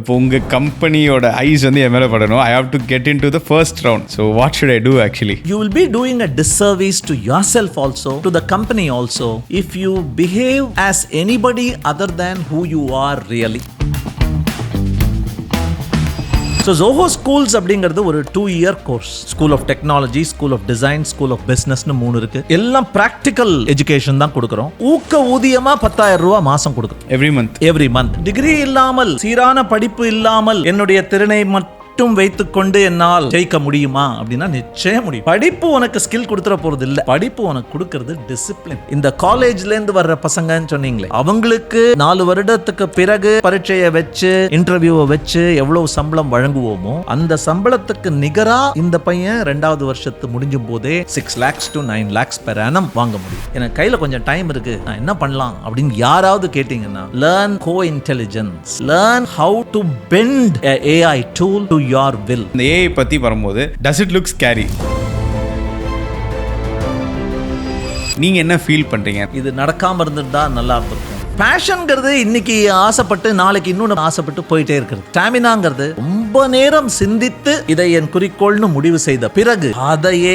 இப்போ உங்கள் கம்பெனியோட ஐஸ் வந்து என் மேலே படணும். I have to get in to the first round. So what should I do actually? You will be doing a disservice to yourself also, to the company also, if you behave as anybody other than who you are really. So Zoho Schools அப்படிங்கிறது ஒரு 2-year course. School of technology, school of design, school of பிஸ்னஸ்னு 3 இருக்கு. எல்லாம் practical education தான் கொடுக்குறோம். ஊக்க ஊதியமா 10,000 ரூபா மாசம் கொடுக்குறோம். Every month. டிகிரி இல்லாமல், சீரான படிப்பு இல்லாமல் என்னுடைய திறனை மட்டும் வைத்துக்கொண்டு என்னால் ஜெயிக்க முடியுமா அப்படின்னா நிச்சயம் முடியும். படிப்பு உனக்கு ஸ்கில் கொடுத்துற போறது இல்ல, படிப்பு உனக்கு கொடுக்கிறது டிசிப்ளின். இந்த காலேஜ்ல இருந்து வர்ற பசங்கன்னு சொன்னீங்களே, அவங்களுக்கு 4 வருடத்துக்கு பிறகு பரீட்சையை வச்சு, இன்டர்வியூவை வச்சு எவ்வளவு சம்பளம் வழங்குவோமோ அந்த சம்பளத்துக்கு நிகரா இந்த பையன் 2வது வருஷத்து முடிஞ்சும் போதே 6 lakhs to 9 lakhs per annum வாங்க முடியும். எனக்கு கையில கொஞ்சம் டைம் இருக்கு, நான் என்ன பண்ணலாம் அப்படின்னு யாராவது கேட்டீங்கன்னா, learn co-intelligence, learn how to bend a AI tool to your will. இந்த AI பத்தி வரும்போது does it look scary? நீங்க என்ன ஃபீல் பண்றீங்க? இது நடக்காம இருந்திருந்தா நல்லா இருந்திருக்கும். பேஷன்ங்கிறது இன்னைக்கு ஆசைப்பட்டு நாளைக்கு இன்னொன்று ஆசைப்பட்டு போயிட்டே இருக்கிறது. ஸ்டாமினாங்கிறது ரொம்ப நேரம் சிந்தித்து இதை என் குறிக்கோள்னு முடிவு செய்த பிறகு அதையே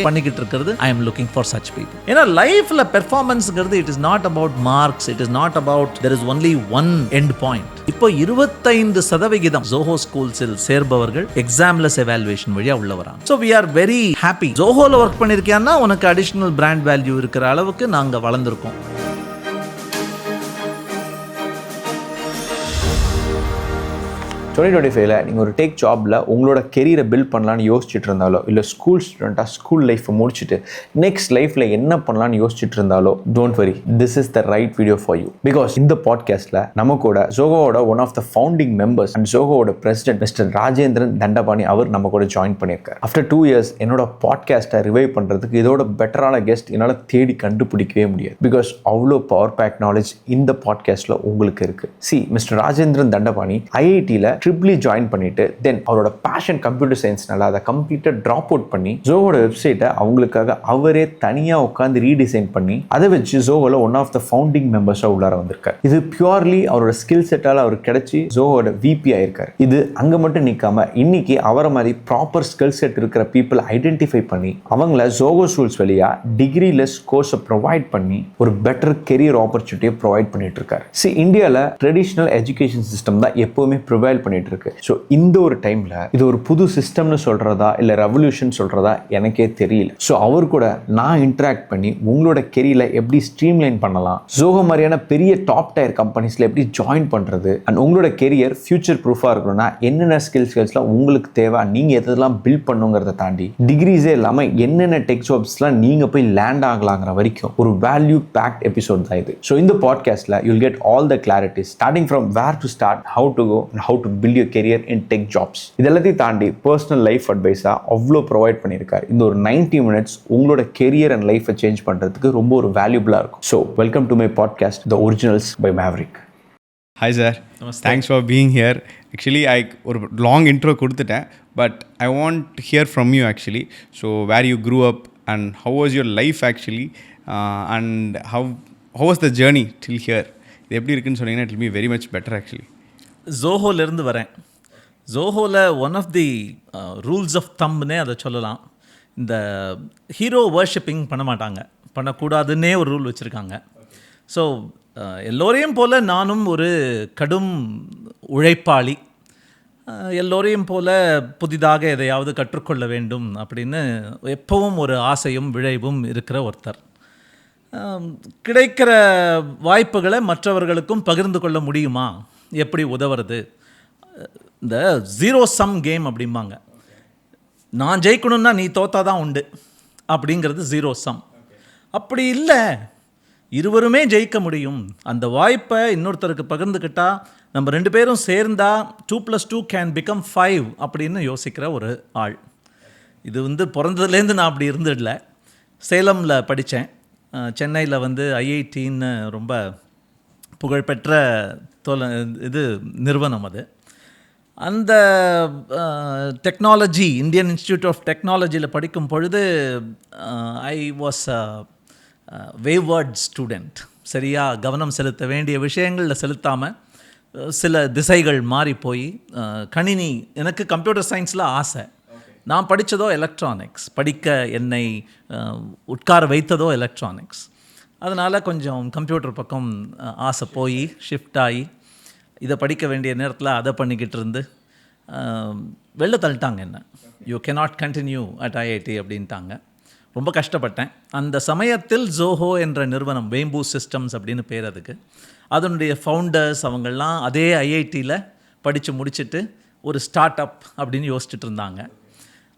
பண்ணிக்கிட்டு இருக்கிறது. I am looking for such people. ஏன்னா லைஃப்ல பெர்ஃபார்மன்ஸ்ங்கிறது it is not about marks, it is not about there is only one end point. இப்போ 25% Zoho ஸ்கூல்ஸில் சேர்பவர்கள் எக்ஸாம்லெஸ் எவாலுவேஷன் வழியா உள்ள வராங்க. So we are very happy. Zohoல ஒர்க் பண்ணிருக்கியான்னா உனக்கு அடிஷனல் பிராண்ட் வேல்யூ இருக்கிற அளவுக்கு நாங்க வளர்ந்துருக்கோம். 2025 நீங்கள் ஒரு டேக் ஜாபில் உங்களோட கெரியரை பில்ட் பண்ணலான்னு யோசிச்சுட்டு இருந்தாலோ, இல்லை ஸ்கூல் ஸ்டூடெண்ட்டாக ஸ்கூல் லைஃப்பை முடிச்சுட்டு நெக்ஸ்ட் லைஃப்பில் என்ன பண்ணலான்னு யோசிச்சுட்டு இருந்தாலோ, don't worry, this is the right video for you. Because இந்த பாட்காஸ்ட்டில் நம்ம கூட ஜோகோவோட one of the founding members and ஜோகோவோட பிரசிடென்ட் மிஸ்டர் ராஜேந்திரன் தண்டபாணி அவர் நம்ம கூட ஜாயின் பண்ணியிருக்காரு. ஆஃப்டர் 2 years என்னோட பாட்காஸ்ட்டை ரிவைவ் பண்ணுறதுக்கு இதோட பெட்டரான கெஸ்ட் என்னால் தேடி கண்டுபிடிக்கவே முடியாது. பிகாஸ் அவ்வளோ பவர் பேக் நாலேஜ் இந்த பாட்காஸ்ட்டில் உங்களுக்கு இருக்குது. மிஸ்டர் ராஜேந்திரன் தண்டபாணி ஐஐடியில் ட்ரிபிளி ஜாயின் பண்ணிட்டு தென் அவரோட பேஷன் கம்ப்யூட்டர் சயின்ஸ்னால அதை கம்ப்ளீட்டாக ட்ராப் அவுட் பண்ணி ஜோவோட வெப்சைட்டை அவங்களுக்காக அவரே தனியாக உட்காந்து ரீடிசைன் பண்ணி அதை வச்சு ஜோவோல ஒன் ஆஃப் த ஃபவுண்டிங் மெம்பர்ஸாக உள்ளார வந்திருக்காரு. இது பியூர்லி அவரோட ஸ்கில் செட்டால் அவருக்கு கிடைச்சி ஜோவோட விபி ஆயிருக்காரு. இது அங்கே மட்டும் நிற்காம இன்னைக்கு அவரை மாதிரி ப்ராப்பர் ஸ்கில் செட் இருக்கிற பீப்புள் ஐடென்டிஃபை பண்ணி அவங்கள ஜோகோ ஸ்கூல்ஸ் வழியா டிகிரிலெஸ் கோர்ஸை ப்ரொவைட் பண்ணி ஒரு பெட்டர் கெரியர் ஆப்பர்ச்சுனிட்டியை ப்ரொவைட் பண்ணிட்டு இருக்காரு. இந்தியாவில் ட்ரெடிஷ்னல் எஜுகேஷன் சிஸ்டம் தான் எப்பவுமே ப்ரொவைட் பண்ணிட்டு இருக்கு. ஸோ இந்த ஒரு டைம்ல இது ஒரு புது சிஸ்டம்னு சொல்றதா இல்லை ரெவல்யூஷன் சொல்றதா எனக்கே தெரியல. ஸோ அவர் கூட நான் இன்டராக்ட் பண்ணி உங்களோட கெரியரை எப்படி ஸ்ட்ரீம்லைன் பண்ணலாம், ஜோகோ மாதிரியான பெரிய டாப் டயர் கம்பெனிஸ்ல எப்படி ஜாயின் பண்றது, அண்ட் உங்களோட கெரியர் ஃபியூச்சர் ப்ரூஃபா இருக்கணும்னா என்னென்ன ஸ்கில்ஸ்லாம் உங்களுக்கு தேவை, நீங்க எதெல்லாம் பில்ட் பண்ணுங்கிறத தாண்டி டிகிரிஸே இல்லாம என்னென்ன டெக் ஜாப்ஸ்லாம் நீங்க போய் லேண்ட் ஆகலாங்கிற வரைக்கும் ஒரு வேல்யூ பேக்ட் எபிசோட் தான் இது. ஸோ இந்த பாட்காஸ்ட்ல you'll get all the clarities starting from where to start, how to go and how to build your career in tech jobs. இதெல்லாத்தையும் தாண்டி பர்சனல் லைஃப் அட்வைஸா அவ்வளோ ப்ரொவைட் பண்ணியிருக்காரு. இந்த ஒரு 90 minutes உங்களோட கெரியர் அண்ட் லைஃபை சேஞ்ச் பண்றதுக்கு ரொம்ப ஒரு வேல்யூபிளா இருக்கும். So welcome to my podcast the originals by Maverick. Hi sir, thanks for being here. Actually ஒரு லாங் இன்ட்ரோ கொடுத்துட்டேன், but I want to hear from you actually. So where you grew up and how was your life actually, and how was the journey till here. இது எப்படி இருக்குன்னு சொன்னீங்கன்னா it will be very much better actually. ஜோஹோலேருந்து வரேன். ஜோஹோவில் one of the rules of தம்ப்னே அதை சொல்லலாம். இந்த ஹீரோ வர்ஷிப்பிங் பண்ண மாட்டாங்க, பண்ணக்கூடாதுன்னே ஒரு ரூல் வச்சுருக்காங்க. ஸோ எல்லோரையும் போல் நானும் ஒரு கடும் உழைப்பாளி, எல்லோரையும் போல் புதிதாக எதையாவது கற்றுக்கொள்ள வேண்டும் அப்படின்னு எப்பவும் ஒரு ஆசையும் விழைவும் இருக்கிற ஒருத்தர். கிடைக்கிற வாய்ப்புகளை மற்றவர்களுக்கும் பகிர்ந்து கொள்ள முடியுமா, எப்படி உதவுறது, இந்த 0 sum கேம் அப்படிம்பாங்க. நான் ஜெயிக்கணும்னா நீ தோத்தாதான் உண்டு அப்படிங்கிறது 0 sum. அப்படி இல்லை, இருவருமே ஜெயிக்க முடியும். அந்த வாய்ப்பை இன்னொருத்தருக்கு பகிர்ந்துக்கிட்டால் நம்ம 2 பேரும் சேர்ந்தா 2+2 கேன் பிகம் 5 அப்படின்னு யோசிக்கிற ஒரு ஆள். இது பிறந்ததுலேருந்து நான் அப்படி இருந்துடல. சேலமில் படித்தேன், சென்னையில் ஐஐடின்னு ரொம்ப புகழ்பெற்ற நிறுவனம் அது. அந்த டெக்னாலஜி, இந்தியன் இன்ஸ்டிடியூட் ஆஃப் டெக்னாலஜியில் படிக்கும் பொழுது ஐ வாஸ் வேவர்ட் ஸ்டூடெண்ட். சரியாக கவனம் செலுத்த வேண்டிய விஷயங்களில் செலுத்தாமல் சில திசைகள் மாறி போய் கணினி, எனக்கு கம்ப்யூட்டர் சயின்ஸில் ஆசை. நான் படித்ததோ எலக்ட்ரானிக்ஸ், படிக்க என்னை உட்கார வைத்ததோ எலக்ட்ரானிக்ஸ். அதனால் கொஞ்சம் கம்ப்யூட்டர் பக்கம் ஆசை போய் ஷிஃப்ட் ஆகி இதை படிக்க வேண்டிய நேரத்தில் அதை பண்ணிக்கிட்டு இருந்து வெளில தள்ளிட்டாங்க என்ன. You cannot continue at IIT அப்படின்ட்டாங்க. ரொம்ப கஷ்டப்பட்டேன். அந்த சமயத்தில் ஜோஹோ என்ற நிறுவனம், வேம்பு சிஸ்டம்ஸ் அப்படின்னு பேர் அதுக்கு, அதனுடைய ஃபவுண்டர்ஸ் அவங்கெல்லாம் அதே ஐஐடியில் படித்து முடிச்சுட்டு ஒரு ஸ்டார்ட் அப் அப்படின்னு யோசிச்சுட்டு இருந்தாங்க.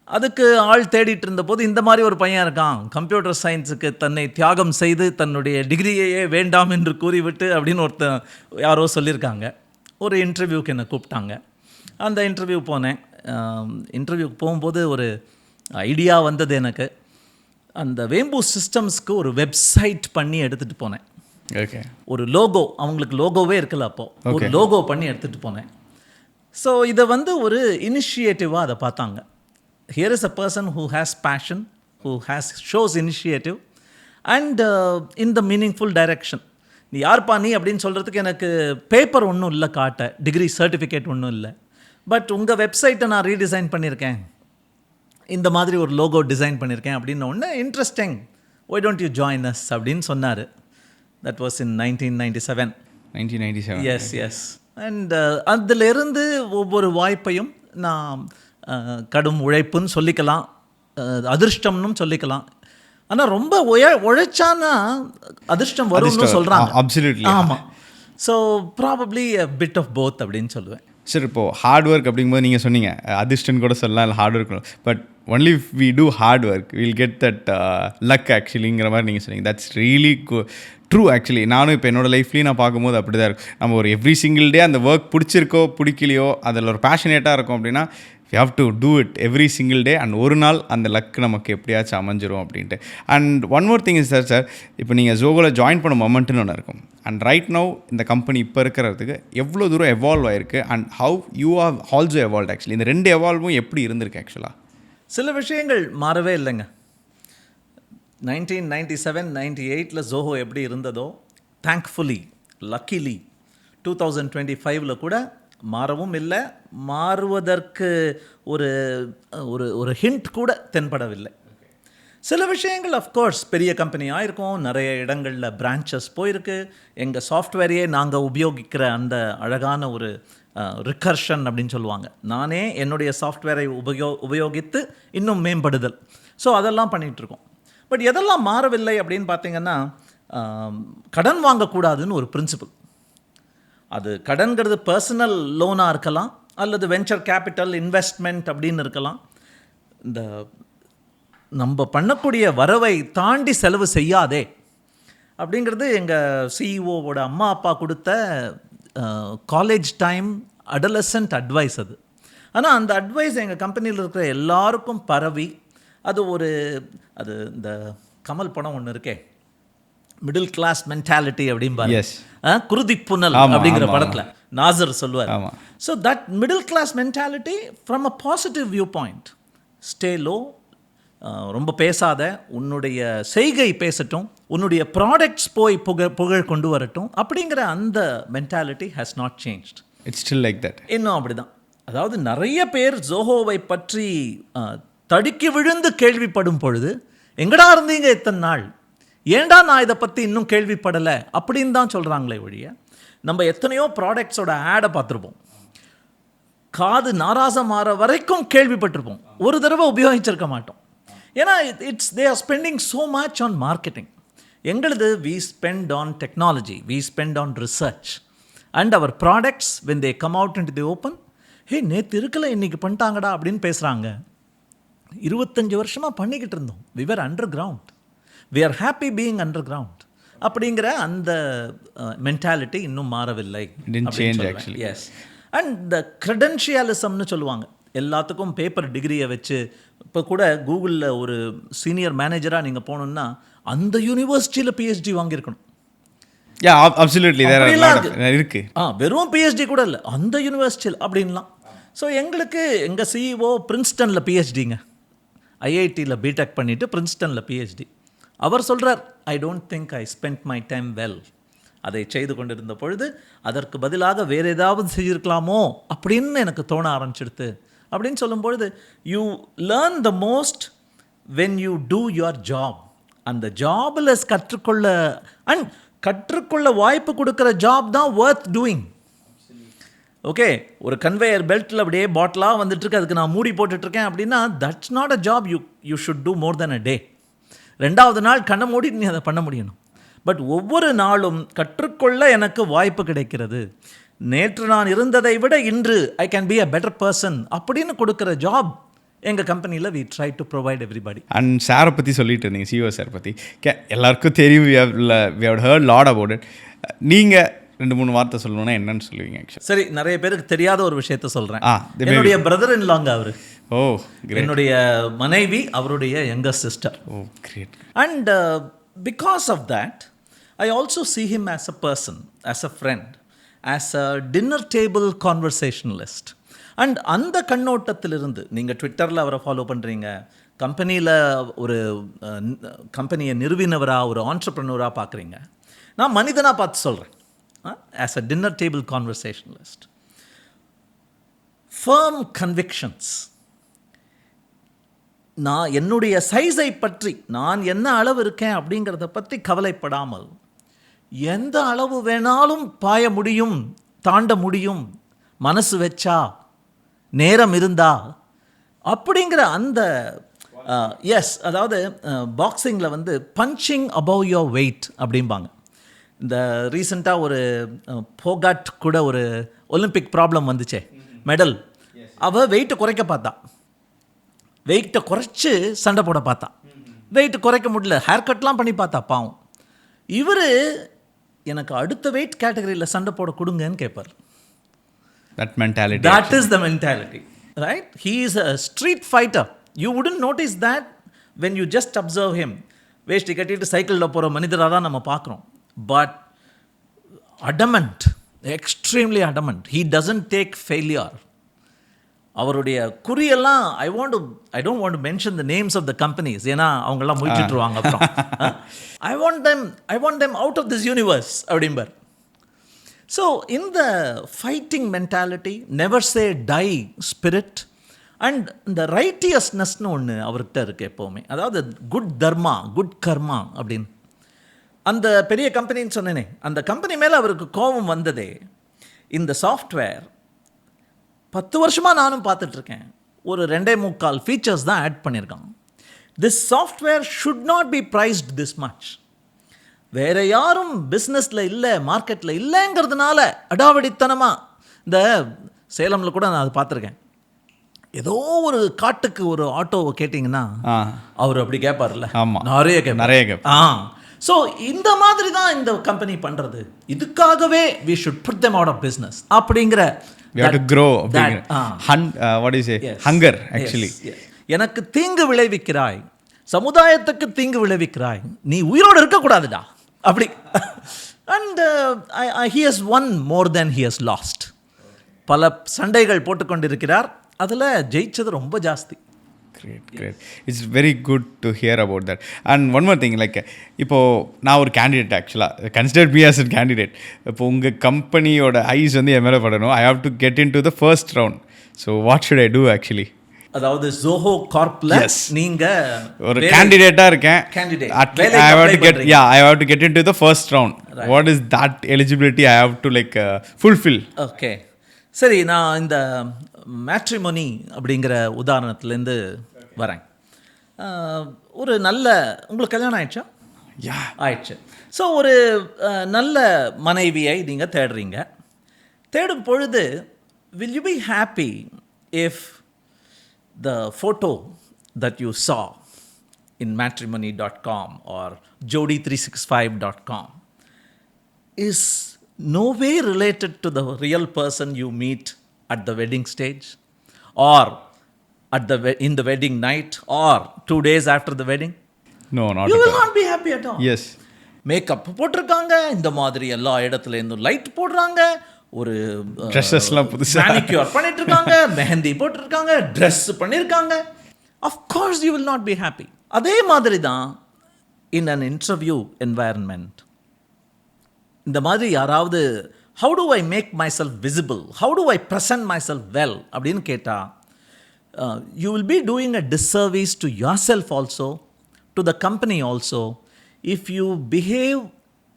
அதுக்கு ஆள் தேடிட்டு இருந்தபோது இந்த மாதிரி ஒரு பையன் இருக்கான், கம்ப்யூட்டர் சயின்ஸுக்கு தன்னை தியாகம் செய்து தன்னுடைய டிகிரியையே வேண்டாம் என்று கூறிவிட்டு அப்படின்னு ஒருத்தன் யாரோ சொல்லியிருக்காங்க. ஒரு இன்டர்வியூக்கு என்னை கூப்பிட்டாங்க. அந்த இன்டர்வியூ போனேன். இன்டர்வியூக்கு போகும்போது ஒரு ஐடியா வந்தது எனக்கு. அந்த வேம்பு சிஸ்டம்ஸ்க்கு ஒரு வெப்சைட் பண்ணி எடுத்துகிட்டு போனேன். ஓகே. ஒரு லோகோ, அவங்களுக்கு லோகோவே இருக்கல அப்போது, ஒரு லோகோ பண்ணி எடுத்துகிட்டு போனேன். ஸோ இதை ஒரு இனிஷியேட்டிவாக அதை பார்த்தாங்க. Here is a person who has passion, who has shows initiative and in the meaningful direction. நீ யார்ப்பா நீ அப்படின்னு சொல்கிறதுக்கு எனக்கு பேப்பர் ஒன்றும் இல்லை காட்ட, டிகிரி சர்டிஃபிகேட் ஒன்றும் இல்லை. பட் உங்கள் வெப்சைட்டை நான் ரீடிசைன் பண்ணியிருக்கேன், இந்த மாதிரி ஒரு லோகோ டிசைன் பண்ணியிருக்கேன் அப்படின்ன ஒன்று interesting, why don't you join us அப்படின்னு சொன்னார். That was in 1997. Yes yes. And அதிலிருந்து ஒவ்வொரு வாய்ப்பையும் நான் கடும் உழைப்புன்னு சொல்லிக்கலாம், அதிர்ஷ்டம்னு சொல்லிக்கலாம். ஆனால் ரொம்ப உழைச்சானா அதிர்ஷ்டம் வரும்னு சொல்கிறாங்க. அப்சல்யூட்லி. ஆமாம். So probably a bit of both அப்படின்னு சொல்லுவேன். சார், இப்போது ஹார்ட் ஒர்க் அப்படிங்கும்போது நீங்கள் சொன்னீங்க அதிர்ஷ்டன் கூட சொல்லலாம், இல்லை hard work. But only if we do hard work will get that luck ஆக்சுவலிங்கிற மாதிரி நீங்கள் சொன்னீங்க. That's really true. ஆக்சுவலி நானும் இப்போ என்னோடய லைஃப்லேயும் நான் பார்க்கும்போது அப்படி தான் இருக்கும். நம்ம ஒரு எவ்ரி சிங்கிள் டே அந்த ஒர்க் பிடிச்சிருக்கோ பிடிக்கலையோ அதில் ஒரு பேஷனேட்டாக இருக்கும் அப்படின்னா we have to do it every single day. And ஒரு நாள் அந்த லக் நமக்கு எப்படியாச்சும் அமைஞ்சிரும் அப்படின்ட்டு. And one more thing is sir, இப்போ நீங்கள் ஜோகோவில் ஜாயின் பண்ண மொமெண்ட்டுன்னு ஒன்று இருக்கும். அண்ட் ரைட் நவ் இந்த கம்பெனி இப்போ இருக்கிறதுக்கு எவ்வளோ தூரம் எவால்வ் ஆகிருக்கு and how you are also evolve actually. இந்த ரெண்டு எவால்வும் எப்படி இருந்திருக்கு ஆக்சுவலாக? சில விஷயங்கள் மாறவே இல்லைங்க. 1997, 98 ஜோஹோ எப்படி இருந்ததோ, தேங்க்ஃபுல்லி, லக்கிலி 2025 கூட மாறவும் இல்லை. மாறுவதற்கு ஒரு ஒரு ஒரு ஹிண்ட் கூட தென்படவில்லை. சில விஷயங்கள் அஃப்கோர்ஸ் பெரிய கம்பெனி ஆயிருக்கும், நிறைய இடங்களில் பிரான்ச்சஸ் போயிருக்கு. எங்கள் சாஃப்ட்வேரையே நாங்கள் உபயோகிக்கிற அந்த அழகான ஒரு ரிகர்ஷன் அப்படின்னு சொல்லுவாங்க, நானே என்னுடைய சாஃப்ட்வேரை உபயோகித்து இன்னும் மேம்படுதல். ஸோ அதெல்லாம் பண்ணிகிட்ருக்கோம். பட் எதெல்லாம் மாறவில்லை அப்படின்னு பார்த்தீங்கன்னா, கடன் வாங்கக்கூடாதுன்னு ஒரு பிரின்சிபல். அது கடன்கிறது பர்சனல் லோனாக இருக்கலாம், அல்லது வெஞ்சர் கேபிட்டல் இன்வெஸ்ட்மெண்ட் அப்படின்னு இருக்கலாம். இந்த நம்ம பண்ணக்கூடிய வரவை தாண்டி செலவு செய்யாதே அப்படிங்கிறது எங்கள் சிஇஓவோட அம்மா அப்பா கொடுத்த காலேஜ் டைம் அடலசன்ட் அட்வைஸ் அது. ஆனால் அந்த அட்வைஸ் எங்கள் கம்பெனியில் இருக்கிற எல்லாருக்கும் பரவி அது இந்த கமல் படம் ஒன்று இருக்கே, மிடில் கிளாஸ் மென்டாலிட்டி அப்படிம்பாரு, குருதி புனல் அப்படிங்கிற படத்தில் நாசர் சொல்லுவார். So that middle class mentality from a positive view point, stay low, ரொம்ப பேசாத, உன்னுடைய செய்கை பேசட்டும், உன்னுடைய ப்ராடக்ட்ஸ் போய் புகழ் கொண்டு வரட்டும் அப்படிங்கிற அந்த mentality has not changed. It's still like that. இன்னும் அப்படி தான். அதாவது நிறைய பேர் ஜோஹோவை பற்றி தடுக்கி விழுந்து கேள்விப்படும் பொழுது, எங்கடா இருந்தீங்க இத்தனை நாள், ஏண்டா நான் இதை பற்றி இன்னும் கேள்விப்படலை அப்படின்னு தான் சொல்கிறாங்களே ஒழிய, நம்ம எத்தனையோ ப்ராடக்ட்ஸோட ஆடை பார்த்துருப்போம், காது நாராசமாற வரைக்கும் கேள்விப்பட்டிருப்போம், ஒரு தடவை உபயோகிச்சிருக்க மாட்டோம். ஏன்னா they are spending so much on marketing. எங்களது we spend on technology, we spend on research and our products when they come out into the open, hey நேற்று இருக்கல இன்றைக்கி பண்ணிட்டாங்கடா அப்படின்னு பேசுகிறாங்க. 25 வருஷமாக பண்ணிக்கிட்டு இருந்தோம். We were underground, we are happy being underground அப்படிங்கிற அந்த மென்டாலிட்டி இன்னும் மாறவில்லை. எஸ். அண்ட் த க்ரெடென்ஷியலிசம்னு சொல்லுவாங்க, எல்லாத்துக்கும் பேப்பர் டிகிரியை வச்சு. இப்போ கூட கூகுளில் ஒரு சீனியர் மேனேஜராக நீங்கள் போகணுன்னா அந்த யூனிவர்சிட்டியில் பிஹெச்டி வாங்கியிருக்கணும். இருக்கு. வெறும் பிஹெச்டி கூட இல்லை, அந்த யூனிவர்சிட்டியில் அப்படின்லாம். ஸோ எங்களுக்கு எங்கள் சிஇஓ பிரின்ஸ்டனில் பிஹெச்டிங்க, ஐஐடியில் பிடெக் பண்ணிவிட்டு பிரின்ஸ்டனில் பிஹெச்டி. அவர் சொல்கிறார், I don't think I spend my time well அதை செய்து கொண்டிருந்த பொழுது அதற்கு பதிலாக வேறு ஏதாவது செய்திருக்கலாமோ அப்படின்னு எனக்கு தோண ஆரம்பிச்சிடுது. அப்படின்னு சொல்லும் பொழுது you learn the most when you do your job. அந்த ஜாபில் கற்றுக்கொள்ள வாய்ப்பு கொடுக்குற ஜாப் தான் வொர்த் டூயிங். ஓகே, ஒரு கன்வேயர் பெல்ட்டில் அப்படியே பாட்டிலாக வந்துட்டுருக்கு, அதுக்கு நான் மூடி போட்டுட்ருக்கேன் அப்படின்னா that's not a job you should do more than a day. 2வது நாள் கண்ணை மூடி நீ அதை பண்ண முடியணும். பட் ஒவ்வொரு நாளும் கற்றுக்கொள்ள எனக்கு வாய்ப்பு கிடைக்கிறது. நேற்று நான் இருந்ததை விட இன்று I can be a better person அப்படின்னு கொடுக்குற ஜாப் எங்கள் கம்பெனியில் we try to provide everybody. And சாரை பற்றி சொல்லிட்டு இருந்தீங்க, சிஓ சார் பற்றி. எல்லாருக்கும் தெரியும், we have heard lot about it. நீங்கள் 2-3 வார்த்தை சொல்லணும்னா என்னன்னு சொல்லுவீங்க? ஆக்சுவலி சரி, நிறைய பேருக்கு தெரியாத ஒரு விஷயத்த சொல்கிறேன். என்னுடைய பிரதர் இன் லாங்க அவர். ஓ, என்னுடைய மனைவி அவருடைய younger sister. Oh, great. And because of that I also see him as a person, as a friend, as a dinner table conversationalist. And அந்த கண்ணோட்டத்திலிருந்து நீங்கள் ட்விட்டரில் அவரை ஃபாலோ பண்ணுறீங்க, கம்பெனியில் ஒரு கம்பெனியை நிறுவினவராக, ஒரு ஆண்டர்ப்ரனராக பார்க்குறீங்க. நான் மனிதனாக பார்த்து சொல்கிறேன், as a dinner table conversationalist. Firm convictions. நான் என்னுடைய சைஸை பற்றி, நான் என்ன அளவு இருக்கேன் அப்படிங்கிறத பற்றி கவலைப்படாமல் எந்த அளவு வேணாலும் பாய முடியும், தாண்ட முடியும், மனசு வச்சா, நேரம் இருந்தா அப்படிங்கிற அந்த அதாவது பாக்ஸிங்கில் வந்து பஞ்சிங் அபவ் யோர் வெயிட் அப்படிம்பாங்க. இந்த ரீசெண்டாக ஒரு போகாட் கூட ஒரு ஒலிம்பிக் ப்ராப்ளம் வந்துச்சே, மெடல். அவள் வெயிட்டை குறைக்க பார்த்தா, வெயிட்டை குறைச்சி சண்டை போட பார்த்தா, வெயிட்டு குறைக்க முடியல, ஹேர் கட்லாம் பண்ணி பார்த்தா பாவம். இவர் எனக்கு அடுத்த வெயிட் கேட்டகரியில் சண்டை போட கொடுங்கன்னு கேட்பார். That mentality. That is the mentality, right? He is a street fighter. You wouldn't notice that when you just observe him. வேஷ்டி கட்டிட்டு சைக்கிளில் போகிற மனிதராக தான் நம்ம பார்க்குறோம். But adamant, extremely adamant. He doesn't take failure. அவருடைய குறியெல்லாம் I don't want to mention the names of the companies, ஏன்னா அவங்கெல்லாம் முடிச்சுட்டுருவாங்க அப்புறம். I want them out of this universe அப்படிம்பார். ஸோ இந்த fighting mentality, never say die spirit, and இந்த ரைட்டியஸ்னஸ்னு ஒன்று அவர்கிட்ட இருக்குது எப்போவுமே. அதாவது குட் தர்மா, குட் கர்மா அப்படின்னு. அந்த பெரிய கம்பெனின்னு சொன்னேனே, அந்த கம்பெனி மேலே அவருக்கு கோபம் வந்ததே, இந்த சாஃப்ட்வேர் 10 வருஷமாக நானும் பார்த்துட்ருக்கேன், ஒரு 2.25 ஃபீச்சர்ஸ் தான் ஆட் பண்ணியிருக்காங்க. This software should not be prized this much. வேறு யாரும் பிஸ்னஸில் இல்லை, மார்க்கெட்டில் இல்லைங்கிறதுனால அடாவடித்தனமாக, இந்த சேலமில் கூட நான் அது பார்த்துருக்கேன். ஏதோ ஒரு காட்டுக்கு ஒரு ஆட்டோவை கேட்டிங்கன்னா அவர் அப்படி கேட்பார்ல, நிறைய ஸோ இந்த மாதிரி தான் இந்த கம்பெனி பண்ணுறது. இதுக்காகவே we should put them out of business அப்படிங்கிற hunger actually. எனக்கு தீங்கு விளைவிக்கிறாய், சமுதாயத்துக்கு தீங்கு விளைவிக்கிறாய், நீ உயிரோடு இருக்கக்கூடாதுடா அப்படி. And he has won more than he has lost. பல சண்டைகள் போட்டுக்கொண்டிருக்கிறார், அதில் ஜெயிச்சது ரொம்ப ஜாஸ்தி. Great. It's very good to hear about that. And one more thing, like இப்போது நான் ஒரு கேண்டிடேட், ஆக்சுவலாக consider me as a candidate. இப்போ உங்கள் கம்பெனியோட ஐஸ் வந்து என் மேலே படணும். I have to get in to the first round. So what should I do actually? அதாவது ஜோஹோ கார்ப்ல நீங்க ஒரு கேண்டிடேட்டா இருக்கேன். I have to get into the first round. Right. What is that eligibility I have to fulfill? Okay. சரி, நான் இந்த matrimony அப்படிங்கிற உதாரணத்துலேருந்து வரேன். ஒரு நல்ல, உங்களுக்கு கல்யாணம் ஆயிடுச்சா? ஆயிடுச்சு. ஸோ ஒரு நல்ல மனைவியை நீங்கள் தேடுறீங்க. தேடும் பொழுது will you be happy if the photo that you saw in matrimony.com or jodi365.com is no way related to the real person you meet at the wedding stage or in the wedding night or 2 days after the wedding? No, not you at will all. not be happy at all. Yes. Makeup போட்டிருக்காங்க, இந்த மாதிரி எல்லா இடத்துல இருந்தும் light போடுறாங்க, ஒரு ட்ரெஸ்ஸஸ்லாம் புதுசாக manicure பண்ணிட்டு இருக்காங்க, மெஹந்தி போட்டிருக்காங்க, ட்ரெஸ் பண்ணியிருக்காங்க. Of course you will not be happy. அதே மாதிரி தான் in an interview environment. இந்த மாதிரி யாராவது how do I make myself visible, how do I present myself well அப்படின்னு கேட்டால் you will be doing a disservice to yourself also, to the company also, if you behave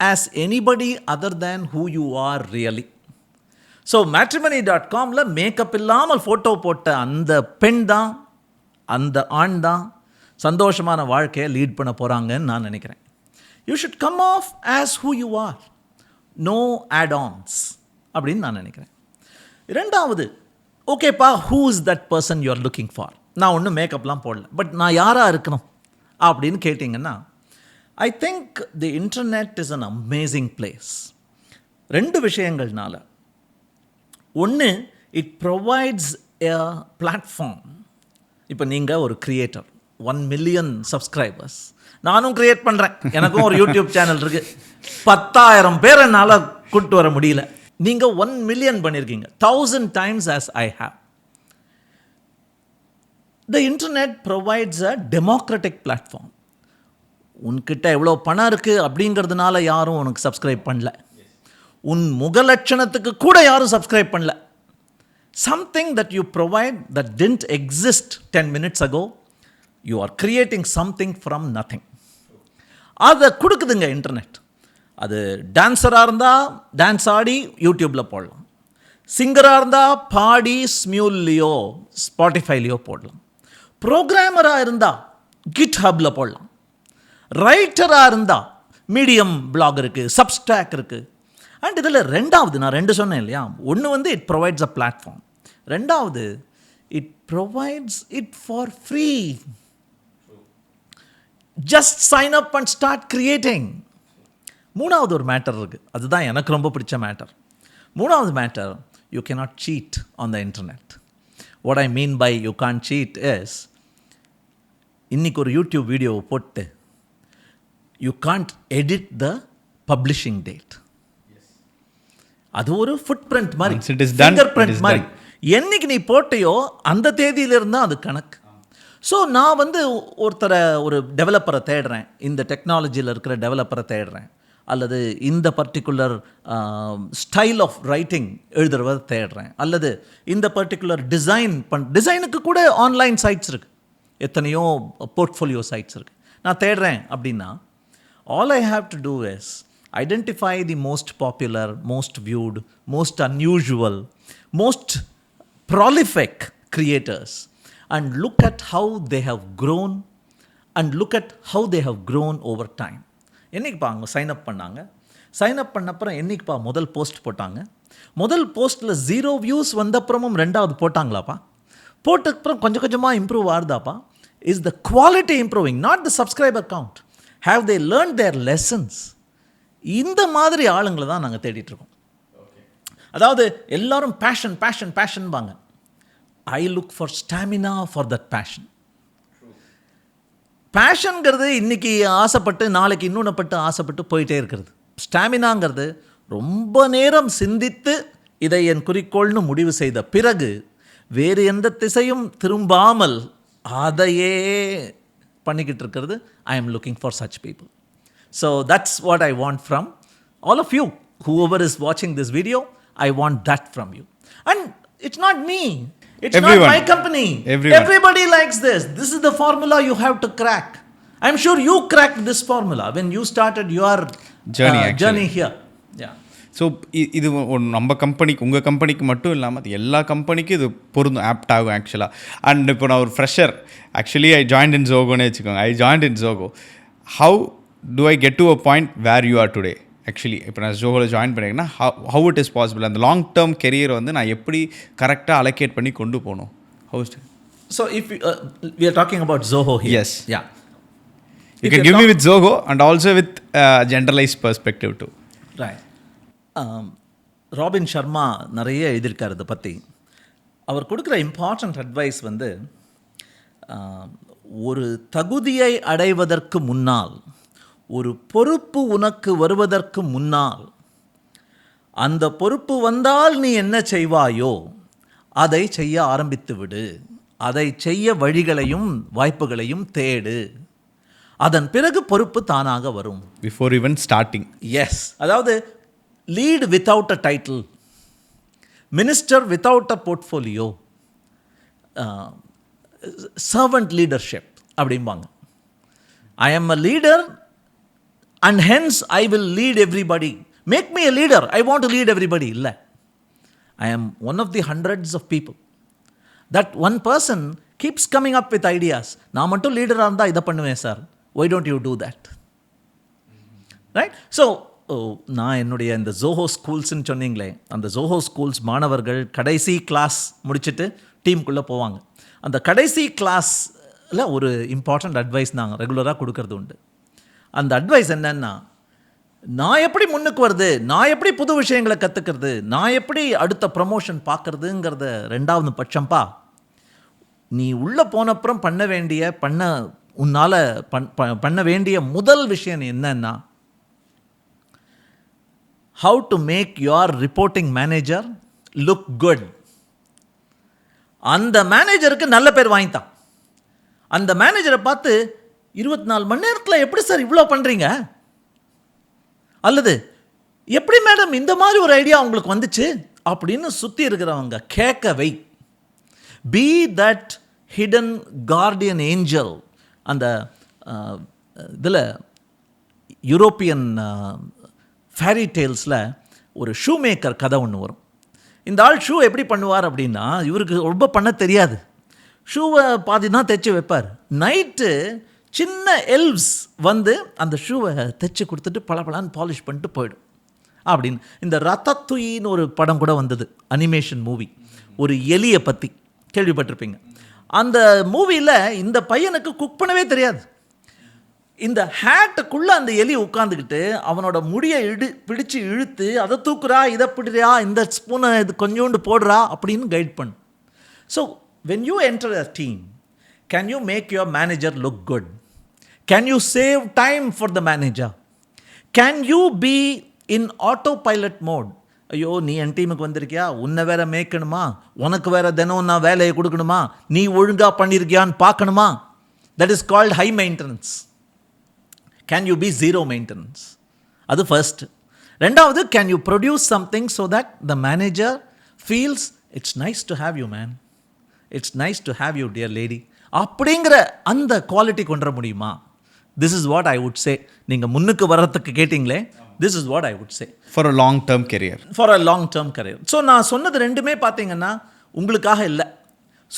as anybody other than who you are really. So matrimony.comல makeup இல்லாமல் photo போட்ட அந்த பெண் தான், அந்த ஆண் தான் சந்தோஷமான வாழ்க்கையை லீட் பண்ண போகிறாங்கன்னு நான் நினைக்கிறேன். You should come off as who you are, no add-ons அப்படின்னு நான் நினைக்கிறேன். இரண்டாவது, ஓகேப்பா, who is that person you are looking for? நான் ஒன்றும் மேக்கப்லாம் போடல, பட் நான் யாராக இருக்கணும் அப்படின்னு கேட்டிங்கன்னா, I think the internet is an amazing place. ரெண்டு விஷயங்கள்னால. ஒன்று, இட் ப்ரொவைட்ஸ் எ பிளாட்ஃபார்ம். இப்போ நீங்கள் ஒரு கிரியேட்டர், 1 million சப்ஸ்கிரைபர்ஸ், நானும் க்ரியேட் பண்ணுறேன், எனக்கும் ஒரு யூடியூப் சேனல் இருக்குது, 10,000 பேர் என்னால் கூப்பிட்டு வர முடியல. நீங்கள் 1 million பண்ணியிருக்கீங்க, 1000 times as I have. The internet provides a democratic platform. உன்கிட்ட எவ்வளோ பணம் இருக்குது அப்படிங்கிறதுனால யாரும் உனக்கு சப்ஸ்கிரைப் பண்ணல, உன் முகலட்சணத்துக்கு கூட யாரும் சப்ஸ்கிரைப் பண்ணல. Something that you provide that didn't exist 10 minutes ago, you are creating something from nothing. அதை கொடுக்குதுங்க இன்டர்நெட். அது டான்ஸராக இருந்தால் டான்ஸ் ஆடி யூடியூப்பில் போடலாம், சிங்கராக இருந்தால் பாடி ஸ்மியூல்லையோ ஸ்பாட்டிஃபைலையோ போடலாம், ப்ரோக்ராமராக இருந்தால் கிட்ஹப்பில் போடலாம், ரைட்டராக இருந்தால் மீடியம் பிளாக் இருக்குது, சப்ஸ்டாக் இருக்குது. அண்ட் இதில் ரெண்டாவது, நான் ரெண்டு சொன்னேன் இல்லையா, ஒன்று வந்து இட் ப்ரொவைட்ஸ் அ பிளாட்ஃபார்ம், ரெண்டாவது it provides it for free. Just sign up and start creating. மூணாவது ஒரு மேட்டர் இருக்குது, அதுதான் எனக்கு ரொம்ப பிடிச்ச மேட்டர். மூணாவது matter, you cannot cheat on the internet. What I mean by you can't cheat is, இன்றைக்கி ஒரு யூடியூப் வீடியோவை போட்டு you can't edit the publishing date. அது ஒரு ஃபுட் பிரிண்ட் மாதிரி, ஃபிங்கர் பிரிண்ட் மாதிரி. என்னைக்கு நீ போட்டையோ அந்த தேதியிலிருந்து அது கணக்கு. ஸோ நான் வந்து ஒரு டெவலப்பரை தேடுறேன், இந்த டெக்னாலஜியில் இருக்கிற டெவலப்பரை தேடுறேன், அல்லது இந்த பர்டிகுலர் ஸ்டைல் ஆஃப் ரைட்டிங் எழுதுறவரை தேடுறேன், அல்லது இந்த பர்டிகுலர் டிசைனுக்கு கூட ஆன்லைன் சைட்ஸ் இருக்குது, எத்தனையோ போர்ட்ஃபோலியோ சைட்ஸ் இருக்குது. நான் தேடுறேன் அப்படின்னா, all I have to do is identify the most popular, most viewed, most unusual, most prolific creators and look at how they have grown and look at how they have grown over time. என்னைக்குப்பா அவங்க sign up பண்ணாங்க, sign up பண்ணப்புறம் என்னைக்குப்பா முதல் post போட்டாங்க, முதல் போஸ்ட்டில் 0 views வந்தப்புறமும் ரெண்டாவது போட்டாங்களாப்பா, போட்டப்புறம் கொஞ்சம் கொஞ்சமாக இம்ப்ரூவ் ஆகுதாப்பா, is the quality improving, not the subscriber count, have they learn their lessons. இந்த மாதிரி ஆளுங்களை தான் நாங்கள் தேடிட்டுருக்கோம். அதாவது எல்லாரும் பேஷன் பேஷன் பேஷன் பாங்க, I look for stamina for that passion. பேஷனுங்கிறது இன்றைக்கி ஆசைப்பட்டு நாளைக்கு இன்னொன்றுப்பட்டு ஆசைப்பட்டு போயிட்டே இருக்கிறது. ஸ்டாமினாங்கிறது ரொம்ப நேரம் சிந்தித்து இதை என் குறிக்கோள்னு முடிவு செய்த பிறகு வேறு எந்த திசையும் திரும்பாமல் அதையே பண்ணிக்கிட்டு இருக்கிறது. I am looking for such people. So that's what I want from all of you. whoever is watching this video, I want that from you. And it's not me, it's everyone. Not my company. Everybody likes this. This is the formula you have to crack. I'm sure you cracked this formula when you started your journey here. Yeah. So இது நம்ம கம்பெனிக்கு, உங்கள் கம்பெனிக்கு மட்டும் இல்லாமல் அது எல்லா கம்பெனிக்கும் இது பொருந்தும், ஆப்ட் ஆகும் ஆக்சுவலாக. அண்ட் இப்போ நான் ஒரு fresher, actually I joined in ஜோகோன்னு வச்சுக்கோங்க. I joined in Zoho. How do I get to a point where you are today? Actually இப்போ நான் ஜோகோவில் ஜாயின் பண்ணிங்கன்னா ஹவு இட் இஸ் பாசிபிள்? அந்த லாங் டேர்ம் கெரியர் வந்து நான் எப்படி கரெக்டாக அலோகேட் பண்ணி கொண்டு போகணும்? How is it? So if we are talking about Zoho here. Yes. Yeah. You can give me with Zoho and also with generalized perspective too. Right. Robin Sharma நிறைய எழுதியிருக்கார் இதை பற்றி. அவர் கொடுக்குற இம்பார்ட்டண்ட் அட்வைஸ் வந்து, ஒரு தகுதியை அடைவதற்கு முன்னால், ஒரு பொறுப்பு உனக்கு வருவதற்கு முன்னால், அந்த பொறுப்பு வந்தால் நீ என்ன செய்வாயோ அதை செய்ய ஆரம்பித்து விடு. அதை செய்ய வழிகளையும் வாய்ப்புகளையும் தேடு. அதன் பிறகு பொறுப்பு தானாக வரும். Before even starting. எஸ். அதாவது lead without a title, minister without a portfolio, servant leadership அப்படிம்பாங்க. I am a leader and hence I will lead everybody. Make me a leader. I want to lead everybody. இல்லை, I am one of the hundreds of people. That one person keeps coming up with ideas. நான் மட்டும் லீடராக இருந்தால் இதை பண்ணுவேன் sir. Why don't you do that? Right? So, நான் என்னுடைய இந்த ஜோஹோ ஸ்கூல்ஸ்ன்னு சொன்னீங்களே, அந்த ஜோஹோ ஸ்கூல்ஸ் மாணவர்கள் கடைசி கிளாஸ் முடிச்சுட்டு டீமுக்குள்ளே போவாங்க. அந்த கடைசி கிளாஸில் ஒரு இம்பார்ட்டண்ட் அட்வைஸ் நாங்கள் ரெகுலராக கொடுக்கறது உண்டு. அந்த அட்வைஸ் என்னன்னா, நான் எப்படி முன்னுக்கு வருது, நான் எப்படி புது விஷயங்களை கற்றுக்கிறது, நான் எப்படி அடுத்த ப்ரமோஷன் பார்க்குறதுங்கிறத ரெண்டாவது பட்சம்பா. நீ உள்ளே போனப்புறம் உன்னால் பண்ண வேண்டிய முதல் விஷயம் என்னன்னா, how to make your reporting manager look good. அந்த மேனேஜருக்கு நல்ல பேர் வாங்கித்தான். அந்த மேனேஜரை பார்த்து 24 மணி நேரத்தில் எப்படி சார் இவ்வளோ பண்ணுறீங்க, அல்லது எப்படி மேடம் இந்த மாதிரி ஒரு ஐடியா உங்களுக்கு வந்துச்சு அப்படின்னு சுற்றி இருக்கிறவங்க கேட்க வை. Be that hidden guardian angel. அந்த இதில் யூரோப்பியன் ஃபேரி டேல்ஸில் ஒரு ஷூ மேக்கர் கதை ஒன்று வரும். இந்த ஆள் ஷூ எப்படி பண்ணுவார் அப்படின்னா, இவருக்கு ரொம்ப பண்ண தெரியாது. ஷூவை பாதி தான் தைச்சி வைப்பார். நைட்டு சின்ன எல்வ்ஸ் வந்து அந்த ஷூவை தைச்சி கொடுத்துட்டு பளபளன்னு பாலிஷ் பண்ணிட்டு போயிடும் அப்படின்னு. இந்த ரத்தத்துயின்னு ஒரு படம் கூட வந்தது, அனிமேஷன் மூவி, ஒரு எலியை பற்றி கேள்விப்பட்டிருப்பீங்க. அந்த மூவியில் இந்த பையனுக்கு குக் பண்ணவே தெரியாது. இந்த ஹேட்டுக்குள்ளே அந்த எலி உட்காந்துக்கிட்டு அவனோட முடியை பிடிச்சு இழுத்து அதை தூக்குறா, இதை பிடிறா, இந்த ஸ்பூனை இது கொஞ்சோண்டு போடுறா அப்படின்னு கைட் பண்ணும். So when you enter a team, can you make your manager look good? Can you save time for the manager? Can you be in autopilot mode? ஐயோ, நீ என் டீமுக்கு வந்திருக்கியா, உன்னை வேற மேய்க்கணுமா, உனக்கு வேற தினம் நான் வேலையை கொடுக்கணுமா, நீ ஒழுங்காக பண்ணியிருக்கியான்னு பார்க்கணுமா. That is called high maintenance. Can you be zero maintenance? அது ஃபர்ஸ்ட். ரெண்டாவது, can you produce something so that the manager feels it's nice to have you man, it's nice to have you dear lady அப்படிங்கிற அந்த quality கொண்டு வர முடியுமா? This is what I would say. நீங்கள் முன்னுக்கு வர்றதுக்கு கேட்டிங்களே, this is what I would say. For a long term career. For a long term career. So நான் சொன்னது ரெண்டுமே பார்த்தீங்கன்னா உங்களுக்காக இல்லை,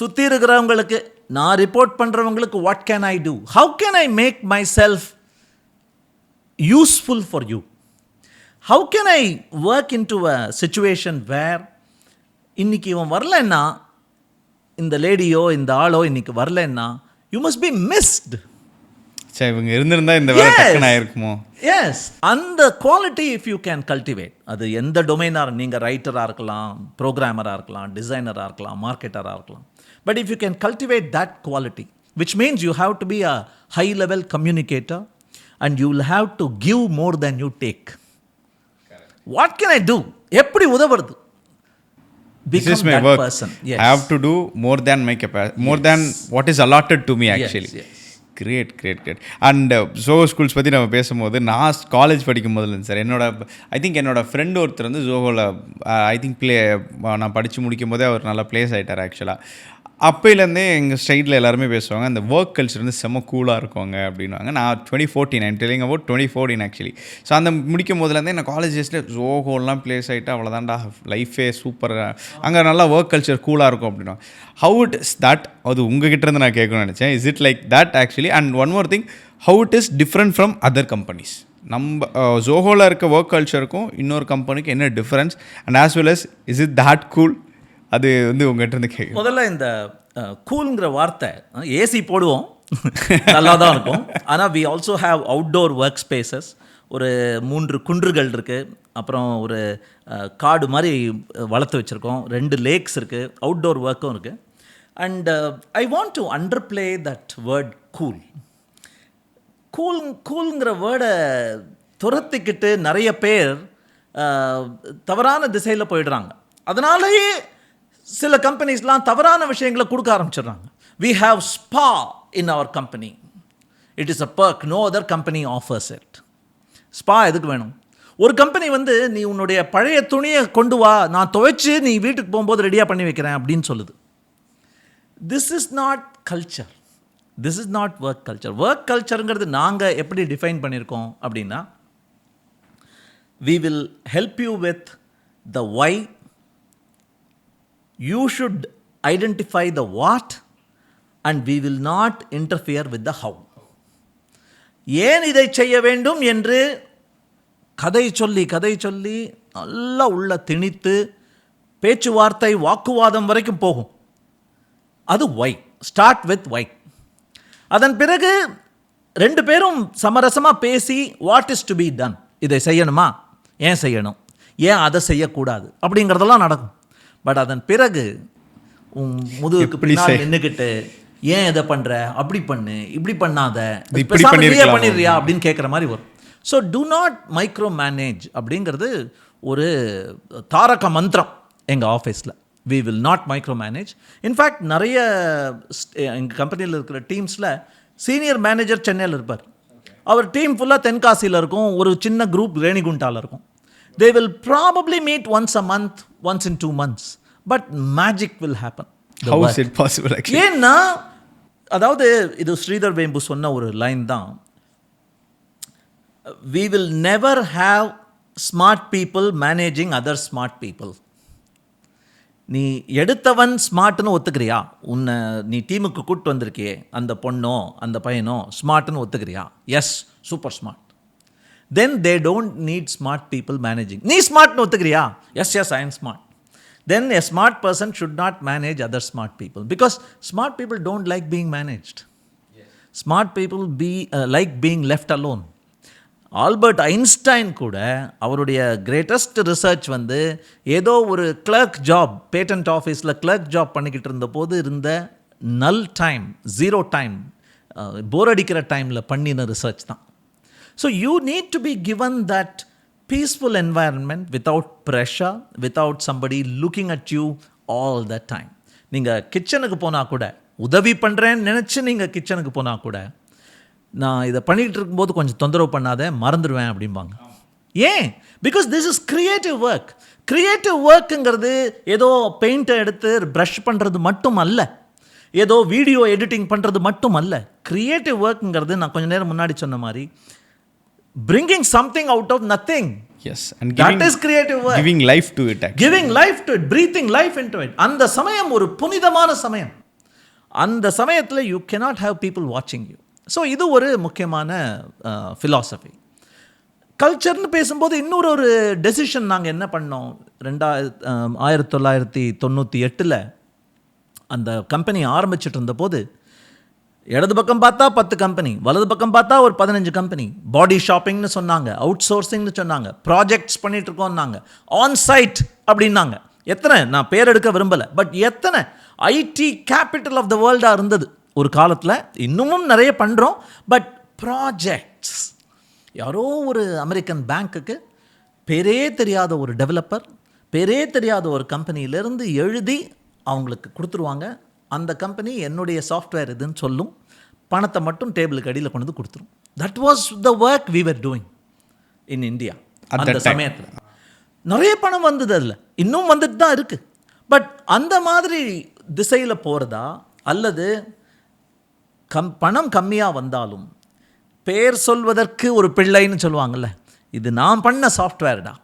சுற்றி இருக்கிறவங்களுக்கு, நான் ரிப்போர்ட் பண்ணுறவங்களுக்கு what can I do? How can I make myself useful for you? How can I work into a situation where இன்னைக்கு இவன் வரலன்னா, இந்த லேடியோ இந்த ஆளோ இன்னைக்கு வரலன்னா, you must be missed. சரி, இவங்க இருந்திருந்தா இந்த வேலை டக்குன்னு ஆயிருக்குமோ. எஸ், அந்த quality if you can cultivate, அது எந்த டொமைனாக, நீங்கள் ரைட்டராக இருக்கலாம், ப்ரோக்ராமராக இருக்கலாம், டிசைனராக இருக்கலாம், மார்க்கெட்டராக இருக்கலாம். But if you can cultivate that quality, which means you have to be a high level communicator and you will have to give more than you take. What can I do? எப்படி உதவுறது? This is my work. Person. Yes. I have to do more than my capacity, more than what is allotted to me actually. Yes. Great. And Zoho Schools பற்றி நம்ம பேசும்போது, நான் college படிக்கும் போதுல sir, என்னோட friend ஒருத்தர் வந்து ஜோஹோவில் நான் படித்து முடிக்கும் போதே அவர் நல்லா பிளேஸ் ஆகிட்டார் ஆக்சுவலாக. அப்போலேருந்தே எங்கள் ஸ்டைலில் எல்லாருமே பேசுவாங்க, அந்த ஒர்க் கல்ச்சர் வந்து செம்ம கூலாக இருக்குவாங்க அப்படின்வாங்க. நான் 2014, I'm telling about 2014 actually. So அந்த முடிக்கும் போதுலேருந்தே நான் காலேஜ் டேஸில் ஜோஹோலாம் பிளேஸ் ஆகிட்டு அவ்வளோதான்டா லைஃபே சூப்பராக, அங்கே நல்லா ஒர்க் கல்ச்சர் கூலாக இருக்கும் அப்படின்னா. ஹவு இட் இஸ் தட், அது உங்ககிட்டேருந்து நான் கேட்கணும்னு நினச்சேன். Is it like that actually? And one more thing, how it is different from other companies? நம்ம ஜோஹோவில் இருக்க ஒர்க் கல்ச்சருக்கும் இன்னொரு கம்பெனிக்கு என்ன difference? And as well as is it that cool? அது வந்து உங்கள்கிட்ட இருந்து கேட்க. முதல்ல இந்த கூல்ங்கிற வார்த்தை, ஏசி போடுவோம் நல்லா தான் இருக்கும், ஆனால் we also have outdoor work spaces. ஒரு 3 குன்றுகள் இருக்குது, அப்புறம் ஒரு காடு மாதிரி வளர்த்து வச்சுருக்கோம், 2 லேக்ஸ் இருக்குது, அவுட்டோர் ஒர்க்கும் இருக்குது. And I want to underplay that word cool. கூல்ங்கிற வேர்டை துரத்திக்கிட்டு நிறைய பேர் தவறான திசையில் போயிடுறாங்க. அதனாலேயே சில கம்பெனிஸ்லாம் தவறான விஷயங்களை கொடுக்க ஆரம்பிச்சிடுறாங்க. We have spa in our company. It is a perk. No other company offers it. Spa எதுக்கு வேணும்? ஒரு கம்பெனி வந்து நீ உன்னுடைய பழைய துணியை கொண்டு வா, நான் துவைச்சு நீ வீட்டுக்கு போகும்போது ரெடியாக பண்ணி வைக்கிறேன் அப்படின்னு சொல்லுது. This is not culture, this is not work culture. Work கல்ச்சருங்கிறது நாங்கள் எப்படி டிஃபைன் பண்ணியிருக்கோம் அப்படின்னா, we will help you with the why, you should identify the what, and we will not interfere with the how. ஏன் இதை செய்ய வேண்டும் என்று கதை சொல்லி நல்லா உள்ள திணித்து பேச்சுவார்த்தை வாக்குவாதம் வரைக்கும் போகும். அது why. Start with why. அதன் பிறகு ரெண்டு பேரும் சமரசமாக பேசி what is to be done, இதை செய்யணுமா, ஏன் செய்யணும், ஏன் அதை செய்யக்கூடாது அப்படிங்கிறதெல்லாம் நடக்கும். பட் அதன் பிறகு முதுகுக்கு பின்னால் நின்றுக்கிட்டு ஏன் இதை பண்ணுற, அப்படி பண்ணு, இப்படி பண்ணாத, பண்ணிடுறியா அப்படின்னு கேட்குற மாதிரி வரும். So do not micro manage அப்படிங்கிறது ஒரு தாரக மந்திரம் எங்கள் ஆஃபீஸில். We will not micro manage. In fact நிறைய எங்கள் கம்பெனியில் இருக்கிற டீம்ஸில் சீனியர் மேனேஜர் சென்னையில் இருப்பார், அவர் டீம் ஃபுல்லாக தென்காசியில் இருக்கும், ஒரு சின்ன குரூப் ரேணிகுண்டாவில் இருக்கும். They will probably meet once a month, once in 2 months, but magic will happen. How is it possible actually? ஏன்னா அதாவது இது ஸ்ரீதர் வேம்பு சொன்ன ஒரு லைன் தான், we will never have smart people managing other smart people. நீ எடுத்தவன் ஸ்மார்ட்னு ஒத்துக்கிறியா, உன்னை நீ டீமுக்கு கூப்பிட்டு வந்திருக்கியே அந்த பொண்ணோ அந்த பையனோ ஸ்மார்ட்னு ஒத்துக்கிறியா, yes super smart, then they don't need smart people managing. நீ ஸ்மார்ட்னு ஒத்துக்கிறியா, yes yes I am smart, then a smart person should not manage other smart people, because smart people don't like being managed. Smart people like being left alone. Albert Einstein கூட அவருடைய greatest research வந்து ஏதோ ஒரு clerk job, patent ஆஃபீஸில் clerk job பண்ணிக்கிட்டு இருந்த போது இருந்த நல் டைம், ஜீரோ டைம், போர் அடிக்கிற டைமில் பண்ணின ரிசர்ச் தான். So you need to be given that peaceful environment without pressure, without somebody looking at you all the time. நீங்கள் கிச்சனுக்கு போனால் கூட, உதவி பண்ணுறேன்னு நினச்சி நீங்கள் கிச்சனுக்கு போனால் கூட, நான் இதை பண்ணிகிட்டு இருக்கும்போது கொஞ்சம் தொந்தரவு பண்ணாத, மறந்துடுவேன் அப்படிம்பாங்க. ஏன்? Because this is creative work. Creative ஒர்க்குங்கிறது ஏதோ பெயிண்ட்டை எடுத்து ப்ரஷ் பண்ணுறது மட்டும் அல்ல, ஏதோ வீடியோ எடிட்டிங் பண்ணுறது மட்டும் அல்ல. கிரியேட்டிவ் ஒர்க்குங்கிறது நான் கொஞ்சம் நேரம் முன்னாடி சொன்ன மாதிரி bringing something out of nothing. Yes, and that is creative work. Giving life to it actually. Giving life to it, breathing life into it. அந்த சமயம் ஒரு புனிதமான சமயம். அந்த சமயத்தில் you cannot have people watching you. So இது ஒரு முக்கியமான philosophy. கல்ச்சர்னு பேசும்போது இன்னொரு ஒரு டெசிஷன் நாங்கள் என்ன பண்ணோம், 1998 அந்த கம்பெனி ஆரம்பிச்சுட்டு இருந்தபோது, இடது பக்கம் பார்த்தா 10 கம்பெனி, வலது பக்கம் பார்த்தா ஒரு 15 கம்பெனி. பாடி ஷாப்பிங்னு சொன்னாங்க, அவுட் சோர்சிங்னு சொன்னாங்க, ப்ராஜெக்ட்ஸ் பண்ணிட்டு இருக்கோம்னாங்க, ஆன் சைட் அப்படின்னாங்க. எத்தனை, நான் பேர் எடுக்க விரும்பலை, பட் எத்தனை ஐடி கேபிட்டல் ஆஃப் த வேர்ல்டாக இருந்தது ஒரு காலத்தில். இன்னமும் நிறைய பண்ணுறோம், பட் ப்ராஜெக்ட்ஸ். யாரோ ஒரு அமெரிக்கன் பேங்க்குக்கு பேரே தெரியாத ஒரு டெவலப்பர், பேரே தெரியாத ஒரு கம்பெனியிலேருந்து எழுதி அவங்களுக்கு கொடுத்துருவாங்க. அந்த கம்பெனி என்னுடைய சாஃப்ட்வேர் இதுன்னு சொல்லும், பணத்தை மட்டும் டேபிளுக்கு அடியில் கொண்டு வந்து கொடுத்துரும். That was the work we were doing in India. அந்த சமயத்தில் நிறைய பணம் வந்தது, அதில் இன்னும் வந்துட்டு தான் இருக்குது. பட் அந்த மாதிரி திசையில் போகிறதா, அல்லது பணம் கம்மியாக வந்தாலும் பேர் சொல்வதற்கு ஒரு பிள்ளைன்னு சொல்லுவாங்கள்ல, இது நான் பண்ண சாஃப்ட்வேர்டா,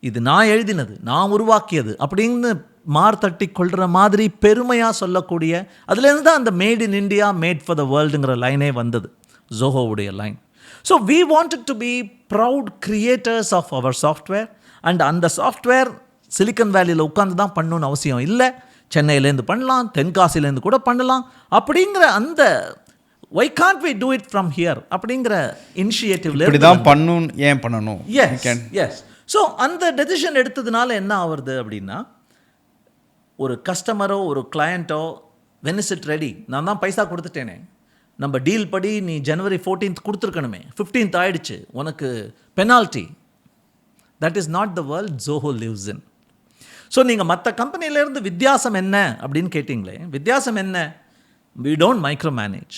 இது நான் எழுதினது, நான் உருவாக்கியது அப்படின்னு மார்த்தட்டி கொள்கிற மாதிரி பெருமையாக சொல்லக்கூடிய, அதுலேருந்து தான் அந்த made in India, made for the வேர்ல்டுங்கிற லைனே வந்தது, ஜோஹோவுடைய லைன். So we wanted to be proud creators of our software. And அந்த சாஃப்ட்வேர் சிலிக்கன் வேலியில் உட்காந்து தான் பண்ணணும்னு அவசியம் இல்லை, சென்னையிலேருந்து பண்ணலாம், தென்காசிலேருந்து கூட பண்ணலாம். அப்படிங்கிற அந்த why can't we do it from here அப்படிங்கிற இனிஷியேட்டிவ்ல இப்படி தான் பண்ணணும், ஏன் பண்ணணும். எஸ். ஸோ அந்த டெசிஷன் எடுத்ததுனால என்ன ஆகுறது அப்படின்னா, ஒரு கஸ்டமரோ ஒரு கிளையண்ட்டோ, வென் இஸ் இட் ரெடி, நான் தான் பைசா கொடுத்துட்டேனே, நம்ம டீல் படி நீ ஜனவரி 14th கொடுத்துருக்கணுமே, 15th ஆயிடுச்சு, உனக்கு penalty. That is not the world Zoho lives in. So நீங்கள் மற்ற கம்பெனியிலேருந்து வித்தியாசம் என்ன அப்படின்னு கேட்டிங்களே, வித்தியாசம் என்ன? We don't micro manage,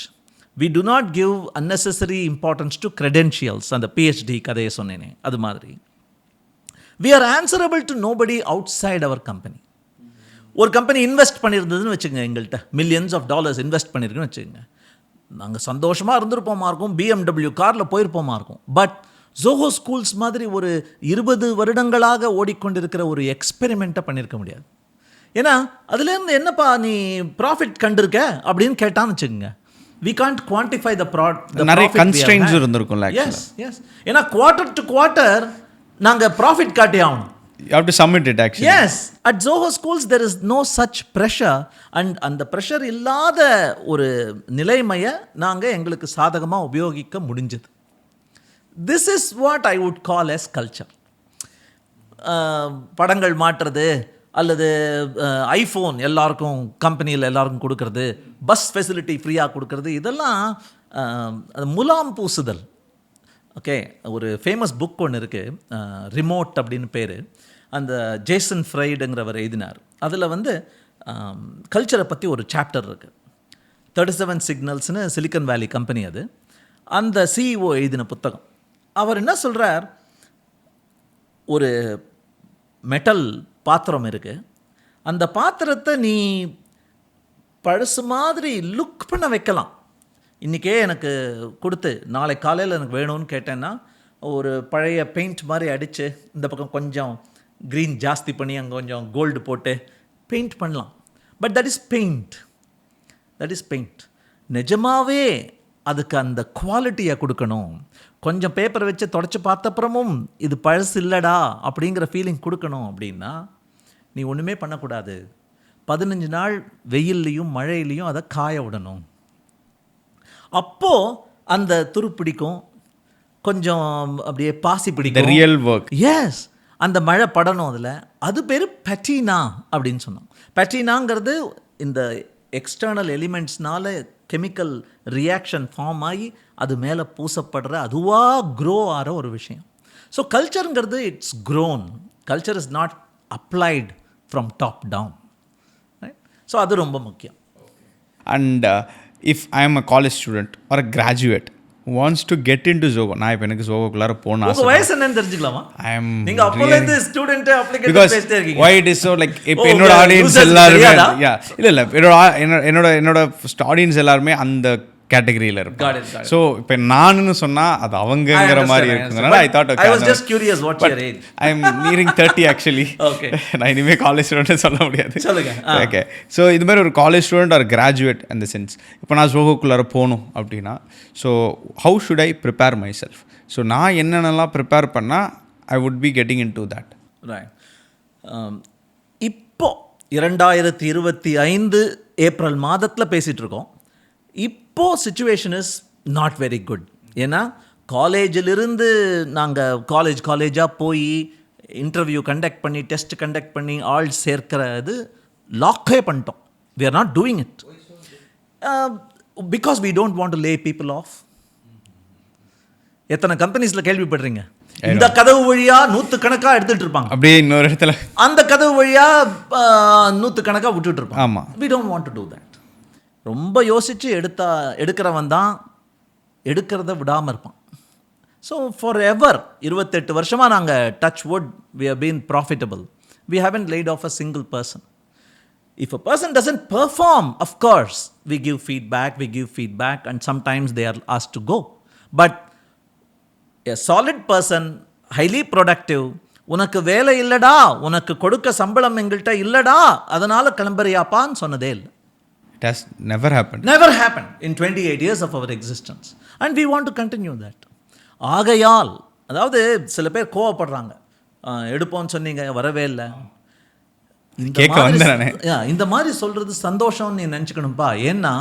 we do not give unnecessary importance to credentials. அந்த பிஹெச்டி கதையை சொன்னேனே அது மாதிரி. we are answerable to nobody outside our company. ஒரு கம்பெனி இன்வெஸ்ட் பண்ணியிருந்ததுன்னு வச்சுக்கோங்க, எங்கள்கிட்ட மில்லியன்ஸ் ஆஃப் டாலர்ஸ் இன்வெஸ்ட் பண்ணியிருக்குன்னு வச்சுக்கோங்க, நாங்கள் சந்தோஷமாக இருந்திருப்போமா இருக்கும், BMW காரில் போயிருப்போமா இருக்கும். பட் ஜோஹோ ஸ்கூல்ஸ் மாதிரி ஒரு 20 வருடங்களாக ஓடிக்கொண்டிருக்கிற ஒரு எக்ஸ்பெரிமெண்ட்டை பண்ணியிருக்க முடியாது. ஏன்னா அதுலேருந்து என்னப்பா நீ ப்ராஃபிட் கண்டிருக்க அப்படின்னு கேட்டான்னு வச்சுக்கோங்க, we can't quantify the நிறைய constraints இருந்திருக்கும்ல. எஸ் எஸ், ஏன்னா குவார்ட்டர் டு குவார்ட்டர் நாங்கள் ப்ராஃபிட் காட்டி ஆகணும். You have to submit it actually. Yes, at Zoho Schools there is no such pressure, and அந்த pressure இல்லாத ஒரு நிலைமையை நாங்கள் எங்களுக்கு சாதகமாக உபயோகிக்க முடிஞ்சது. This is what I would call as culture. படங்கள் மாற்றுறது அல்லது ஐஃபோன் எல்லாருக்கும் கம்பெனியில் எல்லாருக்கும் கொடுக்கறது, பஸ் ஃபெசிலிட்டி ஃப்ரீயாக கொடுக்கறது, இதெல்லாம் முலாம் பூசுதல். ஓகே, ஒரு ஃபேமஸ் புக் ஒன்று இருக்குது, ரிமோட் அப்படின்னு பேர். அந்த ஜேசன் ஃப்ரைடுங்கிறவர் எழுதினார். அதில் வந்து கல்ச்சரை பற்றி ஒரு சாப்டர் இருக்குது. 37 சிக்னல்ஸ்னு சிலிக்கன் வேலி கம்பெனி அது. அந்த சிஇஓ எழுதின புத்தகம். அவர் என்ன சொல்கிறார், ஒரு மெட்டல் பாத்திரம் இருக்குது, அந்த பாத்திரத்தை நீ பழசு மாதிரி லுக் பண்ண வைக்கலாம். இன்றைக்கே எனக்கு கொடுத்து நாளை காலையில் எனக்கு வேணும்னு கேட்டேன்னா ஒரு பழைய பெயிண்ட் மாதிரி அடித்து இந்த பக்கம் கொஞ்சம் க்ரீன் ஜாஸ்தி பண்ணி அங்கே கொஞ்சம் கோல்டு போட்டு பெயிண்ட் பண்ணலாம். But that is paint, that is paint. நிஜமாகவே அதுக்கு அந்த குவாலிட்டியை கொடுக்கணும். கொஞ்சம் பேப்பரை வச்சு தொடச்சி பார்த்தப்புறமும் இது பழசு இல்லைடா அப்படிங்கிற ஃபீலிங் கொடுக்கணும் அப்படின்னா நீ ஒன்றுமே பண்ணக்கூடாது. 15 நாள் வெயில்லையும் மழையிலையும் அதை காய விடணும். அப்போது அந்த துருப்பிடிக்கும், கொஞ்சம் அப்படியே பாசி பிடிக்கும். Real work. எஸ், அந்த மழை படணும் அதில். அது பேர் பட்டினா அப்படின்னு சொன்னோம். பட்டினாங்கிறது இந்த எக்ஸ்டர்னல் எலிமெண்ட்ஸ்னால கெமிக்கல் ரியாக்ஷன் ஃபார்ம் ஆகி அது மேலே பூசப்படுற அதுவாக க்ரோ ஆகிற ஒரு விஷயம். ஸோ கல்ச்சருங்கிறது it's grown. Culture is not applied from top down. Right? So அது ரொம்ப முக்கியம். And if I am a college student or a graduate who wants to get into Zoho, நான் இப்போ எனக்கு ஜோஹோக்குள்ளார போகணும் ஆசை. உங்கள் வயசு என்னன்னு தெரிஞ்சுக்கலாமா? I am நீங்கள் அப்போலேருந்து ஸ்டூடெண்ட் அப்ளிகேஷன் பேசிட்டே இருக்கீங்க. why it is so like இப்போ என்னோட ஆடியன்ஸ் எல்லாருமே இல்லை என்னோட ஆடியன்ஸ் எல்லாருமே அந்த கேட்டகரியில் இருப்பாங்க. ஸோ இப்போ நானுன்னு சொன்னால் அது அவங்கங்கிற மாதிரி இருக்குங்கிறனால I thought I was just curious what your age. I am nearing 30 actually. Okay. நான் இனிமேல் காலேஜ் ஸ்டூடெண்ட் சொல்ல முடியாது. சொல்லுங்க. ஓகே, ஸோ இது மாதிரி ஒரு காலேஜ் ஸ்டூடெண்ட் ஆர் கிராஜுவேட் அந்த சென்ஸ் இப்போ நான் ஜோஹோக்குள்ளார போகணும் அப்படின்னா, so how should I prepare myself? So நான் என்னென்னலாம் ப்ரிப்பேர் பண்ணால் I would be getting in to that. Right. இப்போ 2025 ஏப்ரல் மாதத்தில் பேசிகிட்டு இருக்கோம். இப்போது situation is not very good. ஏன்னா காலேஜிலிருந்து நாங்கள் காலேஜாக போய் இன்டர்வியூ கண்டக்ட் பண்ணி டெஸ்ட் கண்டக்ட் பண்ணி ஆள் சேர்க்கிறது லாக்கே பண்ணிட்டோம். We are not doing it because we don't want to lay people off. எத்தனை கம்பெனிஸில் கேள்விப்படுறீங்க, இந்த கதவு வழியாக 100 எடுத்துகிட்டு இருப்பாங்க, அப்படியே இன்னொரு இடத்துல அந்த கதவு வழியாக 100 விட்டுட்டு இருப்பாங்க. ஆமாம், we don't want to do that. ரொம்ப யோசித்து எடுக்கிறவன் தான் எடுக்கிறத விடாமல் இருப்பான். ஸோ ஃபார் எவர் 28 வருஷமாக நாங்கள் touch wood we have been profitable. We haven't laid off a single person. If a person doesn't perform, of course, we give feedback and sometimes they are asked to go. But a solid person, highly productive, உனக்கு வேலை இல்லடா, உனக்கு கொடுக்க சம்பளம் எங்கள்கிட்ட இல்லடா, அதனால் கிளம்புறியாப்பான்னு சொன்னதே இல்லை. It has never happened. Never happened in 28 years of our existence. And we want to continue that. ஆகையால், அதாவது சில பேர் கோவப்படுறாங்க, எடுப்போன்னு சொன்னீங்க வரவே இல்லை. இந்த மாதிரி சொல்கிறது சந்தோஷம் நீ நினச்சிக்கணும்ப்பா. ஏன்னா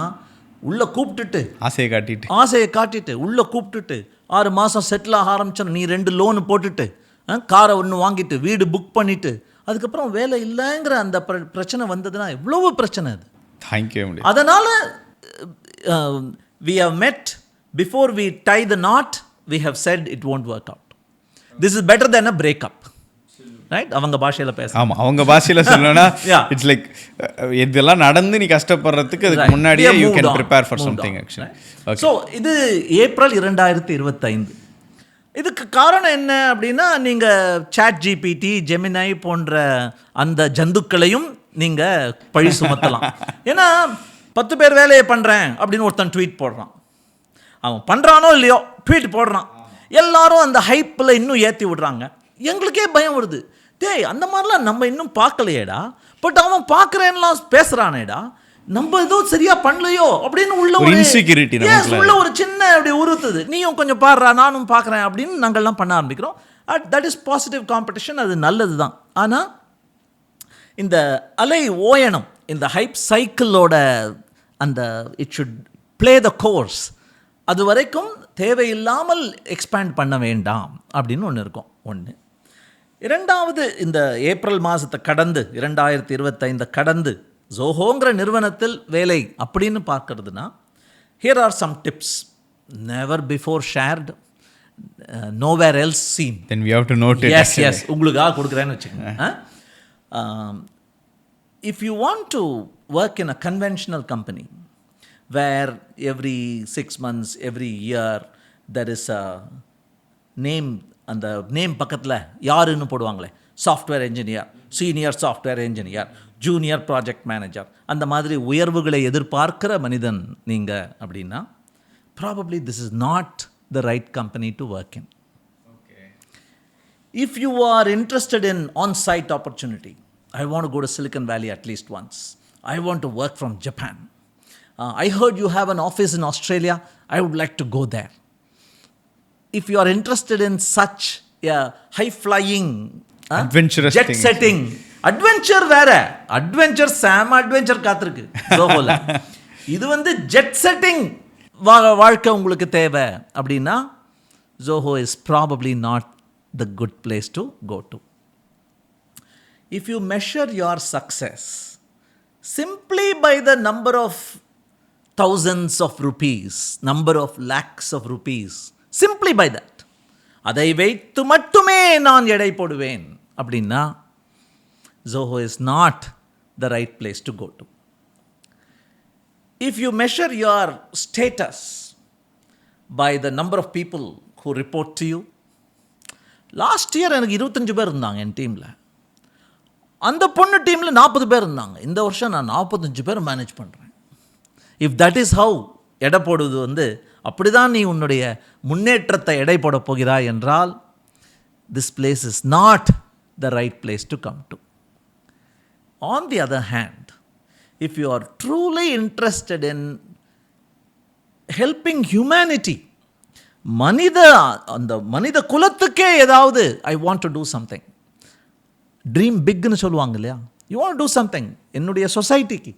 உள்ளே கூப்பிட்டுட்டு ஆசையை காட்டிட்டு உள்ளே கூப்பிட்டுட்டு 6 மாதம் செட்டில் ஆக ஆரம்பிச்சோம். நீ 2 லோனு போட்டுட்டு காரை ஒன்று வாங்கிட்டு வீடு புக் பண்ணிவிட்டு அதுக்கப்புறம் வேலை இல்லைங்கிற அந்த பிரச்சனை வந்ததுன்னா எவ்வளவு பிரச்சனை அது. அதனால் we have met before we tie the knot. We have said it won't work out. This is better than a breakup. Right? அவங்க பாஷையில் பேச. ஆமாம், அவங்க பாஷையில் சொல்லணும்னா இட்ஸ் லைக் இதெல்லாம் நடந்து நீ கஷ்டப்படுறதுக்கு அதுக்கு முன்னாடியே you can prepare for something actually. So இது ஏப்ரல் 2025. இதுக்கு காரணம் என்ன அப்படின்னா, நீங்கள் சாட் ஜிபிடி, ஜெமினை போன்ற அந்த ஜந்துக்களையும் நீங்கள் பழி சுமத்தலாம். ஏன்னா 10 பேர் வேலையை பண்ணுறேன் அப்படின்னு ஒருத்தன் ட்வீட் போடுறான். அவன் பண்ணுறானோ இல்லையோ ட்வீட் போடுறான். எல்லாரும் அந்த ஹைப்பில் இன்னும் ஏற்றி விடுறாங்க. எங்களுக்கே பயம் வருது. டேய், அந்த மாதிரிலாம் நம்ம இன்னும் பார்க்கலையேடா, பட் அவன் பார்க்குறேன்லாம் பேசுகிறானேடா, நம்ம எதுவும் சரியா பண்ணலையோ அப்படின்னு உள்ள ஒரு இன்செக்யூரிட்டி, உள்ள ஒரு சின்ன அப்படி உறுத்துது. நீயும் கொஞ்சம் பாடுறா, நானும் பார்க்குறேன் அப்படின்னு நாங்கள்லாம் பண்ண ஆரம்பிக்கிறோம். தட் இஸ் பாசிட்டிவ் காம்படிஷன், அது நல்லது தான். ஆனால் இந்த அலை ஓயனம், இந்த ஹைப் சைக்கிளோட அந்த it should play the course, அது வரைக்கும் தேவையில்லாமல் எக்ஸ்பேண்ட் பண்ண வேண்டாம் அப்படின்னு ஒன்று இருக்கும். ஒன்று. இரண்டாவது, இந்த ஏப்ரல் மாதத்தை கடந்து 2025 கடந்து ஜோஹோங்கிற நிறுவனத்தில் வேலை அப்படின்னு பார்க்கறதுனா, here are some tips never before shared, nowhere else seen. Then we have to note it. Yes உங்களுக்காக கொடுக்குறேன்னு வச்சுக்கோங்க. If you want to work in a conventional company where every 6 months, every year there is a name, அந்த name பக்கத்தில் யாருன்னு போடுவாங்களே, software engineer, senior software engineer, junior project manager, அந்த மாதிரி உயர்வுகளை எதிர்பார்க்கிற மனிதன் நீங்கள் அப்படின்னா, probably this is not the right company to work in. If you are interested in on-site opportunity, I want to go to Silicon Valley at least once. I want to work from Japan. I heard you have an office in Australia. I would like to go there. If you are interested in such high-flying, adventurous jet setting, adventure வேற, adventure சாம adventure காத்திருக்கு ஜோஹோல. இது வந்து jet setting வாழ்க்கை உங்களுக்கு தேவை அப்படின்னா, Zoho is probably not the good place to go to. If you measure your success simply by the number of thousands of rupees, number of lakhs of rupees, simply by that, அதை வைத்து மட்டுமே நான் எடை போடுவேன் அப்படின்னா, Zoho is not the right place to go to. If you measure your status by the number of people who report to you, last year எனக்கு 25 பேர் இருந்தாங்க என் டீமில். அந்த பொண்ணு டீமில் 40 பேர் இருந்தாங்க. இந்த வருஷம் நான் 45 பேர் மேனேஜ் பண்ணுறேன். இஃப் தட் இஸ் ஹவு எடை போடுவது வந்து அப்படி தான் நீ உன்னுடைய முன்னேற்றத்தை எடை போட போகிறாய் என்றால், this place is not the right place to come to. On the other hand, if you are truly interested in helping humanity, அந்த மனித குலத்துக்கே ஏதாவது, I want to do something, dream பிக்னு சொல்லுவாங்க இல்லையா, யூ வாண்ட் டூ சம்திங் என்னுடைய சொசைட்டிக்கு,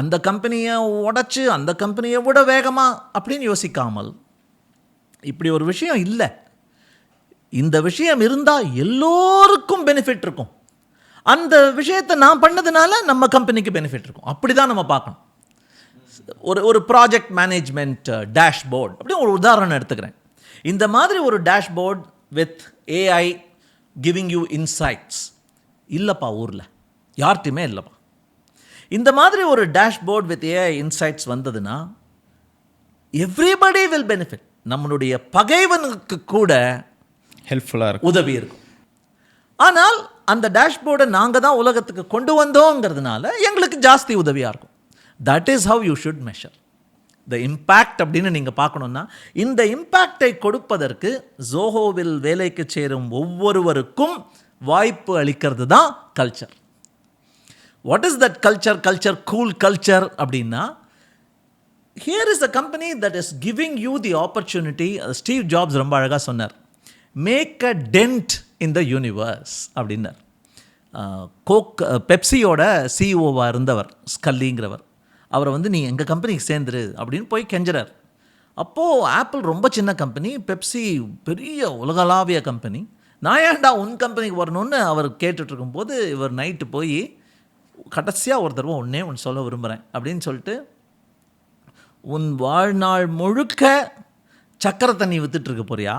அந்த கம்பெனியை உடச்சி அந்த கம்பெனியை விட வேகமாக அப்படின்னு யோசிக்காமல், இப்படி ஒரு விஷயம் இல்லை, இந்த விஷயம் இருந்தால் எல்லோருக்கும் பெனிஃபிட் இருக்கும், அந்த விஷயத்தை நான் பண்ணதுனால நம்ம கம்பெனிக்கு பெனிஃபிட் இருக்கும், அப்படி தான் நம்ம பார்க்கணும். ஒரு ப்ராஜெக்ட் மேனேஜ்மெண்ட் டேஷ்போர்ட் அப்படி ஒரு உதாரணம் எடுத்துக்கிறேன். இந்த மாதிரி ஒரு dashboard with AI giving you insights இல்லைப்பா, ஊரில் யார்கிட்டையுமே இல்லைப்பா. இந்த மாதிரி ஒரு டேஷ்போர்ட் வித் ஏஐ இன்சைட்ஸ் வந்ததுன்னா எவ்ரிபடி வில் பெனிஃபிட். நம்மளுடைய பகைவனுக்கு கூட ஹெல்ப்ஃபுல்லாக இருக்கும், உதவி இருக்கும். ஆனால் அந்த டேஷ்போர்டை நாங்கள் தான் உலகத்துக்கு கொண்டு வந்தோங்கிறதுனால எங்களுக்கு ஜாஸ்தி உதவியாக இருக்கும். That is how you should measure the impact அப்படின்னு நீங்கள் பார்க்கணுன்னா, இந்த இம்பேக்டை கொடுப்பதற்கு ஜோஹோவில் வேலைக்கு சேரும் ஒவ்வொருவருக்கும் வாய்ப்பு அளிக்கிறது தான் culture. What is that culture? Culture cool culture அப்படின்னா, here is a company that is giving you the opportunity. Steve Jobs ரொம்ப அழகாக சொன்னார், make a dent in the universe அப்படின்னார். பெப்சியோட சிஇஓவாக இருந்தவர் ஸ்கல்லிங்கிறவர், அவரை வந்து நீ எங்கள் கம்பெனிக்கு சேர்ந்துரு அப்படின்னு போய் கெஞ்சுறார். அப்போது ஆப்பிள் ரொம்ப சின்ன கம்பெனி, பெப்சி பெரிய உலகளாவிய கம்பெனி, நான் ஏன்டா உன் கம்பெனிக்கு வரணும்னு அவர் கேட்டுட்ருக்கும்போது, இவர் நைட்டு போய் கடைசியாக ஒரு தடவை ஒன்று சொல்ல விரும்புகிறேன் அப்படின்னு சொல்லிட்டு, உன் வாழ்நாள் முழுக்க சக்கரை தண்ணி விற்றுட்ருக்க போறியா?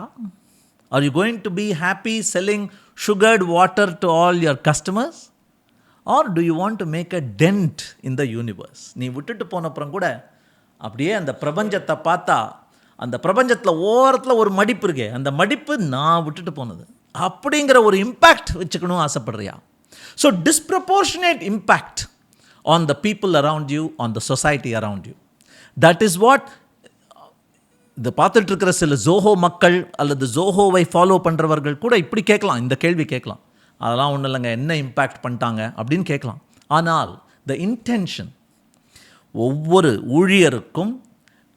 Are you going to be happy selling sugared water to all your customers, or do you want to make a dent in the universe? நீ விட்டுட்டு போன அப்புறம் கூட அப்படியே அந்த பிரபஞ்சத்தை பார்த்தா அந்த பிரபஞ்சத்தில் ஓரத்தில் ஒரு மடிப்பு இருக்கே, அந்த மடிப்பு நான் விட்டுட்டு போனது அப்படிங்கிற ஒரு இம்பேக்ட் வச்சுக்கணும் ஆசைப்படுறியா? So disproportionate impact on the people around you, on the society around you. That is what இதை பார்த்துட்டு இருக்கிற சில ஜோஹோ மக்கள் அல்லது ஜோஹோவை ஃபாலோ பண்ணுறவர்கள் கூட இப்படி கேட்கலாம், இந்த கேள்வி கேட்கலாம். அதெல்லாம் ஒன்றும் இல்லைங்க, என்ன இம்பேக்ட் பண்ணிட்டாங்க அப்படின்னு கேட்கலாம். ஆனால் த இன்டென்ஷன் ஒவ்வொரு ஊழியருக்கும்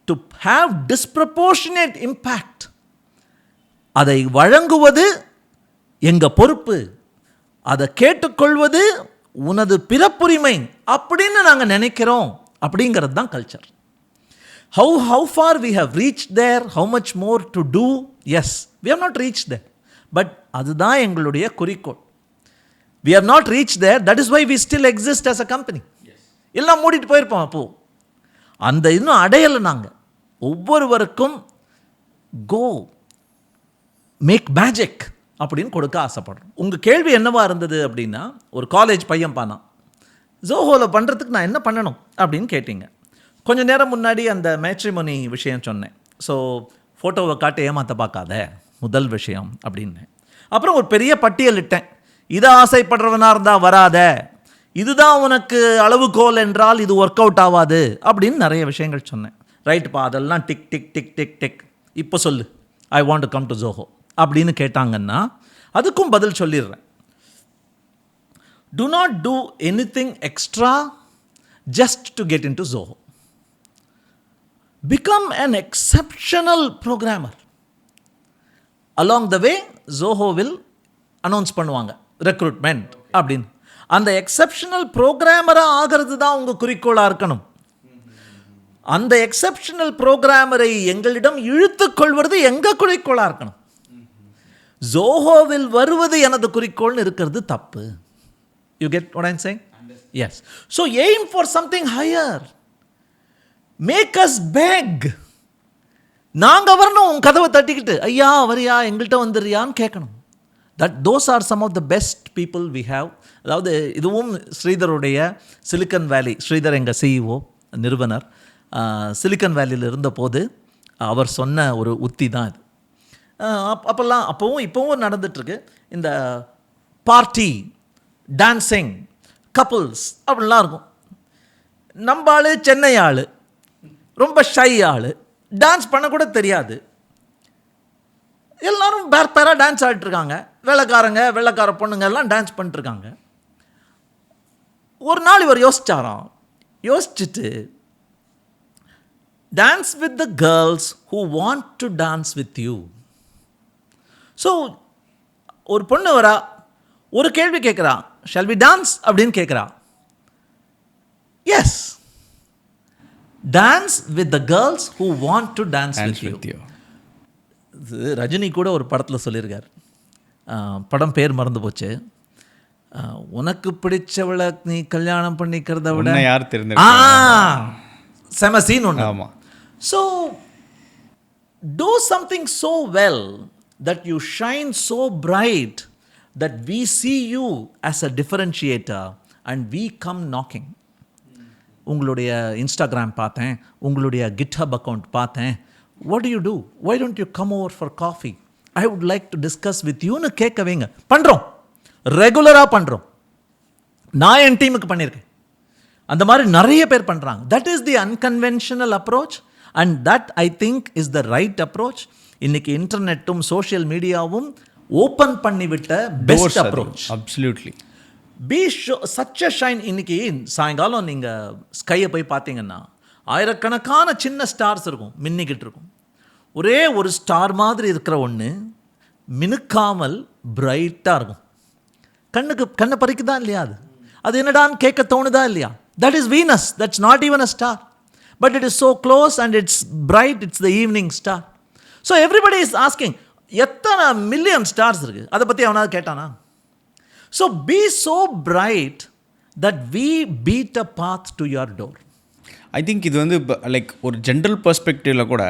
டு ஹாவ் டிஸ்ப்ரப்போர்ஷனேட் இம்பேக்ட், அதை வழங்குவது எங்கள் பொறுப்பு, அதை கேட்டுக்கொள்வது உனது பிறப்புரிமை அப்படின்னு நாங்கள் நினைக்கிறோம். அப்படிங்கிறது தான் culture. How far we have reached there, how much more to do? Yes, we have not reached there. But அதுதான் எங்களுடைய குறிக்கோள். We have not reached there, that is why we still exist as a company. எல்லாம் மூடிட்டு போயிருப்போம். அப்போது அந்த இன்னும் அடையலை. நாங்கள் ஒவ்வொருவருக்கும் கோ மேக் மேஜிக் அப்படின்னு கொடுக்க ஆசைப்படுறோம். உங்கள் கேள்வி என்னவா இருந்தது அப்படின்னா, ஒரு காலேஜ் பையன் பானா ஜோஹோவில் பண்ணுறதுக்கு நான் என்ன பண்ணணும் அப்படின்னு கேட்டீங்க. கொஞ்சம் நேரம் முன்னாடி அந்த மேட்ரிமோனி விஷயம் சொன்னேன். ஸோ ஃபோட்டோவை காட்டி ஏமாற்ற பார்க்காத, முதல் விஷயம் அப்படின்னு. அப்புறம் ஒரு பெரிய பட்டியலிட்டேன். இதை ஆசைப்படுறவனாக இருந்தால் வராத, இதுதான் உனக்கு அளவுகோல் என்றால் இது ஒர்க் அவுட் ஆகாது அப்படின்னு நிறைய விஷயங்கள் சொன்னேன். ரைட்டுப்பா, அதெல்லாம் tick tick tick tick tick, இப்போ சொல்லு I want to come to Zoho அப்படின்னு கேட்டாங்கன்னா அதுக்கும் பதில் சொல்லிடுறேன். Do not do anything extra just to get into Zoho. Become an exceptional programmer. Along the way, Zoho will announce பண்ணுவாங்க ரெக்ரூட்மெண்ட் அப்படின்னு. அந்த எக்ஸப்ஷனல் ப்ரோக்ராமராக ஆகிறது தான் உங்கள் குறிக்கோளாக இருக்கணும். அந்த எக்ஸப்ஷனல் ப்ரோக்ராமரை எங்களிடம் இழுத்து கொள்வது எங்கள் குறிக்கோளாக இருக்கணும். ஜோஹோவில் வருவது எனது குறிக்கோள்னு இருக்கிறது தப்பு. You get what I'm saying? Yes. So aim for something higher. Make us beg. நாங்கள் வரணும், உன் கதவை தட்டிக்கிட்டு ஐயா வரியா எங்கள்கிட்ட வந்துடுறியான்னு கேட்கணும். Those are some of the best people we have. அதாவது இதுவும் ஸ்ரீதருடைய சிலிக்கன் வேலி, ஸ்ரீதர் எங்கள் சிஇஓ நிறுவனர் சிலிக்கன் வேலியில் இருந்தபோது அவர் சொன்ன ஒரு உத்தி தான் இது. இப்போவும் நடந்துகிட்ருக்கு. இந்த பார்ட்டி டான்ஸிங் கப்புள்ஸ் அப்படிலாம் இருக்கும். நம்ம ஆள் சென்னை ஆள், ரொம்ப ஷை ஆள், டான்ஸ் பண்ணக்கூட தெரியாது. எல்லோரும் பேராக டான்ஸ் ஆடிட்டுருக்காங்க. வெள்ளைக்கார பொண்ணுங்க எல்லாம் டான்ஸ் பண்ணிட்டுருக்காங்க. ஒரு நாள் இவர் யோசிச்சுட்டு dance with the girls who want to dance with you. So ஒரு பொண்ணு வரா, ஒரு கேள்வி கேட்குறா, ஷால் வி டான்ஸ் அப்படின்னு கேட்குறா. Yes, dance with the girls who want to dance with you. இது ரஜினி கூட ஒரு படத்தில் சொல்லியிருக்கார். படம் பேர் மறந்து போச்சு. உனக்கு பிடிச்சவளை நீ கல்யாணம் பண்ணிக்கிறத விட யார் தெரிஞ்ச செம சீன் ஒன்று. ஆமாம். So do something so well that you shine so bright that we see you as a differentiator and we come knocking. உங்களுடைய இன்ஸ்டாகிராம் பார்த்தேன், உங்களுடைய GitHub அக்கௌண்ட் பார்த்தேன், what do? Why don't you come over for coffee? I would like to discuss with you ன்னு கேட்கவேங்க. பண்ணுறோம், ரெகுலராக பண்ணுறோம். நான் என் டீமுக்கு பண்ணியிருக்கேன். அந்த மாதிரி நிறைய பேர் பண்ணுறாங்க. That is the unconventional approach and that I think is the right approach. இன்னைக்கு இன்டர்நெட்டும் சோஷியல் மீடியாவும் ஓப்பன் பண்ணிவிட்ட best approach. Absolutely. Be such a shine. இன்னைக்கு சாயங்காலம் நீங்கள் ஸ்கையை போய் பார்த்தீங்கன்னா ஆயிரக்கணக்கான சின்ன ஸ்டார்ஸ் இருக்கும், மின்னிக்கிட்டு இருக்கும். ஒரே ஒரு ஸ்டார் மாதிரி இருக்கிற ஒன்று மினுக்காமல் பிரைட்டாக இருக்கும். கண்ணை பறிக்குதா இல்லையா? அது என்னடான்னு கேட்க தோணுதா இல்லையா? That is Venus. That's not even a star, but it is so close and it's bright. It's the evening star. So everybody is asking, எத்தனை மில்லியன் ஸ்டார்ஸ் இருக்குது, அதை பற்றி அவனாவது கேட்டானா? So be so bright that we beat a path to your door. I think இது வந்து like ஒரு general பர்ஸ்பெக்டிவில் கூட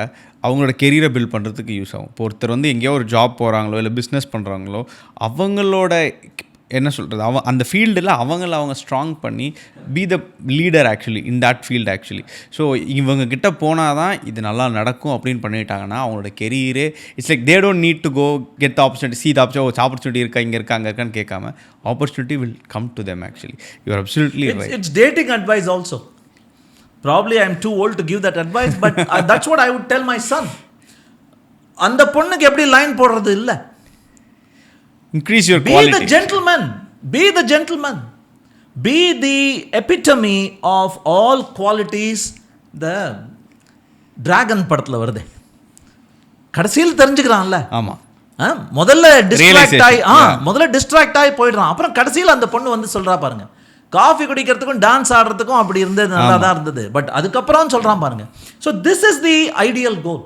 அவங்களோட கெரியரை பில்ட் பண்ணுறதுக்கு யூஸ் ஆகும். இப்போ ஒருத்தர் வந்து எங்கேயோ ஒரு ஜாப் போகிறாங்களோ இல்லை பிஸ்னஸ் பண்ணுறாங்களோ அவங்களோட என்ன சொல்கிறது, அந்த ஃபீல்டில் அவங்க ஸ்ட்ராங் பண்ணி be the leader actually in that field actually. So இவங்க கிட்ட போனால் தான் இது நல்லா நடக்கும் அப்படின்னு பண்ணிட்டாங்கன்னா அவங்களோட கெரியரே it's like they don't need to go get the opportunity, see the opportunity இருக்கா, இங்கே இருக்கான்னு கேட்காம opportunity will come to them actually. You are absolutely right. It's dating advice also. Probably I am too old to give that advice, but that's what I would tell my son. அந்த பொண்ணுக்கு எப்படி line போடுறது இல்லை. Increase your quality. Be the gentleman. Be the gentleman. Be the epitome of all qualities. The dragon படத்தில் வருது, கடைசியில் தெரிஞ்சுக்கிறான்ல. ஆமாம், முதல்ல டிஸ்ட்ராக்ட் ஆகி போயிடுறான். அப்புறம் கடைசியில் அந்த பொண்ணு வந்து சொல்கிறா பாருங்க, காஃபி குடிக்கிறதுக்கும் டான்ஸ் ஆடுறதுக்கும் அப்படி இருந்தது, நல்லா தான் இருந்தது. பட் அதுக்கப்புறம் சொல்கிறான் பாருங்க. So this is the ideal goal.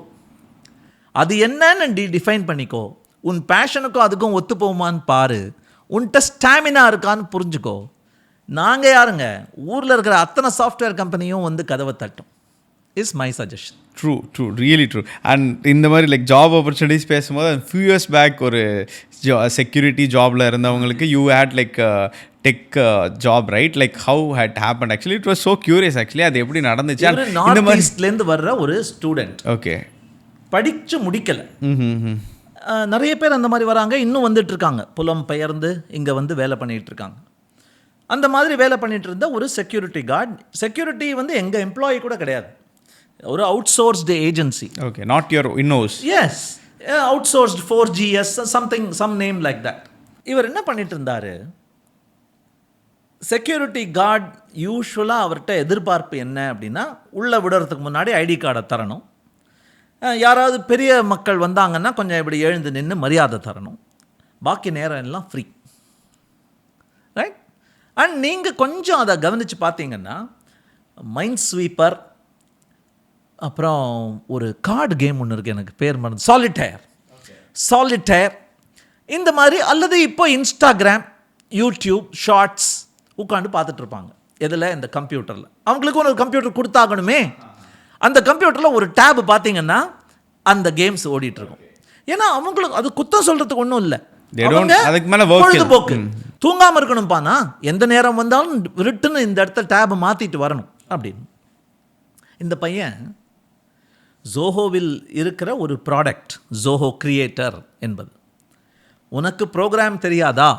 அது என்னன்னு டிஃபைன் பண்ணிக்கோ. உன் பேஷனுக்கும் அதுக்கும் ஒத்து போகுமான்னு பாரு. உன்கிட்ட ஸ்டாமினா இருக்கான்னு புரிஞ்சுக்கோ. நாங்கள் யாருங்க, ஊரில் இருக்கிற அத்தனை சாஃப்ட்வேர் கம்பெனியும் வந்து கதவை தட்டும். Is my suggestion. True really true. And இந்த மாதிரி லைக் ஜாப் ஆப்பர்ச்சுனிட்டிஸ் பேசும்போது ஃபியூ இயர்ஸ் பேக் ஒரு செக்யூரிட்டி ஜாபில் இருந்தவங்களுக்கு you had like tech job right, like how had happen actually. It was so curious actually, அது எப்படி நடந்துச்சு. இந்த மாதிரி வர்ற ஒரு ஸ்டூடெண்ட், ஓகே, படித்து முடிக்கலை. நிறைய பேர் அந்த மாதிரி வராங்க, இன்னும் வந்துட்டு இருக்காங்க, புலம் பெயர்ந்து இங்கே வந்து வேலை பண்ணிகிட்டு இருக்காங்க. அந்த மாதிரி வேலை பண்ணிகிட்டு இருந்த ஒரு செக்யூரிட்டி கார்டு. செக்யூரிட்டி வந்து எங்கள் எம்ப்ளாயி கூட கிடையாது, ஒரு out sourced agency. Okay, not your in-house. Yes, out sourced 4GS some name like that. இவர் என்ன பண்ணிட்டு இருந்தார், செக்யூரிட்டி கார்டு யூஸ்வலாக அவர்கிட்ட எதிர்பார்ப்பு என்ன அப்படின்னா, உள்ளே விடுறதுக்கு முன்னாடி ஐடி கார்டை தரணும். யாராவது பெரிய மக்கள் வந்தாங்கன்னா கொஞ்சம் இப்படி எழுந்து நின்று மரியாதை தரணும். பாக்கி நேரம் எல்லாம் ஃப்ரீ, ரைட்? அண்ட் நீங்கள் கொஞ்சம் அதை கவனித்து பார்த்தீங்கன்னா, மைண்ட் ஸ்வீப்பர், அப்புறம் ஒரு கார்டு கேம் ஒன்று இருக்குது, எனக்கு பேர் மறந்து, சாலிட்டேர் இந்த மாதிரி, அல்லது இப்போ இன்ஸ்டாகிராம், யூடியூப் ஷார்ட்ஸ் உட்காந்து பார்த்துட்டு இருப்பாங்க. எதில்? இந்த கம்ப்யூட்டரில். அவங்களுக்கு ஒரு கம்ப்யூட்டர் கொடுத்தாகணுமே. அந்த கம்ப்யூட்டரில் ஒரு டேப் பார்த்தீங்கன்னா அந்த கேம்ஸ் ஓடிட்டுருக்கும். ஏன்னா அவங்களுக்கு அது குத்தம் சொல்கிறதுக்கு ஒன்றும் இல்லை, பொழுதுபோக்கு. தூங்காமல் இருக்கணும்ப்பானா, எந்த நேரம் வந்தாலும் ரிட்டுன்னு இந்த இடத்துல டேபை மாற்றிட்டு வரணும் அப்படின்னு. இந்த பையன் ஜோஹோவில் இருக்கிற ஒரு ப்ராடக்ட், ஜோஹோ கிரியேட்டர் என்பது. உனக்கு ப்ரோக்ராம் தெரியாதா?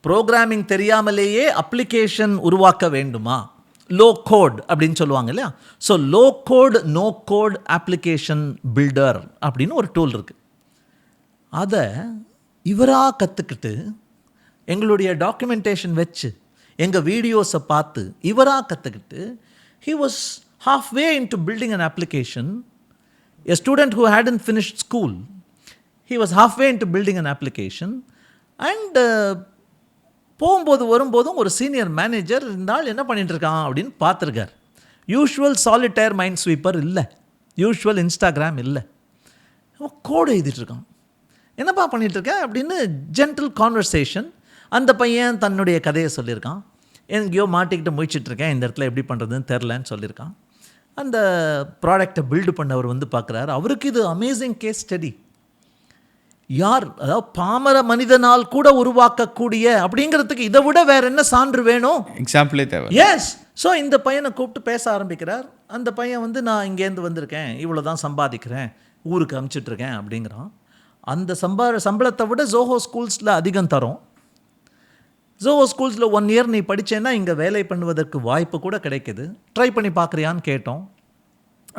ப்ரோக்ராமிங் தெரியாமலேயே அப்ளிகேஷன் உருவாக்க வேண்டுமா? லோ கோட் அப்படின்னு சொல்லுவாங்க இல்லையா? So low code no code application builder அப்படின்னு ஒரு டூல் இருக்குது. அதை இவராக கற்றுக்கிட்டு, எங்களுடைய டாக்குமெண்டேஷன் வச்சு, எங்கள் வீடியோஸை பார்த்து இவராக கற்றுக்கிட்டு, he was halfway into building an application. A student who hadn't finished school, he was halfway into building an application. And போகும்போது வரும்போதும் ஒரு சீனியர் மேனேஜர் இருந்தால் என்ன பண்ணிட்டு இருக்கான் அப்படின்னு பார்த்துருக்கார். யூஷுவல் சாலிட்டேர் மைண்ட் ஸ்வீப்பர் இல்லை, யூஷுவல் இன்ஸ்டாகிராம் இல்லை, கோடு எழுதிட்டுருக்கான். என்னப்பா பண்ணிகிட்ருக்கேன் அப்படின்னு ஜென்டில் கான்வர்சேஷன். அந்த பையன் தன்னுடைய கதையை சொல்லியிருக்கான். எங்கேயோ மாட்டிக்கிட்டு முயற்சிட்ருக்கேன், இந்த இடத்துல எப்படி பண்ணுறதுன்னு தெரிலன்னு சொல்லியிருக்கான். அந்த ப்ராடக்டை பில்டு பண்ணவர் வந்து பார்க்குறாரு. அவருக்கு இது அமேசிங் கேஸ் ஸ்டடி. யார், அதாவது பாமர மனிதனால் கூட உருவாக்கக்கூடிய அப்படிங்கிறதுக்கு இதை விட வேற என்ன சான்று வேணும்? எக்ஸாம்பிளே தேவை. எஸ். ஸோ இந்த பையனை கூப்பிட்டு பேச ஆரம்பிக்கிறார். அந்த பையன் வந்து நான் இங்கேருந்து வந்திருக்கேன், இவ்வளோ தான் சம்பாதிக்கிறேன், ஊருக்கு அனுப்பிச்சிட்ருக்கேன் அப்படிங்கிறான். அந்த சம்பளத்தை விட ஜோஹோ ஸ்கூல்ஸில் அதிகம் தரும். ஜோஹோ ஸ்கூல்ஸில் 1 year நீ படித்தேன்னா இங்கே வேலை பண்ணுவதற்கு வாய்ப்பு கூட கிடைக்குது, ட்ரை பண்ணி பார்க்குறியான்னு கேட்டோம்.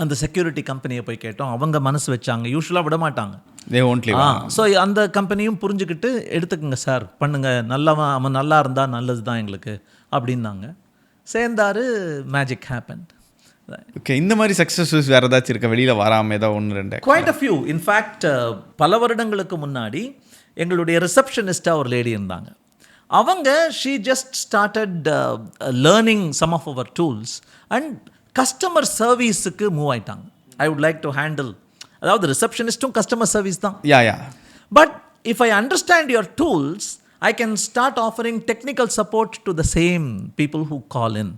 அந்த செக்யூரிட்டி கம்பெனியை போய் கேட்டோம். அவங்க மனசு வச்சாங்க, யூஸ்வலாக விட மாட்டாங்க. ஸோ அந்த கம்பெனியும் புரிஞ்சுக்கிட்டு எடுத்துக்கோங்க சார், பண்ணுங்கள், அவன் நல்லா இருந்தால் நல்லது தான் எங்களுக்கு அப்படின்னாங்க. சேர்ந்தார், மேஜிக் ஹேப்பன். ஓகே, இந்த மாதிரி சக்ஸஸ் வேறு ஏதாச்சும் இருக்க, வெளியில் வராமல் ஏதாவது 1-2? Quite a few. இன்ஃபேக்ட் பல வருடங்களுக்கு முன்னாடி எங்களுடைய ரிசப்ஷனிஸ்டாக ஒரு லேடி இருந்தாங்க. அவங்க she just started learning some of our tools and customer சர்வீஸுக்கு மூவ் ஆயிட்டாங்க. I would like to handle, அதாவது ரிசப்ஷனிஸ்ட்டும் கஸ்டமர் சர்வீஸ் தான். But if I understand your tools, I can start offering technical support to the same people who call in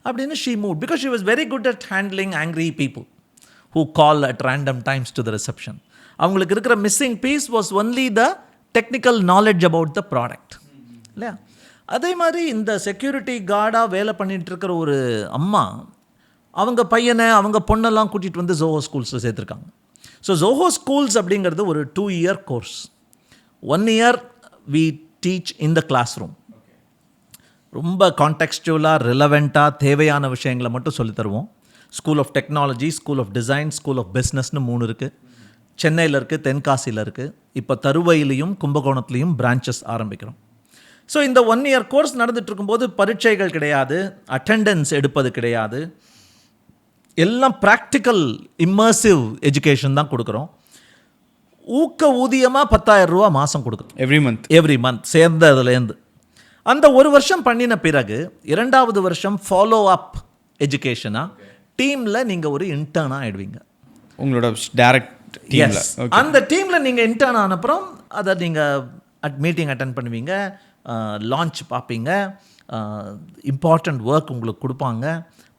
அப்படின்னு she move. Because she was very good at handling angry people who call at random times to the reception. அவங்களுக்கு இருக்கிற missing piece was only the technical knowledge about the product. இல்லையா? அதே மாதிரி இந்த security கார்டாக வேலை பண்ணிகிட்டு இருக்கிற ஒரு அம்மா அவங்க பையனை அவங்க பொண்ணெல்லாம் கூட்டிகிட்டு வந்து ஜோஹோ ஸ்கூல்ஸில் சேர்த்துருக்காங்க. ஸோ ஜோஹோ ஸ்கூல்ஸ் அப்படிங்கிறது ஒரு 2 year course. 1 year we teach in the classroom. ரொம்ப கான்டெக்ஸ்டுவலாக ரிலவெண்ட்டாக தேவையான விஷயங்களை மட்டும் சொல்லித் தருவோம். School of technology, school of design, school of பிஸ்னஸ்னு 3 இருக்குது. சென்னையில் இருக்குது, தென்காசியில் இருக்குது, இப்போ தருவையிலையும் கும்பகோணத்துலேயும் பிரான்ச்சஸ் ஆரம்பிக்கிறோம். ஸோ இந்த 1 year கோர்ஸ் நடந்துட்டு இருக்கும்போது பரீட்சைகள் கிடையாது, அட்டெண்டன்ஸ் எடுப்பது கிடையாது, எல்லாம் ப்ராக்டிக்கல் இம்மர்சிவ் எஜுகேஷன் தான் கொடுக்குறோம். ஊக்க ஊதியமாக 10,000 ரூபா மாதம் கொடுக்குறோம் எவ்ரி மந்த் சேர்ந்ததுலேருந்து. அந்த 1 வருஷம் பண்ணின பிறகு 2வது வருஷம் ஃபாலோ அப் எஜுகேஷனாக டீமில் நீங்கள் ஒரு இன்டர்னாக ஆகிடுவீங்க. உங்களோட டைரக்ட் டீமில் அந்த டீமில் நீங்கள் இன்டர்ன் ஆனப்புறம் அதை நீங்கள் மீட்டிங் அட்டென்ட் பண்ணுவீங்க, லான்ச் பார்ப்பீங்க, இம்பார்ட்டண்ட் ஒர்க் உங்களுக்கு கொடுப்பாங்க,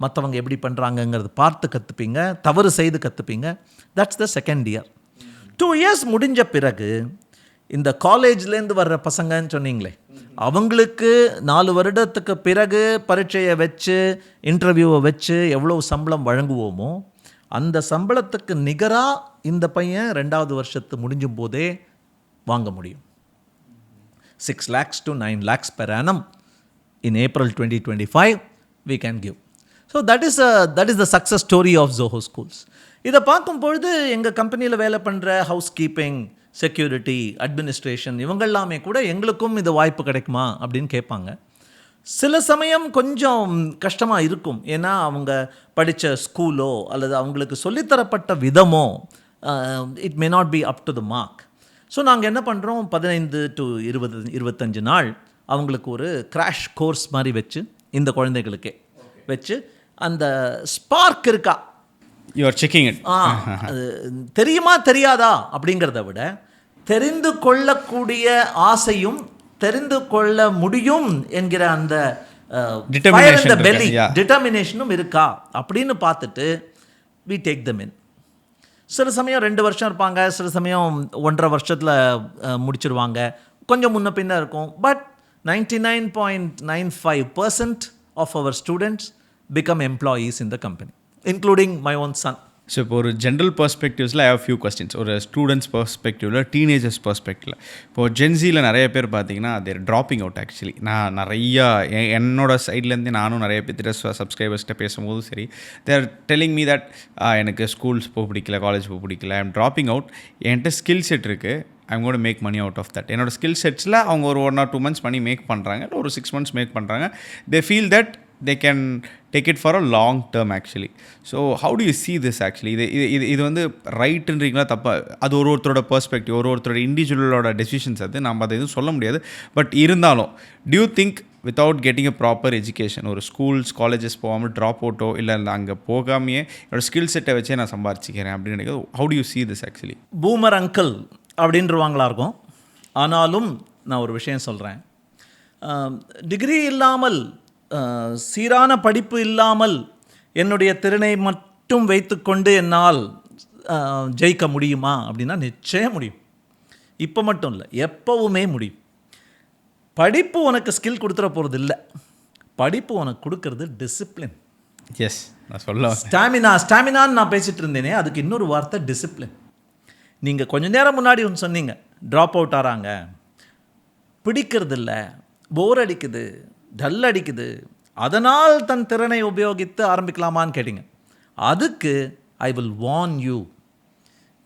மற்றவங்க எப்படி பண்ணுறாங்கங்கிறது பார்த்து கற்றுப்பீங்க, தவறு செய்து கற்றுப்பீங்க. That's the second year. 2 years முடிஞ்ச பிறகு இந்த காலேஜ்லேருந்து வர்ற பசங்கன்னு சொன்னீங்களே, அவங்களுக்கு 4 வருடத்துக்கு பிறகு பரீட்சையை வச்சு இன்டர்வியூவை வச்சு எவ்வளோ சம்பளம் வழங்குவோமோ அந்த சம்பளத்துக்கு நிகராக இந்த பையன் 2வது வருஷத்து முடிஞ்சும் போதே வாங்க முடியும். 6 lakhs to 9 lakhs per annum in April 2025 we can give. So that is the success story of Zoho Schools. இதை பார்க்கும்பொழுது எங்கள் கம்பெனியில் வேலை பண்ணுற ஹவுஸ் கீப்பிங், செக்யூரிட்டி, அட்மினிஸ்ட்ரேஷன் இவங்கெல்லாமே கூட எங்களுக்கும் இது வாய்ப்பு கிடைக்குமா அப்படின்னு கேட்பாங்க. சில சமயம் கொஞ்சம் கஷ்டமாக இருக்கும். ஏன்னா அவங்க படித்த ஸ்கூலோ அல்லது அவங்களுக்கு சொல்லித்தரப்பட்ட விதமோ it may not be up to the mark. So நாங்கள் என்ன பண்ணுறோம், 15 to 25 நாள் அவங்களுக்கு ஒரு கிராஷ் கோர்ஸ் மாதிரி வச்சு இந்த குழந்தைகளுக்கே வச்சு அந்த ஸ்பார்க் இருக்கா, யூஆர் செக்கிங் இட், அது தெரியுமா தெரியாதா அப்படிங்கிறத விட தெரிந்து கொள்ளக்கூடிய ஆசையும் தெரிந்து கொள்ள முடியும் என்கிற அந்த டிட்டர்மினேஷனும் இருக்கா அப்படின்னு பார்த்துட்டு we take them in. சில சமயம் 2 வருஷம் இருப்பாங்க, சில சமயம் 1.5 வருஷத்தில் முடிச்சிருவாங்க, கொஞ்சம் முன்ன பின்ன இருக்கும். But 99.95% of our students become employees in the company, including my own son. So இப்போ ஒரு ஜென்ரல் பர்ஸ்பெக்டிவ்ஸில் ஐ ஹவ் ஃபியூ கொஸ்டின்ஸ். ஒரு ஸ்டூடெண்ட்ஸ் பர்ஸ்பெக்டிவில், டீனேஜர்ஸ் பர்ஸ்பெக்டிவில், இப்போது ஜென்சியில் நிறைய பேர் பார்த்தீங்கன்னா தேர் ட்ராப்பிங் அவுட். ஆக்சுவலி நான் நிறையா என்னோட சைட்லேருந்து நானும் நிறைய பேர்த்திட்ட சப்ஸ்கிரைபர்ஸ்கிட்ட பேசும்போது சரி, தேர் டெல்லிங் மீ தட் எனக்கு ஸ்கூல்ஸ் போக பிடிக்கல, காலேஜ் போக பிடிக்கல, ஐம் ட்ராப்பிங் அவுட். என்கிட்ட ஸ்கில் செட் இருக்குது, I'm got make money out of that. என்னோட ஸ்கில் செட்ஸில் அவங்க ஒரு 1 or 2 months பண்ணி மேக் பண்ணுறாங்க, இல்லை ஒரு 6 months மேக் பண்ணுறாங்க. They feel that they can take it for a long term actually. So how do you see this actually? இது வந்து ரைட்டுன்றீங்களா தப்பா? அது ஒருத்தரோட பெர்ஸ்பெக்டிவ், ஒருத்தரோட இண்டிவிஜுவலோட டெசிஷன்ஸ். அது நம்ம அதை எதுவும் சொல்ல முடியாது. பட் இருந்தாலும் do you think without getting a proper education, ஒரு ஸ்கூல்ஸ் காலேஜஸ் போகாமல் ட்ராப் அவுட்டோ இல்லை அங்கே போகாமையே என்னோட ஸ்கில் செட்டை வச்சே நான் சம்பாதிச்சிக்கிறேன் அப்படின்னு நினைக்கிறது, how do you see this actually? Boomer uncle அப்படின்றவாங்களா இருக்கும். ஆனாலும் நான் ஒரு விஷயம் சொல்கிறேன், டிகிரி இல்லாமல் சீரான படிப்பு இல்லாமல் என்னுடைய திறனை மட்டும் வைத்துக்கொண்டு என்னால் ஜெயிக்க முடியுமா அப்படின்னா நிச்சயம் முடியும். இப்போ மட்டும் இல்லை, எப்போவுமே முடியும். படிப்பு உனக்கு ஸ்கில் கொடுத்துட போகிறது இல்லை, படிப்பு உனக்கு கொடுக்கறது டிசிப்ளின். எஸ், நான் சொல்ல ஸ்டாமினான்னு நான் பேசிகிட்டு இருந்தேனே, அதுக்கு இன்னொரு வார்த்தை டிசிப்ளின். நீங்கள் கொஞ்ச நேரம் முன்னாடி ஒன்று சொன்னீங்க, ட்ராப் அவுட் ஆகிறாங்க, பிடிக்கிறதில்ல, போர் அடிக்குது, டல் அடிக்குது, அதனால் தன் திறனை உபயோகித்து ஆரம்பிக்கலாமான்னு கேட்டிங்க. அதுக்கு ஐ வில் வார்ன் யூ.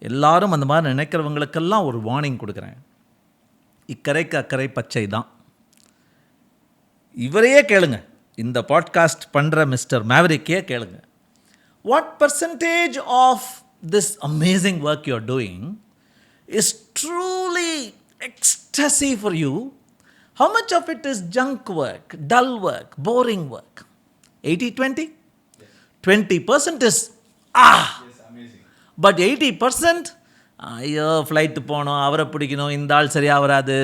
எல்லாரும் அந்த மாதிரி நினைக்கிறவங்களுக்கெல்லாம் ஒரு வார்னிங் கொடுக்குறேன். இக்கரைக்கு அக்கறை பச்சை தான். இவரையே கேளுங்க, இந்த பாட்காஸ்ட் பண்ணுற மிஸ்டர் மேவரிக்கே கேளுங்க. What percentage of this amazing work you are doing is truly ecstasy for you? How much of it is junk work, dull work, boring work? 80-20? Yes. 20% is yes, amazing. But 80% ஐயோ flight போகணும், அவரை பிடிக்கணும், இந்த ஆள் சரியாக வராது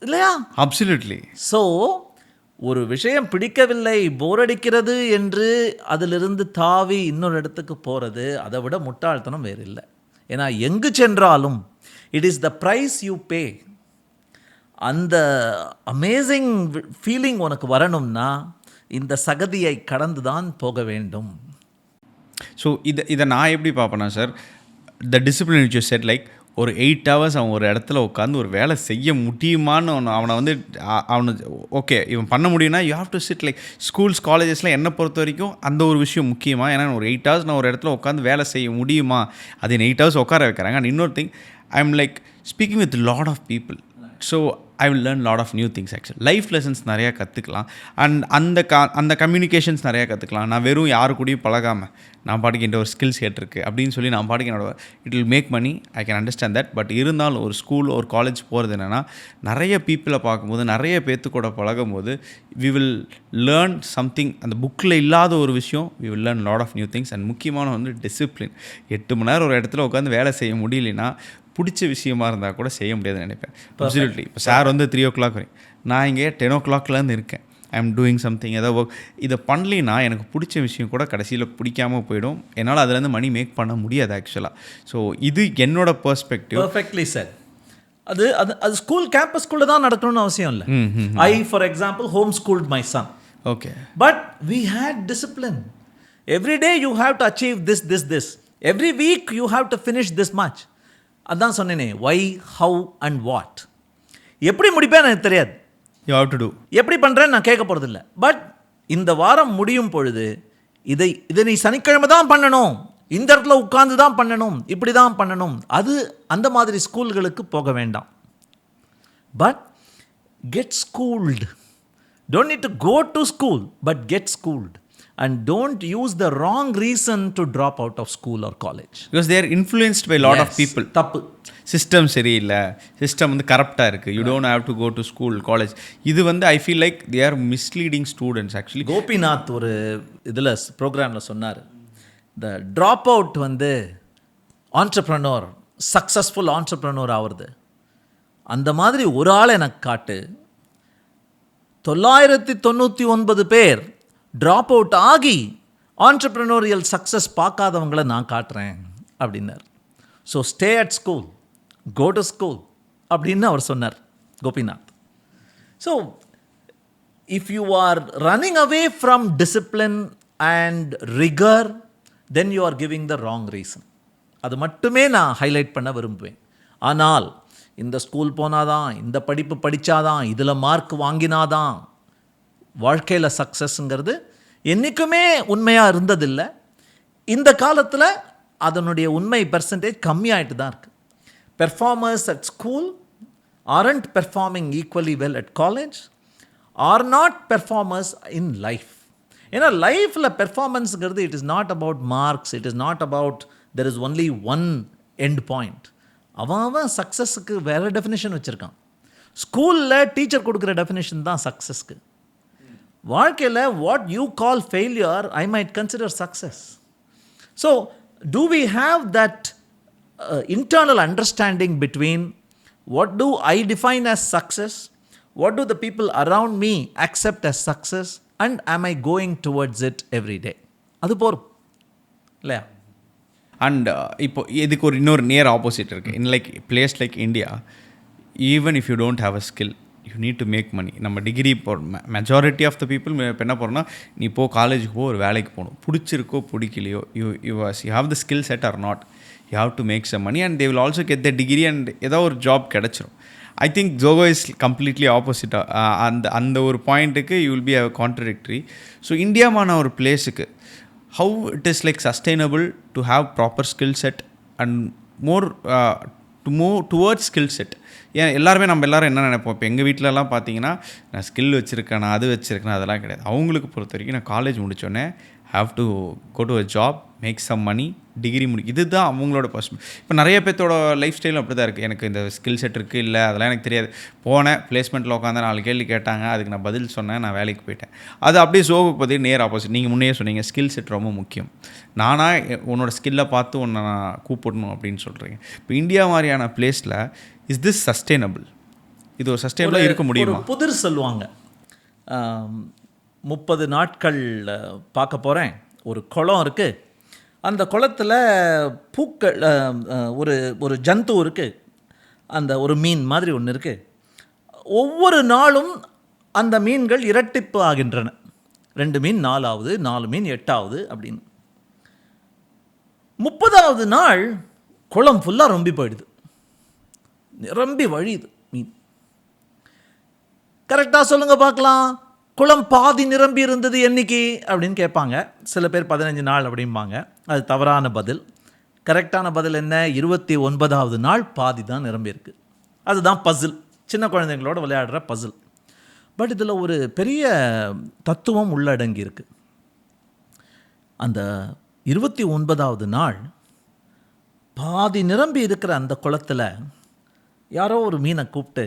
இல்லையா? Absolutely. So ஒரு விஷயம் பிடிக்கவில்லை, போர் அடிக்கிறது என்று அதிலிருந்து தாவி இன்னொரு இடத்துக்கு போகிறது, அதை விட முட்டாள்தனம் வேறு இல்லை. ஏன்னா எங்கு சென்றாலும் it is the price you pay. அந்த அமேசிங் ஃபீலிங் உனக்கு வரணும்னா இந்த சகதியை கடந்து தான் போக வேண்டும். ஸோ இதை நான் எப்படி பார்ப்பேன்னா sir, the discipline which you set, like ஒரு 8 hours அவன் ஒரு இடத்துல உட்காந்து ஒரு வேலை செய்ய முடியுமான்னு அவனை வந்து அவனு ஓகே இவன் பண்ண முடியும்னா you have to sit. Like schools காலேஜஸில் என்னை பொறுத்த வரைக்கும் அந்த ஒரு விஷயம் முக்கியமாக. ஏன்னா ஒரு 8 hours நான் ஒரு இடத்துல உட்காந்து வேலை செய்ய முடியுமா, அது 8 hours உட்கார வைக்கிறாங்க. அண்ட் இன்னொரு thing, I am like speaking with lot of people. So I will learn lot of new things. Actually life lessons நிறையா கற்றுக்கலாம். அண்ட் அந்த கம்யூனிகேஷன்ஸ் நிறையா கற்றுக்கலாம். நான் வெறும் யாரு கூடயும் பழகாமல் நான் பாட்டுக்கு என்ற ஒரு ஸ்கில் செட் இருக்குது அப்படின்னு சொல்லி நான் பாட்டுக்கு என்னோட it will make money, I can understand that. But இருந்தாலும் ஒரு ஸ்கூல் ஒரு காலேஜ் போகிறது என்னென்னா, நிறைய பீப்புளை பார்க்கும்போது நிறைய பேர்த்துக்கூட பழகும் போது வி வில் லேர்ன் சம்திங். அந்த புக்கில் இல்லாத ஒரு விஷயம், we will learn lot of new things. And முக்கியமான வந்து டிசிப்ளின். 8 மணி நேரம் ஒரு இடத்துல உட்காந்து வேலை செய்ய முடியலன்னா பிடிச்ச விஷயமா இருந்தால் கூட செய்ய முடியாதுன்னு நினைப்பேன். அப்சல்யூட்லி. இப்போ சார் வந்து 3 o'clock வரையும், நான் இங்கே 10 o'clockலேருந்து இருக்கேன். ஐ எம் டூயிங் சம்திங், ஏதோ ஒர்க். இதை பண்ணலின்னா எனக்கு பிடிச்ச விஷயம் கூட கடைசியில் பிடிக்காமல் போயிடும். என்னால் அதுலேருந்து மணி மேக் பண்ண முடியாது ஆக்சுவலாக. ஸோ இது என்னோட பெர்ஸ்பெக்டிவ். Perfectly sir. அது அது அது ஸ்கூல் கேம்பஸ்குள்ளே தான் நடக்கணும்னு அவசியம் இல்லை. I for example home schooled my son. Okay. But we had discipline. Every day you have to achieve this. Every week you have to finish this much. அதான் சொன்னேனே, வை, how and what. எப்படி முடிப்பேன் எனக்கு தெரியாது. You have to do. எப்படி பண்ணுறேன்னு நான் கேட்க போகிறதில்ல. பட் இந்த வாரம் முடியும் பொழுது இதை நீ சனிக்கிழமை தான் பண்ணணும், இந்த இடத்துல உட்கார்ந்து தான் பண்ணணும், இப்படி தான் பண்ணணும். அது அந்த மாதிரி ஸ்கூல்களுக்கு போக வேண்டாம். But get schooled. Don't need to go to school, but get schooled. And don't use the wrong reason to drop out of school or college. Because they are influenced by a lot of people. தப்பு. System சரியில்லை, system வந்து கரப்டாக இருக்குது, you don't have to go to school college. இது வந்து I feel like they are misleading students actually. Gopinath ஒரு இதில் ப்ரோக்ராமில் சொன்னார், இந்த ட்ராப் அவுட் வந்து ஆண்டர்ப்ரனர், சக்ஸஸ்ஃபுல் ஆண்டர்ப்ரனர் ஆகிறது. அந்த மாதிரி ஒரு ஆள் எனக்கு காட்டு. 999 பேர் ட்ராப் அவுட் ஆகி ஆண்டர்ப்ரனோரியல் சக்ஸஸ் பார்க்காதவங்களை நான் காட்டுறேன் அப்படின்னார். So stay at school, go to school அப்படின்னு அவர் சொன்னார், Gopinath. So if you are running away from discipline and rigger, then you are giving the wrong reason. அது மட்டுமே நான் ஹைலைட் பண்ண விரும்புவேன். ஆனால் இந்த ஸ்கூல் போனாதான், இந்த படிப்பு படித்தாதான், இதில் மார்க் வாங்கினாதான் வாழ்க்கையில் சக்ஸஸ்ங்கிறது என்றைக்குமே உண்மையாக இருந்ததில்லை. இந்த காலத்தில் அதனுடைய உண்மை பெர்சன்டேஜ் கம்மியாகிட்டு தான் இருக்குது. Performers at school aren't performing equally well at college, are not performers in life. ஏன்னா லைஃப்பில் பெர்ஃபார்மன்ஸுங்கிறது it is not about marks, it is not about there is only one end point. அவன் சக்ஸஸுக்கு வேறு டெஃபினேஷன் வச்சுருக்கான். ஸ்கூலில் டீச்சர் கொடுக்குற definition தான் சக்ஸஸ்க்கு. வாழ்க்கையில் what you call failure I might consider success. So do we have that internal understanding between what do I define as success, what do the people around me accept as success, and am I going towards it every day? அது போரும் இல்லையா? And இப்போ இதுக்கு ஒரு இன்னொரு near opposite இருக்குது. In like place like India, even if you don't have a skill, you need to make money. நம்ம degree majority of the people இப்போ என்ன போகிறோன்னா, நீ இப்போ காலேஜுக்கு போ, ஒரு வேலைக்கு போகணும், பிடிச்சிருக்கோ பிடிக்கலையோ, you have the skill set or not, you have to make some money and they will also get the degree and ஏதோ ஒரு ஜாப் கிடச்சிரும். I think Zoho is completely ஆப்போசிட்டாக. அந்த ஒரு பாயிண்ட்டுக்கு you will be a contradictory. So இந்தியாவான ஒரு பிளேஸுக்கு how it is like sustainable to have proper skill set and more to move towards skill set. ஏன் எல்லாருமே நம்ம எல்லோரும் என்ன நினைப்போம், இப்போ எங்கள் வீட்டிலலாம் பார்த்தீங்கன்னா நான் ஸ்கில் வச்சுருக்கேன், நான் அது வச்சுருக்கேன், அதெல்லாம் கிடையாது. அவங்களுக்கு பொறுத்த வரைக்கும் நான் காலேஜ் முடித்தோடனே have to go to a job, make some money, degree இதுதான் அவங்களோட பர்சன். இப்போ நிறைய பேர்த்தோட லைஃப் ஸ்டைலும் அப்படி தான் இருக்குது. எனக்கு இந்த ஸ்கில் செட் இருக்குது, இல்லை அதெல்லாம் எனக்கு தெரியாது, போனேன் பிளேஸ்மெண்ட்டில் உட்காந்து 4 கேள்வி கேட்டாங்க, அதுக்கு நான் பதில் சொன்னேன், நான் வேலைக்கு போயிட்டேன். அது அப்படியே ஜோகோக்கு பார்த்தீங்கன்னா நேர் ஆப்போசிட். நீங்கள் முன்னே சொன்னீங்க ஸ்கில் செட் ரொம்ப முக்கியம், நானாக உன்னோட ஸ்கில்லை பார்த்து உன்னை நான் கூப்பிடணும் அப்படின்னு சொல்கிறீங்க. இப்போ இந்தியா மாதிரியான பிளேஸில் இஸ் திஸ் சஸ்டைனபிள்? இது ஒரு சஸ்டைனபிளாக இருக்க முடியுமா? புதிர் சொல்லுவாங்க, 30 நாட்கள் பார்க்க போகிறேன், ஒரு குளம் இருக்குது, அந்த குளத்தில் பூக்கள், ஒரு ஜந்து இருக்குது, அந்த ஒரு மீன் மாதிரி ஒன்று இருக்குது, ஒவ்வொரு நாளும் அந்த மீன்கள் இரட்டிப்பு ஆகின்றன. 2 மீன் 4 ஆகுது, 4 மீன் 8 ஆகுது அப்படின்னு. 30வது நாள் குளம் ஃபுல்லாக ரொம்பி போயிடுது, நிரம்பி வழியுது மீன். கரெக்டாக சொல்லுங்க பார்க்கலாம், குளம் பாதி நிரம்பி இருந்தது என்னைக்கு அப்படின்னு கேட்பாங்க. சில பேர் 15 நாள் அப்படிம்பாங்க. அது தவறான பதில். கரெக்டான பதில் என்ன? 29வது நாள் பாதி தான் நிரம்பியிருக்கு. அதுதான் பசில், சின்ன குழந்தைங்களோட விளையாடுற பசில். பட் இதில் ஒரு பெரிய தத்துவம் உள்ளடங்கி இருக்கு. அந்த 29வது நாள் பாதி நிரம்பி இருக்கிற அந்த குளத்தில் யாரோ ஒரு மீனை கூப்பிட்டு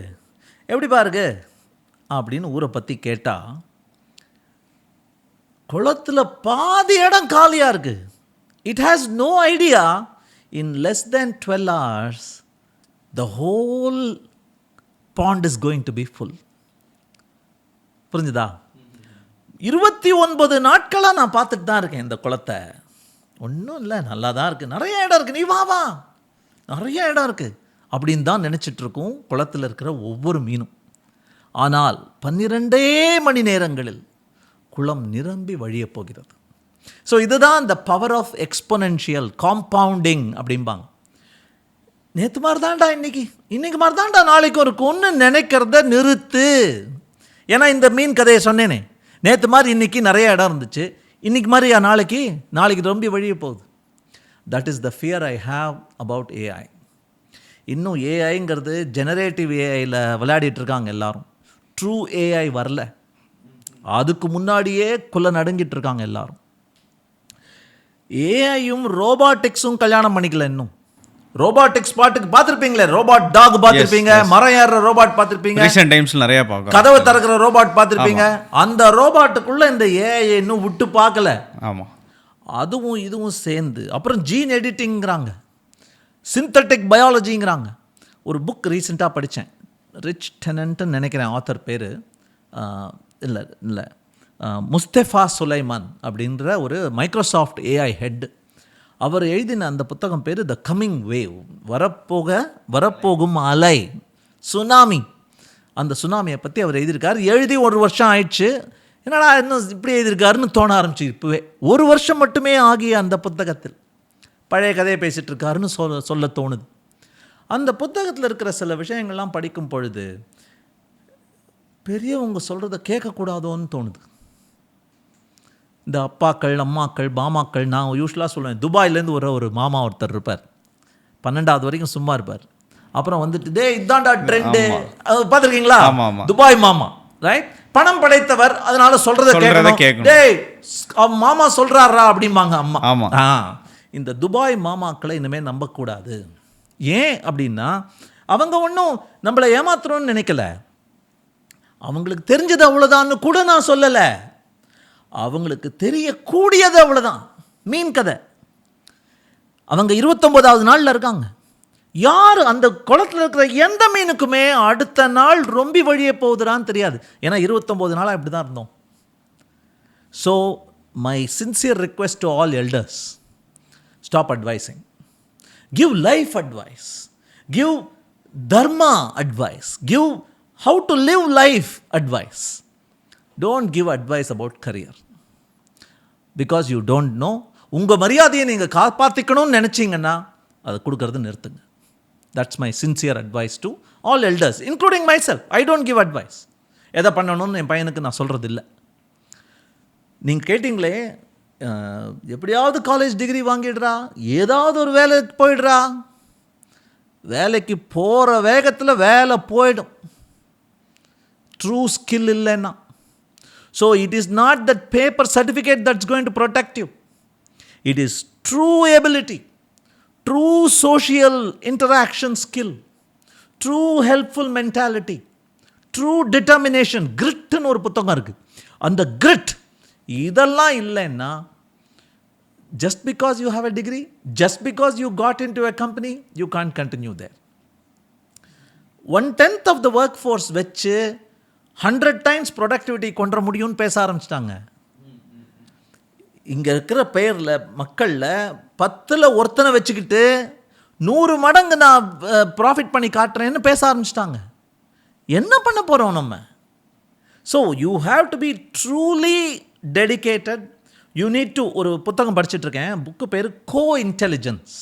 எப்படி பாருங்க அப்படின்னு ஊரை பற்றி கேட்டால், குளத்தில் பாதி இடம் காலியாக இருக்குது. It has no idea in less than 12 hours the whole pond is going to be full. புரிஞ்சுதா? 29 நாட்களாக நான் பார்த்துட்டு தான் இருக்கேன் இந்த குளத்தை. ஒன்றும் இல்லை, நல்லா தான் இருக்குது, நிறைய இடம் இருக்குது, நீ வா நிறைய இடம் இருக்குது அப்படின்னு தான் நினச்சிட்ருக்கோம் குளத்தில் இருக்கிற ஒவ்வொரு மீனும். ஆனால் 12 மணி நேரங்களில் குளம் நிரம்பி வழியப் போகிறது. ஸோ இதுதான் the power of exponential compounding அப்படிம்பாங்க. நேற்று மாதிரி தான்டா இன்னைக்கு மாதிரி தான்டா நாளைக்கும் இருக்கும்னு நினைக்கிறத நிறுத்து. ஏன்னா இந்த மீன் கதையை சொன்னேனே, நேற்று மாதிரி இன்னைக்கு நிறைய இடம் இருந்துச்சு, இன்னைக்கு மாதிரியா நாளைக்கு ரொம்ப வழிய போகுது. That is the fear I have about AI. இன்னும் ஏஐங்கிறது ஜெனரேட்டிவ் ஏஐயில் விளையாடிட்டு இருக்காங்க எல்லாரும். ட்ரூ ஏஐ வரல, அதுக்கு முன்னாடியே நடுங்கிட்டு இருக்காங்க எல்லாரும். ஏஐயும் ரோபாட்டிக்ஸும் கல்யாணம் பண்ணிக்கல இன்னும். ரோபாட்டிக்ஸ் பாட்டுக்கு பார்த்துருப்பீங்களே, ரோபாட் டாக் பார்த்துருப்பீங்க, மரம் ஏறுற ரோபாட் பார்த்துருப்பீங்க, ரீசன்ட் டைம்ஸ்ல நிறைய பார்க்கலாம், கதவை திறக்கிற ரோபாட் பார்த்துருப்பீங்க. அந்த ரோபாட்டுக்குள்ள இந்த ஏஐ இன்னும் விட்டு பார்க்கல. ஆமாம், அதுவும் இதுவும் சேர்ந்து. அப்புறம் ஜீன் எடிட்டிங்கிறாங்க, சிந்தட்டிக் பயாலஜிங்கிறாங்க. ஒரு புக் ரீசெண்டாக படித்தேன், ரிச் டெனன்ட்னு நினைக்கிறேன் ஆத்தர் பேர், இல்லை முஸ்தஃபா சுலைமான் அப்படின்ற ஒரு மைக்ரோசாஃப்ட் ஏஐ ஹெட். அவர் எழுதின அந்த புத்தகம் பேர் த கம்மிங் வேவ், வரப்போகும் அலை, சுனாமி. அந்த சுனாமியை பற்றி அவர் எழுதியிருக்கார். எழுதி 1 வருஷம் ஆயிடுச்சு, என்னடா இன்னும் இப்படி எழுதியிருக்காருன்னு தோண ஆரம்பிச்சு. இப்போவே 1 வருஷம் மட்டுமே ஆகிய அந்த புத்தகத்தில் பழைய கதையை பேசிகிட்டு இருக்காருன்னு சொல்ல தோணுது. அந்த புத்தகத்தில் இருக்கிற சில விஷயங்கள்லாம் படிக்கும் பொழுது பெரியவங்க சொல்கிறத கேட்கக்கூடாதோன்னு தோணுது. இந்த அப்பாக்கள், அம்மாக்கள், மாமாக்கள், நான் யூஸ்வலாக சொல்லுவேன், துபாயிலேருந்து ஒரு மாமா ஒருத்தர் இருப்பார், 12வது வரைக்கும் சும்மா இருப்பார். அப்புறம் வந்துட்டு இதான்டா ட்ரெண்டு, பார்த்துருக்கீங்களா? துபாய் மாமா, ரைட்? பணம் படைத்தவர், அதனால சொல்கிறத கேட்கணும். மாமா சொல்கிறாரா அப்படிம்பாங்க அம்மா. இந்த துபாய் மாமாக்களை இனிமேல் நம்பக்கூடாது. ஏன் அப்படின்னா அவங்க ஒன்றும் நம்மளை ஏமாத்துறோன்னு நினைக்கல, அவங்களுக்கு தெரிஞ்சது அவ்வளோதான்னு கூட நான் சொல்லலை, அவங்களுக்கு தெரியக்கூடியது அவ்வளோதான். மீன் கதை. அவங்க 29வது நாளில் இருக்காங்க. யார் அந்த குளத்தில் இருக்கிற எந்த மீனுக்குமே அடுத்த நாள் ரொம்ப வழியே போகுதுறான்னு தெரியாது. ஏன்னா 29 நாளாக இப்படி தான் இருந்தோம். So my sincere request to all elders, stop advising. Give life advice. Give dharma advice. Give how to live life advice. Don't give advice about career. Because you don't know. உங்கள் மரியாதையை நீங்கள் காப்பாற்றிக்கணும்னு நினச்சிங்கன்னா அதை கொடுக்கறது நிறுத்துங்க. That's my sincere advice to all elders, including myself. I don't give advice. எதை பண்ணணும்னு என் பையனுக்கு நான் சொல்கிறது இல்லை. நீங்கள் கேட்டிங்களே, எப்படியாவது காலேஜ் டிகிரி வாங்கிடுறா, ஏதாவது ஒரு வேலைக்கு போயிடுறா. வேலைக்கு போகிற வேகத்தில் வேலை போயிடும், ட்ரூ ஸ்கில் இல்லைன்னா. So it is not that paper certificate that's going to protect you. It is true ability, true social interaction skill, true helpful mentality, true determination. கிரிட்னு ஒரு புத்தகம் இருக்குது. அந்த கிரிட் இதெல்லாம் இல்லைன்னா, just because you have a degree, just because you got into a company, you can't continue there. 1/10 of the workforce வச்சு 100 times productivity கொண்டு முடியும்னு பேச ஆரம்பிச்சிட்டாங்க. இங்கே இருக்கிற பெயரில் மக்களில் 10ல் ஒருத்தனை வச்சுக்கிட்டு 100 மடங்கு நான் ப்ராஃபிட் பண்ணி காட்டுறேன்னு பேச ஆரம்பிச்சிட்டாங்க. என்ன பண்ண போகிறோம் நம்ம? So you have to be truly dedicated. You need to, ஒரு புத்தகம் படிச்சுட்ருக்கேன், புக்கு பேர் கோ-இன்டெலிஜென்ஸ்.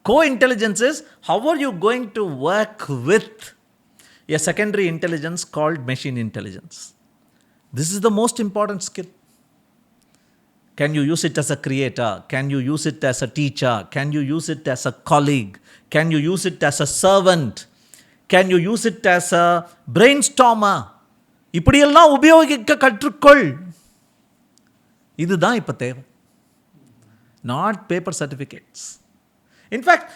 Co-intelligence is how are you going to work with a secondary intelligence called machine intelligence. This is the most important skill. Can you use it as a creator? Can you use it as a teacher? Can you use it as a colleague? Can you use it as a servant? Can you use it as a brainstormer? இப்படியெல்லாம் உபயோகிக்க கற்றுக்கொள். இதுதான் இப்போ தேவை, not paper certificates. In fact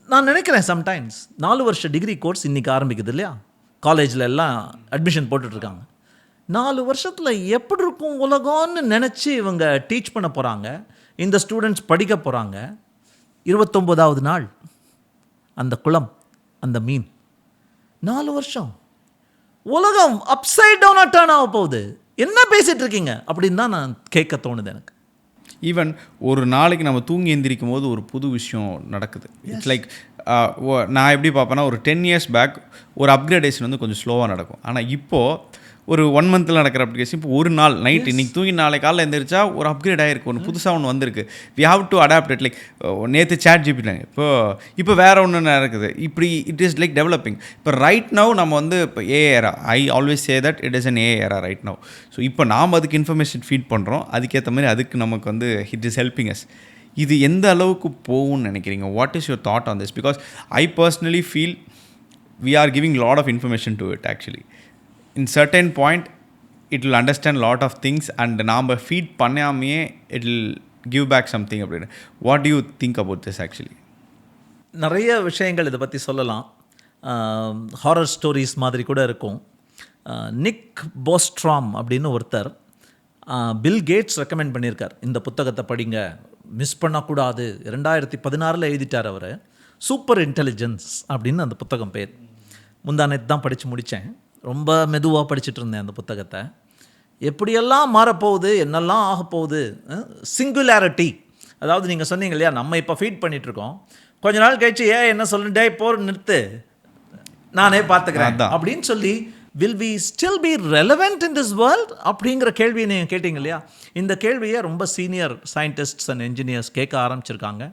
நான் நினைக்கிறேன் sometimes 4 வருஷ degree course இன்றைக்கி ஆரம்பிக்குது இல்லையா, காலேஜில் எல்லாம் அட்மிஷன் போட்டுட்ருக்காங்க. 4 வருஷத்தில் எப்படி இருக்கும் உலகம்னு நினச்சி இவங்க டீச் பண்ண போகிறாங்க, இந்த ஸ்டூடெண்ட்ஸ் படிக்க போகிறாங்க. 29வது நாள் அந்த குளம், அந்த மீன், 4 வருஷம் உலகம் அப்சைட் டவுனாக டர்ன் ஆக போகுது. என்ன பேசிகிட்டு இருக்கீங்க அப்படின்னு தான் நான் கேட்க தோணுது எனக்கு. ஈவன் ஒரு நாளைக்கு நம்ம தூங்கி எந்திரிக்கும் போது ஒரு புது விஷயம் நடக்குது. இட்ஸ் லைக் நான் எப்படி பார்ப்பேன்னா, ஒரு 10 years பேக் ஒரு அப்கிரேடேஷன் வந்து கொஞ்சம் ஸ்லோவாக நடக்கும். ஆனால் இப்போது ஒரு 1 monthல நடக்கிற அப்ளிகேஷன் இப்போ ஒரு நாள் நைட் இன்றைக்கி தூங்கி நாளைக்கு காலையில் எழுந்திரிச்சா ஒரு அப்கிரேட் ஆகிருக்கு, ஒன்று புதுசாக ஒன்று வந்திருக்கு. We have to adapt it. Like நேற்று சேட் ஜிபிட்டாங்க, இப்போ வேறு ஒன்று நடக்குது. இப்படி இட் இஸ் லைக் டெவலப்பிங். இப்போ ரைட் நவ் நம்ம வந்து இப்போ AI era, I always say that it is an AI era right now. So இப்போ நாம் அதுக்கு இன்ஃபர்மேஷன் ஃபீட் பண்ணுறோம், அதுக்கேற்ற மாதிரி அதுக்கு நமக்கு வந்து இட் இஸ் ஹெல்பிங் அஸ். இது எந்த அளவுக்கு போகும்னு நினைக்கிறீங்க? What is your thought on this? Because I personally feel we are giving lot of information to it. Actually in certain point it will understand lot of things and நாம feed பண்ணாமையே it will give back something அப்படின்னு. what do you think about this actually? நிறைய விஷயங்கள் இதை பற்றி சொல்லலாம். Horror stories மாதிரி கூட இருக்கும். நிக் போஸ்ட்ராம் அப்படின்னு ஒருத்தர் பில் கேட்ஸ் ரெக்கமெண்ட் பண்ணியிருக்கார், இந்த புத்தகத்தை படிங்க, மிஸ் பண்ணக்கூடாது. 2016 எழுதிட்டார் அவர். சூப்பர் இன்டெலிஜென்ஸ் அப்படின்னு அந்த புத்தகம் பேர். முந்தானத்து தான் படித்து முடித்தேன். ரொம்ப மெதுவாக படிச்சுட்டு இருந்தேன் அந்த புத்தகத்தை. எப்படியெல்லாம் மாறப்போகுது, என்னெல்லாம் ஆகப்போகுது. சிங்குலாரிட்டி, அதாவது நீங்கள் சொன்னீங்க இல்லையா, நம்ம இப்போ ஃபீட் பண்ணிகிட்ருக்கோம், கொஞ்ச நாள் கழிச்சு என்ன சொல்லுண்டே போர் நிறுத்து, நானே பார்த்துக்கிறேன் அப்படின்னு சொல்லி will we still be relevant in this world அப்படிங்கிற கேள்வியை நீங்கள் கேட்டிங்க இல்லையா. இந்த கேள்வியை ரொம்ப சீனியர் சயின்டிஸ்ட்ஸ் அண்ட் என்ஜினியர்ஸ் கேட்க ஆரம்பிச்சிருக்காங்க.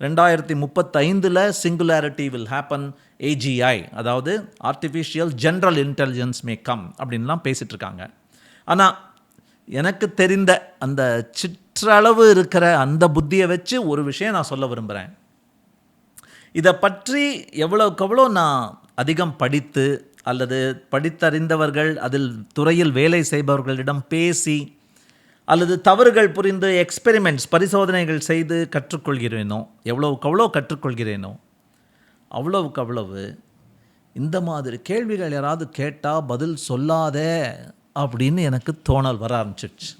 2035 சிங்குலாரிட்டி வில் ஹேப்பன், ஏஜிஐ, அதாவது artificial general intelligence may come அப்படின்லாம் பேசிகிட்டு இருக்காங்க. ஆனால் எனக்கு தெரிந்த அந்த சிற்றளவு இருக்கிற அந்த புத்தியை வச்சு ஒரு விஷயம் நான் சொல்ல விரும்புகிறேன். இதை பற்றி எவ்வளோக்கு எவ்வளோ நான் அதிகம் படித்து அல்லது படித்தறிந்தவர்கள், அதில் துறையில் வேலை செய்பவர்களிடம் பேசி அல்லது தவறுகள் புரிந்து எக்ஸ்பெரிமெண்ட்ஸ், பரிசோதனைகள் செய்து கற்றுக்கொள்கிறேனோ, எவ்வளவுக்கு அவ்வளோ கற்றுக்கொள்கிறேனோ அவ்வளவுக்கு அவ்வளவு இந்த மாதிரி கேள்விகள் யாராவது கேட்டால் பதில் சொல்லாதே அப்படின்னு எனக்கு தோணல் வர ஆரம்பிச்சிடுச்சு.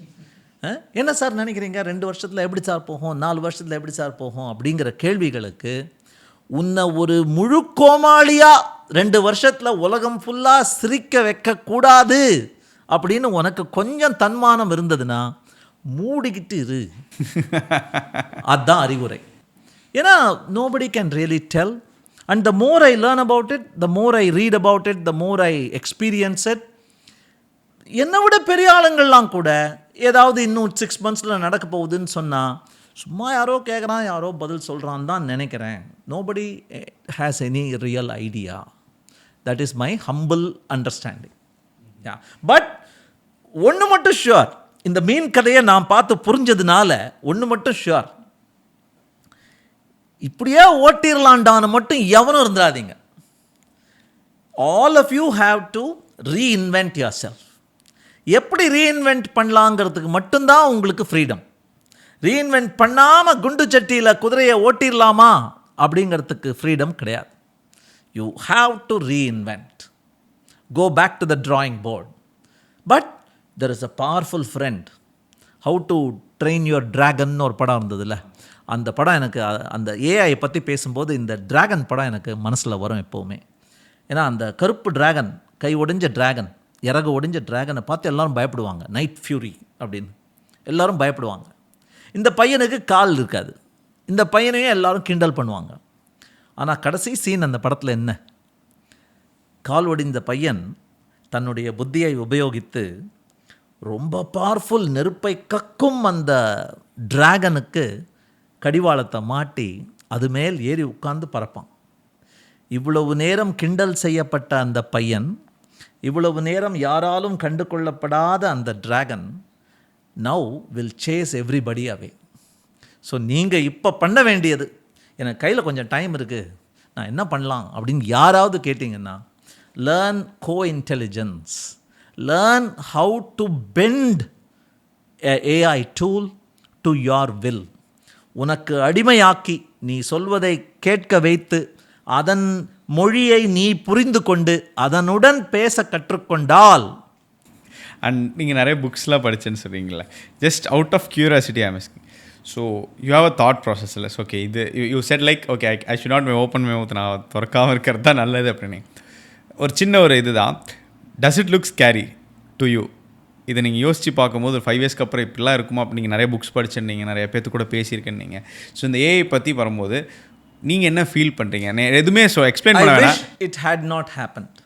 என்ன சார் நினைக்கிறீங்க, 2 வருஷத்தில் எப்படி சார் போகும், 4 வருஷத்தில் எப்படி சார் போகும் அப்படிங்கிற கேள்விகளுக்கு உன்னை ஒரு முழு கோமாளியாக 2 வருஷத்தில் உலகம் ஃபுல்லாக சிரிக்க வைக்கக்கூடாது அப்படின்னு உனக்கு கொஞ்சம் தன்மானம் இருந்ததுன்னா மூடிக்கிட்டு இரு. அதுதான் அறிவுரை. ஏன்னா nobody can really tell, and the more I learn about it, the more I read about it, the more I experience it. என்னை விட பெரிய ஆளுங்கள்லாம் கூட ஏதாவது இன்னும் 6 monthsல நடக்க போகுதுன்னு சொன்னால் சும்மா யாரோ கேட்குறான், யாரோ பதில் சொல்கிறான் தான் நினைக்கிறேன். nobody has any real idea. that is my humble understanding. But ஒன்று மட்டும் ஷுவர், இந்த மீன் கதையை நான் பார்த்து புரிஞ்சதுனால ஒன்று மட்டும் ஷுவர், இப்படியே ஓட்டிடலான்டான்னு மட்டும் எவனும் இருந்துடாதீங்க. All of you have to reinvent yourself. எப்படி ரீஇன்வென்ட் பண்ணலாங்கிறதுக்கு மட்டும்தான் உங்களுக்கு ஃப்ரீடம். ரீஇன்வென்ட் பண்ணாமல் குண்டு சட்டியில் குதிரையை ஓட்டிடலாமா அப்படிங்கிறதுக்கு ஃப்ரீடம் கிடையாது. You have to reinvent. Go back to the drawing board. But there is a powerful friend. How to train your dragon ஒரு படம் இருந்ததுல்ல, அந்த படம் எனக்கு, அந்த ஏஐ பற்றி பேசும்போது இந்த டிராகன் படம் எனக்கு மனசில் வரும் எப்போவுமே. ஏன்னா அந்த கருப்பு டிராகன், கை ஒடிஞ்ச டிராகன், இறகு ஒடிஞ்ச டிராகனை பார்த்து எல்லோரும் பயப்படுவாங்க. நைட் ஃபியூரி அப்படின்னு எல்லோரும் பயப்படுவாங்க. இந்த பையனுக்கு கால் இருக்காது, இந்த பையனையும் எல்லோரும் கிண்டல் பண்ணுவாங்க. ஆனால் கடைசி சீன் அந்த படத்தில் என்ன, கால் ஒடிந்த பையன் தன்னுடைய புத்தியை உபயோகித்து ரொம்ப பவர்ஃபுல் நெருப்பை கக்கும் அந்த டிராகனுக்கு கடிவாளத்தை மாட்டி அது மேல் ஏறி உட்கார்ந்து பறப்பான். இவ்வளவு நேரம் கிண்டல் செய்யப்பட்ட அந்த பையன், இவ்வளவு நேரம் யாராலும் கண்டு கொள்ளப்படாத அந்த dragon now will chase everybody away. So நீங்கள் இப்போ பண்ண வேண்டியது, எனக்கு கையில் கொஞ்சம் டைம் இருக்குது, நான் என்ன பண்ணலாம் அப்படின்னு யாராவது கேட்டிங்கன்னா, learn co intelligence, learn how to bend AI tool to your will. உனக்கு அடிமையாக்கி நீ சொல்வதை கேட்க வைத்து அதன் மொழியை நீ புரிந்து கொண்டு அதனுடன் பேச கற்றுக்கொண்டால். அண்ட் நீங்கள் நிறைய புக்ஸ்லாம் படிச்சேன்னு சொல்கிறீங்களே, just out of curiosity I asking. So you have a thought ப்ராசஸில் ஓகே இது you set like okay I should not my open my mouth, நான் திறக்காமல் இருக்கிறது தான் நல்லது அப்படின்னு. ஒரு சின்ன ஒரு இது தான், does it look scary to you? இதை நீங்கள் யோசித்து பார்க்கும்போது ஒரு 5 இயர்ஸ்க்கு அப்புறம் இப்படிலாம் இருக்குமா? அப்படி நீங்கள் நிறைய புக்ஸ் படிச்சிருந்தீங்க, நிறைய பேர்த்து கூட பேசியிருக்கேன்னீங்க. ஸோ இந்த ஏஐ பற்றி வரும்போது நீங்கள் என்ன ஃபீல் பண்ணுறீங்க? எதுவுமே எக்ஸ்பிளைன் பண்ண வேணாம். It had not happened.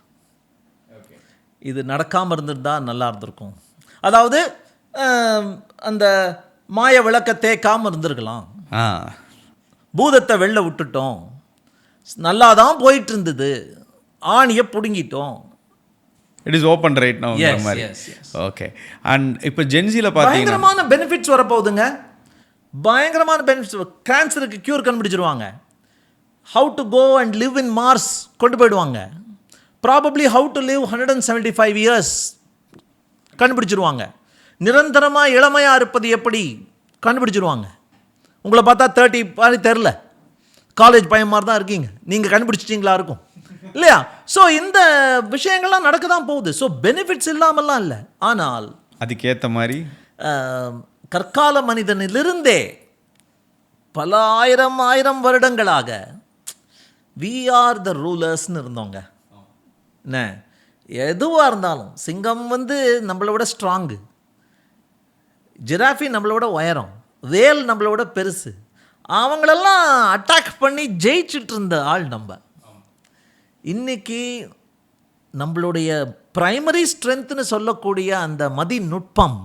இது நடக்காமல் இருந்திருந்தா நல்லா இருந்திருக்கும். அதாவது அந்த மாய விளக்க தேக்காமல் இருந்திருக்கலாம், பூதத்தை வெளில விட்டுட்டோம், நல்லா தான் போயிட்டு இருந்தது, ஆணியை பிடுங்கிட்டோம். It is open right now மாதிரி. ஓகே. அண்ட் இப்போ ஜென்சியில் பார்த்தீங்கன்னா பயங்கரமான பெனிஃபிட்ஸ் வரப்போகுதுங்க. பயங்கரமான பெனிஃபிட்ஸ். கேன்சருக்கு க்யூர் கண்டுபிடிச்சிருவாங்க. How to go and live in Mars கொண்டு போயிடுவாங்க. Probably how to live 175 years கண்டுபிடிச்சிருவாங்க. நிரந்தரமாக இளமையாக இருப்பது எப்படி கண்டுபிடிச்சிருவாங்க. உங்களை பார்த்தா 30 மாதிரி தெரில, காலேஜ் பையன் மாதிரி தான் இருக்கீங்க, நீங்கள் கண்டுபிடிச்சிட்டிங்களா இருக்கும் இல்லையா? ஸோ இந்த விஷயங்கள்லாம் நடக்க தான் போகுது. ஸோ பெனிஃபிட்ஸ் இல்லாமல்லாம் இல்லை. ஆனால் அதுக்கேற்ற மாதிரி கற்கால மனிதனிலிருந்தே பல ஆயிரம் வருடங்களாக வி ஆர் த ரூலர்ஸ்னு இருந்தோங்க. என்ன எதுவாக இருந்தாலும், சிங்கம் நம்மளை விட ஸ்ட்ராங்கு, ஜிராஃபி நம்மளோட உயரம், வேல் நம்மளோட பெருசு, அவங்களெல்லாம் அட்டாக் பண்ணி ஜெயிச்சுட்டு இருந்த ஆள் நம்ம. இன்னைக்கு நம்மளுடைய ப்ரைமரி ஸ்ட்ரென்த்னு சொல்லக்கூடிய அந்த மதிநுட்பம்,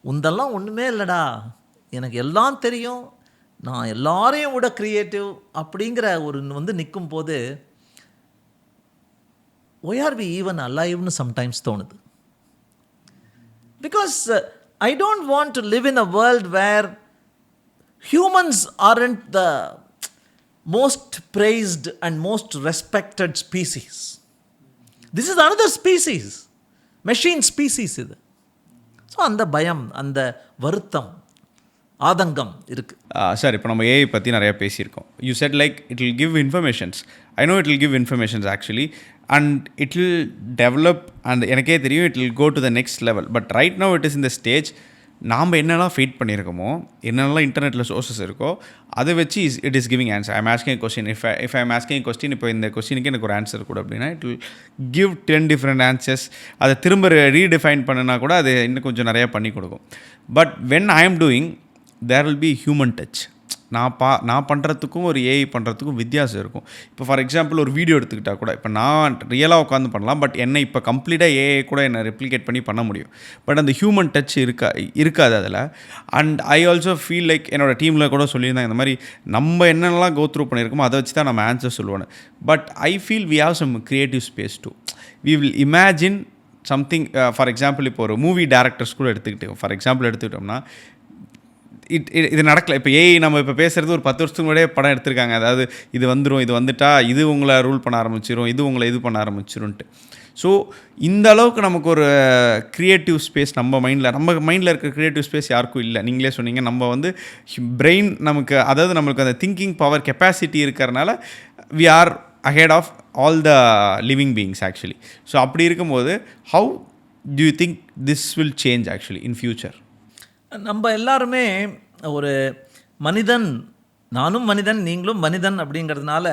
உந்தெல்லாம் ஒன்றுமே இல்லைடா, எனக்கு எல்லாம் தெரியும், நான் எல்லாரையும் விட க்ரியேட்டிவ் அப்படிங்கிற ஒரு நிற்கும் போது why are we even aliveன்னு சம்டைம்ஸ் தோணுது. Because I don't want to live in a world where humans aren't the most praised and most respected species. This is another species, machine species இது. So அந்த பயம், அந்த வருத்தம், ஆதங்கம் இருக்குது. Sir இப்போ நம்ம ஏஐ பற்றி நிறையா பேசியிருக்கோம். You set like it will give informations. I know it will give informations actually, and it will develop, and எனக்கே தெரியும் it will go to the next level. But right now it is இந்த stage, நாம் என்னெல்லாம் feet பண்ணியிருக்கோமோ, என்னெல்லாம் இன்டர்நெட்டில் sources இருக்கோ, அதை வச்சு it is giving answer. I'm asking question, if I'm asking question, இப்போ இந்த கொஸ்டினுக்கு எனக்கு ஒரு ஆன்சர் கூட அப்படின்னா it will give 10 different answers. அதை திரும்ப ரீடிஃபைன் பண்ணினா கூட அது இன்னும் கொஞ்சம் நிறையா பண்ணி கொடுக்கும். But when I am doing there will be human touch. நான் பண்ணுறதுக்கும் ஒரு ஏஐ பண்ணுறதுக்கும் வித்தியாசம் இருக்கும். இப்போ ஃபார் எக்ஸாம்பிள் ஒரு வீடியோ எடுத்துக்கிட்டால் கூட, இப்போ நான் ரியலாக உட்காந்து பண்ணலாம், பட் என்னை இப்போ கம்ப்ளீட்டாக ஏஐ கூட என்னை ரெப்ளிகேட் பண்ண முடியும். பட் அந்த ஹியூமன் டச் இருக்காது அதில். And I also feel like என்னோடய டீமில் கூட சொல்லியிருந்தாங்க, இந்த மாதிரி நம்ம என்னென்னலாம் கோ த்ரூ பண்ணியிருக்கோமோ அதை வச்சு தான் நம்ம ஆன்சர் சொல்லுவேன். But I feel we have some creative space too. We will imagine something. For example இப்போ ஒரு மூவி டேரக்டர்ஸ் கூட எடுத்துக்கிட்டோம்னா இது நடக்கலை. இப்போ ஏஐ நம்ம இப்போ பேசுகிறது ஒரு 10 வருஷத்துக்கு முன்னாடியே படம் எடுத்திருக்காங்க. அதாவது இது வந்துட்டா இது உங்களை ரூல் பண்ண ஆரம்பிச்சிடும், இது உங்களை இது பண்ண ஆரம்பிச்சிரும்ன்ட்டு. ஸோ இந்த அளவுக்கு நமக்கு ஒரு க்ரியேட்டிவ் ஸ்பேஸ் நம்ம மைண்டில் இருக்கிற க்ரியேட்டிவ் ஸ்பேஸ் யாருக்கும் இல்லை. நீங்களே சொன்னீங்க, நம்ம பிரெயின் நமக்கு, அதாவது நம்மளுக்கு அந்த திங்கிங் பவர் கெப்பாசிட்டி இருக்கிறனால we are ahead of all the living beings actually. So அப்படி இருக்கும்போது how do you think this will change actually in future? நம்ம எல்லாருமே ஒரு மனிதன், நானும் மனிதன், நீங்களும் மனிதன் அப்படிங்கிறதுனால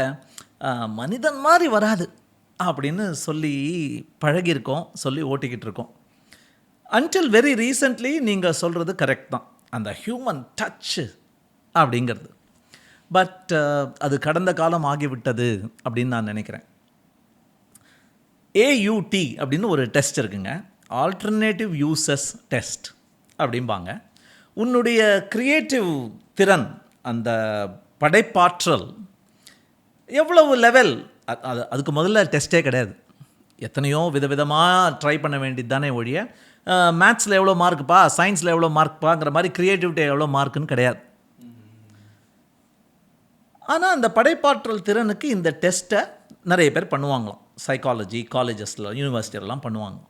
மனிதன் மாதிரி வராது அப்படின்னு சொல்லி பழகியிருக்கோம், சொல்லி ஓட்டிக்கிட்டு இருக்கோம். அன்டில் வெரி ரீசெண்ட்லி நீங்கள் சொல்கிறது கரெக்ட் தான், அந்த ஹியூமன் டச்சு அப்படிங்கிறது. பட் அது கடந்த காலம் ஆகிவிட்டது அப்படின்னு நான் நினைக்கிறேன். AUT அப்படின்னு ஒரு டெஸ்ட் இருக்குங்க, ஆல்டர்னேட்டிவ் யூசஸ் டெஸ்ட் அப்படிம்பாங்க. உன்னுடைய கிரியேட்டிவ் திறன், அந்த படைப்பாற்றல் எவ்வளவு லெவல், அதுக்கு முதல்ல டெஸ்ட்டே கிடையாது. எத்தனையோ விதவிதமாக ட்ரை பண்ண வேண்டியது தானே ஒழிய மேத்ஸில் எவ்வளோ மார்க்குப்பா, சயின்ஸில் எவ்வளோ மார்க்பாங்கிற மாதிரி க்ரியேட்டிவிட்டி எவ்வளோ மார்க்குன்னு கிடையாது. ஆனால் அந்த படைப்பாற்றல் திறனுக்கு இந்த டெஸ்ட்டை நிறைய பேர் பண்ணுவாங்களாம். சைக்காலஜி காலேஜஸில் யூனிவர்சிட்டியெல்லாம் பண்ணுவாங்க.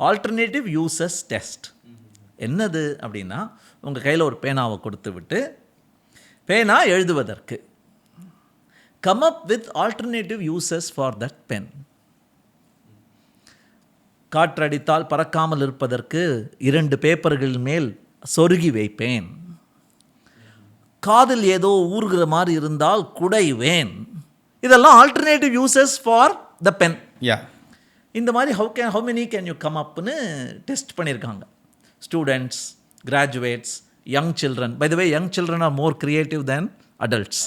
ஆல்டர்னேட்டிவ் யூசஸ் டெஸ்ட் என்னது அப்படின்னா, உங்கள் கையில் ஒரு பேனாவை கொடுத்து விட்டு, பேனா எழுதுவதற்கு come up with alternative uses for that pen. காற்றடித்தால் பறக்காமல் இருப்பதற்கு 2 பேப்பர்கள் மேல் சொருகி வைப்பேன். காதில் ஏதோ ஊறுகிற மாதிரி இருந்தால் குடைவேன். இதெல்லாம் alternative uses for the pen. இந்த மாதிரி how many can you come upனு டெஸ்ட் பண்ணியிருக்காங்க. Students, graduates, young children. By the way, young children are more creative than adults.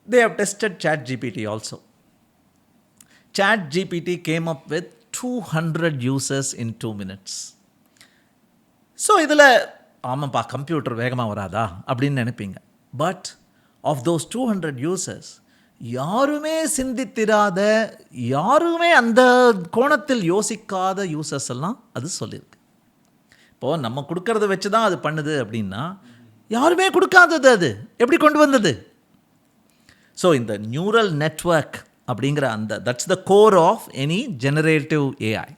They have tested ChatGPT also. ChatGPT came up with 200 users in 2 minutes. So இதில் ஆமாப்பா computer வேகமாக வராதா அப்படின்னு நினைப்பீங்க. But of those 200 users யாருமே சிந்தித்திராத, யாருமே அந்த கோணத்தில் யோசிக்காத யூசர்ஸ் எல்லாம் அது சொல்லியிருக்கு. இப்போது நம்ம கொடுக்கறத வச்சு தான் அது பண்ணுது அப்படின்னா, யாருமே கொடுக்காதது அது எப்படி கொண்டு வந்தது? ஸோ இந்த நியூரல் நெட்வொர்க் அப்படிங்கிற அந்த that's the core of any generative AI.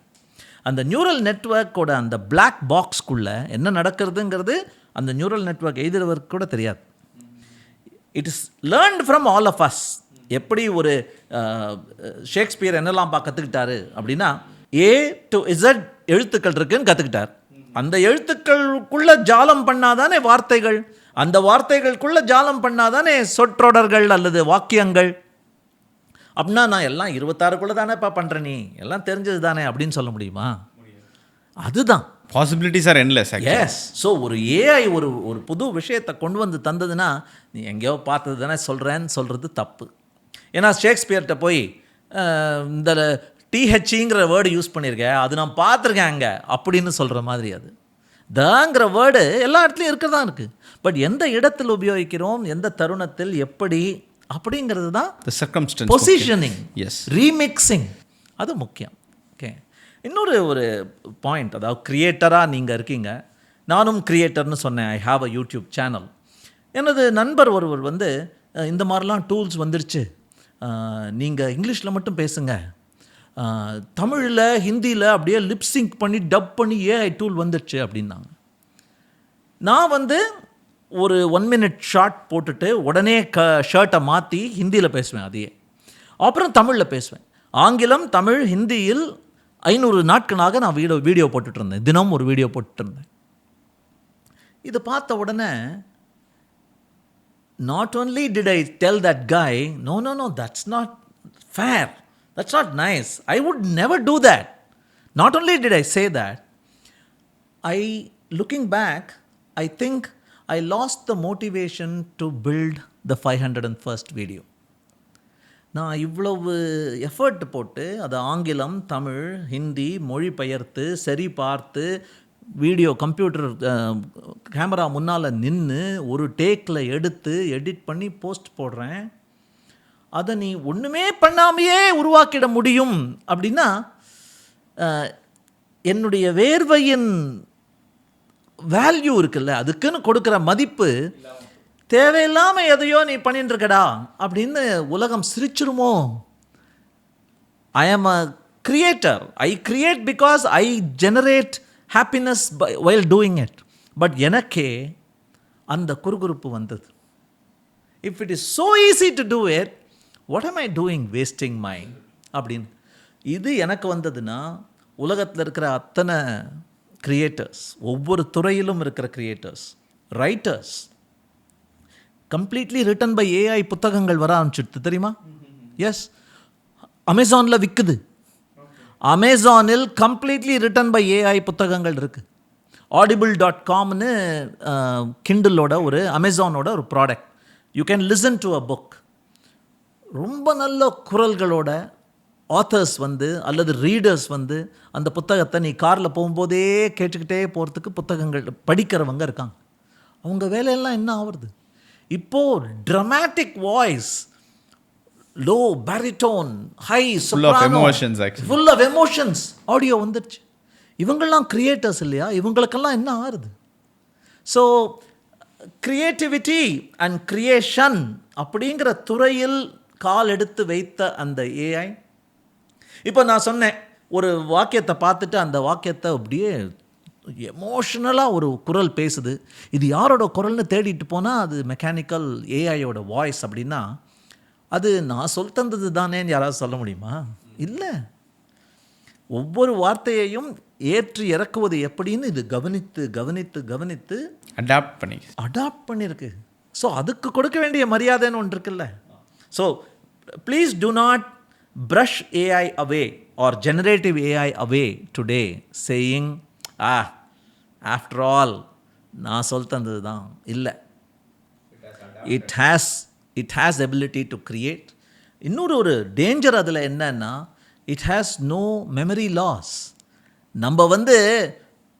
அந்த நியூரல் நெட்வொர்க்கோட அந்த பிளாக் பாக்ஸ்க்குள்ளே என்ன நடக்கிறதுங்கிறது அந்த நியூரல் நெட்வொர்க் எழுதுறவருக்கு கூட தெரியாது. It is learned from all of us. எப்படி ஒரு ஷேக்ஸ்பியர் என்னெல்லாம் கற்றுக்கிட்டாரு அப்படின்னா, A to Z எழுத்துக்கள் இருக்குன்னு கற்றுக்கிட்டார். அந்த எழுத்துக்களுக்குள்ளே ஜாலம் பண்ணாதானே வார்த்தைகள், அந்த வார்த்தைகளுக்குள்ள ஜாலம் பண்ணாதானே சொற்றொடர்கள் அல்லது வாக்கியங்கள். அப்படின்னா நான் எல்லாம் 26 தானேப்பா பண்ணுறேன், நீ எல்லாம் தெரிஞ்சது தானே அப்படின்னு சொல்ல முடியுமா? அதுதான் possibilities are endless. Yes. So ஒரு ஏஐ ஒரு புது விஷயத்தை கொண்டு வந்து தந்ததுன்னா, நீ எங்கேயோ பார்த்தது தானே சொல்கிறேன்னு சொல்கிறது தப்பு. ஏன்னா ஷேக்ஸ்பியர்கிட்ட போய் இந்த டிஹெச்ங்கிற வேர்டு யூஸ் பண்ணியிருக்கேன், அது நான் பார்த்துருக்கேன் அங்கே அப்படின்னு சொல்கிற மாதிரி. அது தாங்கிற வேர்டு எல்லா இடத்துலையும் இருக்கிறதா இருக்குது. பட் எந்த இடத்தில் உபயோகிக்கிறோம், எந்த தருணத்தில், எப்படி அப்படிங்கிறது தான் பொசிஷனிங், ரீமிக்சிங், அது முக்கியம். ஓகே, இன்னொரு ஒரு பாயிண்ட், அதாவது கிரியேட்டராக நீங்கள் இருக்கீங்க, நானும் கிரியேட்டர்னு சொன்னேன். I have a YouTube channel. எனது நண்பர் ஒருவர் வந்து இந்த மாதிரிலாம் டூல்ஸ் வந்துருச்சு, நீங்கள் இங்கிலீஷில் மட்டும் பேசுங்க, தமிழில் ஹிந்தியில் அப்படியே லிப்சிங்க் பண்ணி டப் பண்ணி ஏஐ டூல் வந்துடுச்சு அப்படின்னாங்க. நான் வந்து ஒரு 1 minute ஷார்ட் போட்டுட்டு உடனே ஷர்ட்டை மாற்றி ஹிந்தியில் பேசுவேன், அதையே அப்புறம் தமிழில் பேசுவேன். ஆங்கிலம், தமிழ், ஹிந்தியில் 500 நாட்களாக நான் வீடியோ போட்டுட்டு இருந்தேன். தினம் ஒரு வீடியோ போட்டுட்டு இருந்தேன். இதை பார்த்த உடனே not only did I tell that guy, no, that's not fair, that's not nice, I would never do that. Not only did I say that, looking back, I think I lost the motivation to build the 501st video. நான் இவ்வளவு effort போட்டு அதை ஆங்கிலம், தமிழ், ஹிந்தி மொழிபெயர்த்து சரி பார்த்து video computer camera முன்னால் நின்று ஒரு டேக்கில் எடுத்து எடிட் பண்ணி போஸ்ட் போடுறேன். அதை நீ ஒன்றுமே பண்ணாமையே உருவாக்கிட முடியும் அப்படின்னா, என்னுடைய வேர்வையின் வேல்யூ இருக்குல்ல, அதுக்குன்னு கொடுக்குற மதிப்பு, தேவையில்லாமல் எதையோ நீ பண்ணிட்டு இருக்கடா அப்படின்னு உலகம் சிரிச்சிருமோ? ஐ am a creator. I create because I generate happiness while doing it. But எனக்கே அந்த குறுகுறுப்பு வந்தது. If it is so easy to do it, what ஆம் ஐ டூயிங் வேஸ்டிங் மைண்ட் அப்படின்னு. இது எனக்கு வந்ததுன்னா, உலகத்தில் இருக்கிற அத்தனை கிரியேட்டர்ஸ், ஒவ்வொரு துறையிலும் இருக்கிற creators, writers, completely written by AI புத்தகங்கள் வர ஆரம்பிச்சிடுது தெரியுமா? எஸ், அமேசானில் விற்குது. அமேசானில் கம்ப்ளீட்லி ரிட்டன் பை ஏஐ புத்தகங்கள் இருக்குது. audible.comனு கிண்டலோட ஒரு அமேசானோட ஒரு product. You can listen to a book. ரொம்ப நல்ல குரல்களோட ஆத்தர்ஸ் வந்து அல்லது ரீடர்ஸ் வந்து அந்த புத்தகத்தை நீ காரில் போகும்போதே கேட்டுக்கிட்டே போகிறதுக்கு புத்தகங்கள் படிக்கிறவங்க இருக்காங்க. அவங்க வேலையெல்லாம் என்ன ஆகுறது? இப்போது dramatic voice, low baritone, high soprano, full of emotions audio வந்துடுச்சு. இவங்கெல்லாம் கிரியேட்டர்ஸ் இல்லையா? இவங்களுக்கெல்லாம் என்ன ஆகுது? ஸோ கிரியேட்டிவிட்டி அண்ட் கிரியேஷன் அப்படிங்கிற துறையில் கால் எடுத்து வைத்த அந்த ஏஐ, இப்போ நான் சொன்னேன் ஒரு வாக்கியத்தை பார்த்துட்டு அந்த வாக்கியத்தை அப்படியே எமோஷ்னலாக ஒரு குரல் பேசுது, இது யாரோட குரல்னு தேடிட்டு போனால் அது மெக்கானிக்கல் ஏஐயோட வாய்ஸ் அப்படின்னா அது நான் சொல் தந்தது தானேன்னு யாராவது சொல்ல முடியுமா? இல்லை. ஒவ்வொரு வார்த்தையையும் ஏற்றி இறக்குவது எப்படின்னு இது கவனித்து கவனித்து கவனித்து அடாப்ட் பண்ணியிருக்கு. ஸோ அதுக்கு கொடுக்க வேண்டிய மரியாதைன்னு ஒன்று இருக்குல்ல. So please do not brush AI away or generative AI away today saying after all நான் சொல் தந்தது தான். இல்லை, it has ability to create. இன்னொரு ஒரு டேஞ்சர் அதில் என்னன்னா, it has no memory loss. நம்ம வந்து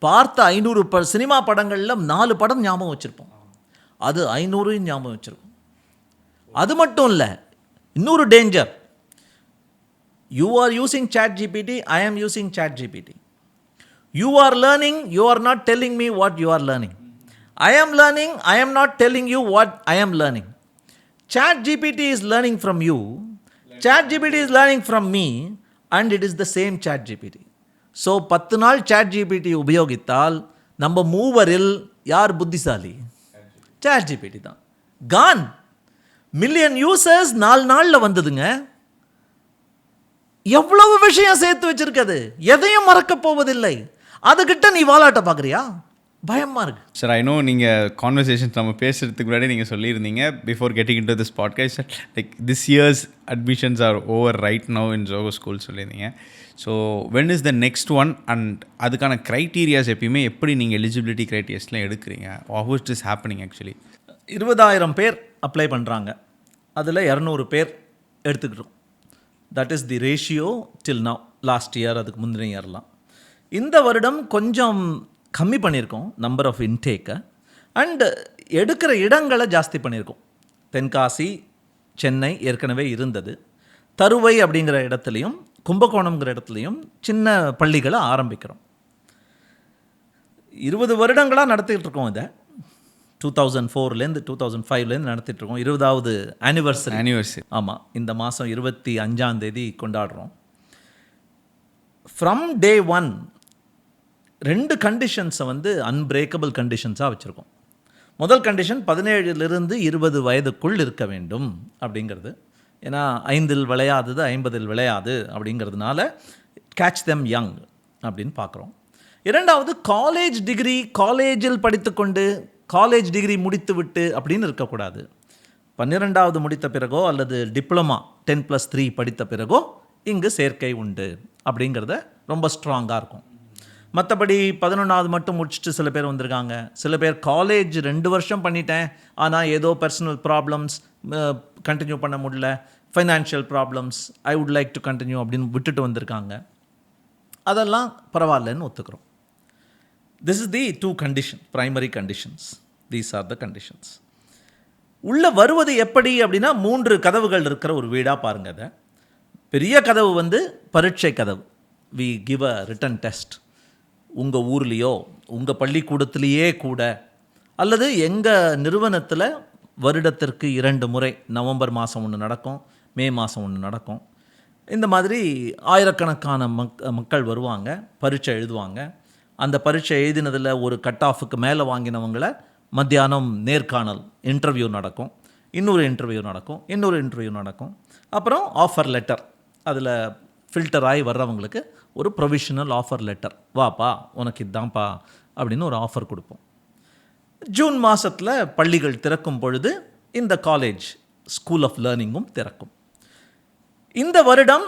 பார்த்த 500 சினிமா படங்களில் 4 படம் ஞாபகம் வச்சுருப்போம், அது 500 ஞாபகம் வச்சுருப்போம். அது மட்டும் இல்லை, இன்னொரு danger, you are using ChatGPT, I am using ChatGPT. You are learning, you are not telling me what you are learning. I am learning, I am not telling you what I am learning. ChatGPT is learning from you, ChatGPT is learning from me, and it is the same ChatGPT. So 10 நாள் ChatGPT உபயோகித்தால் நம்ம மூவரில் யார் புத்திசாலி? ChatGPT தான். Khan million users 4 நாளில் வந்ததுங்க. எவ்வளவு விஷயம் சேர்த்து வச்சிருக்கிறது, எதையும் மறக்க போவதில்லை. அதுகிட்ட நீ வாலாட்ட பார்க்குறியா? பயமாக இருக்கு சார். ஐ நோ நீங்கள் கான்வர்சேஷன்ஸ் நம்ம பேசுகிறதுக்கு முன்னாடி நீங்கள் சொல்லியிருந்தீங்க before getting in to this podcast, like this years admissions are over right now in Zoho school சொல்லியிருந்தீங்க. So when is the next one and அதுக்கான க்ரைட்டீரியாஸ் எப்பயுமே எப்படி நீங்கள் எலிஜிபிலிட்டி க்ரைட்டீரியாஸ்லாம் எடுக்கிறீங்க? How it is happening actually? 20,000 பேர் அப்ளை பண்ணுறாங்க, அதில் 200 பேர் எடுத்துக்கிட்டோம். That is the ratio till now. Last year, அதுக்கு முந்தின இயர்லாம். இந்த வருடம் கொஞ்சம் கம்மி பண்ணியிருக்கோம் நம்பர் ஆஃப் இன்டேக்கை, அண்டு எடுக்கிற இடங்களை ஜாஸ்தி பண்ணியிருக்கோம். தென்காசி, சென்னை ஏற்கனவே இருந்தது. தருவை அப்படிங்கிற இடத்துலையும் கும்பகோணம்ங்கிற இடத்துலையும் சின்ன பள்ளிகளை ஆரம்பிக்கிறோம். 20 வருடங்களாக நடத்திட்டு இருக்கோம். இதை 2004லேருந்து 2005லேருந்து நடத்திட்டுருக்கோம். 20வது ஆனிவர்சரி. ஆமாம், இந்த மாதம் 25ஆம் தேதி கொண்டாடுறோம். ஃப்ரம் டே 1 2 கண்டிஷன்ஸை வந்து அன்பிரேக்கபிள் கண்டிஷன்ஸாக வச்சுருக்கோம். முதல் கண்டிஷன் 17லிருந்து 20 வயதுக்குள் இருக்க வேண்டும் அப்படிங்கிறது. ஏன்னா 5இல் விளையாதது 50இல் விளையாது அப்படிங்கிறதுனால கேட்ச் தெம் யங் அப்படின்னு பார்க்குறோம். இரண்டாவது, காலேஜ் டிகிரி, காலேஜில் படித்துக்கொண்டு காலேஜ் டிகிரி முடித்து விட்டு அப்படின்னு இருக்கக்கூடாது. 12வது முடித்த பிறகோ அல்லது டிப்ளமா 10+3 படித்த பிறகோ இங்கு சேர்க்கை உண்டு அப்படிங்கிறத ரொம்ப ஸ்ட்ராங்காக இருக்கும். மற்றபடி 11வது மட்டும் முடிச்சுட்டு சில பேர் வந்திருக்காங்க. சில பேர் காலேஜ் 2 வருஷம் பண்ணிட்டேன், ஆனால் ஏதோ பர்சனல் ப்ராப்ளம்ஸ் கண்டினியூ பண்ண முடியல, financial problems, I would like to continue அப்படின்னு விட்டுட்டு வந்திருக்காங்க. அதெல்லாம் பரவாயில்லன்னு ஒத்துக்கிறோம். This is the 2 condition, primary conditions. These are the conditions. உள்ளே வருவது எப்படி அப்படின்னா 3 கதவுகள் இருக்கிற ஒரு வீடாக பாருங்கள். அதை பெரிய கதவு வந்து பரீட்சை கதவு. We give a written test. உங்கள் ஊர்லேயோ உங்கள் பள்ளிக்கூடத்துலேயே கூட அல்லது எங்கள் நிறுவனத்தில் வருடத்திற்கு 2 முறை, நவம்பர் மாதம் ஒன்று நடக்கும், மே மாதம் ஒன்று நடக்கும். இந்த மாதிரி ஆயிரக்கணக்கான மக்கள் வருவாங்க, பரீட்சை எழுதுவாங்க. அந்த பரீட்சை எழுதினதில் ஒரு கட் ஆஃபுக்கு மேலே வாங்கினவங்களை மத்தியானம் நேர்காணல் இன்டர்வியூ நடக்கும், இன்னொரு இன்டர்வியூ நடக்கும், இன்னொரு இன்டர்வியூ நடக்கும். அப்புறம் ஆஃபர் லெட்டர், அதில் ஃபில்டர் ஆகி வர்றவங்களுக்கு ஒரு ப்ரொவிஷனல் ஆஃபர் லெட்டர், வாப்பா உனக்கு இதுதான்ப்பா அப்படின்னு ஒரு ஆஃபர் கொடுப்போம். ஜூன் மாதத்தில் பள்ளிகள் திறக்கும் பொழுது இந்த காலேஜ் ஸ்கூல் ஆஃப் லேர்னிங்கும் திறக்கும். இந்த வருடம்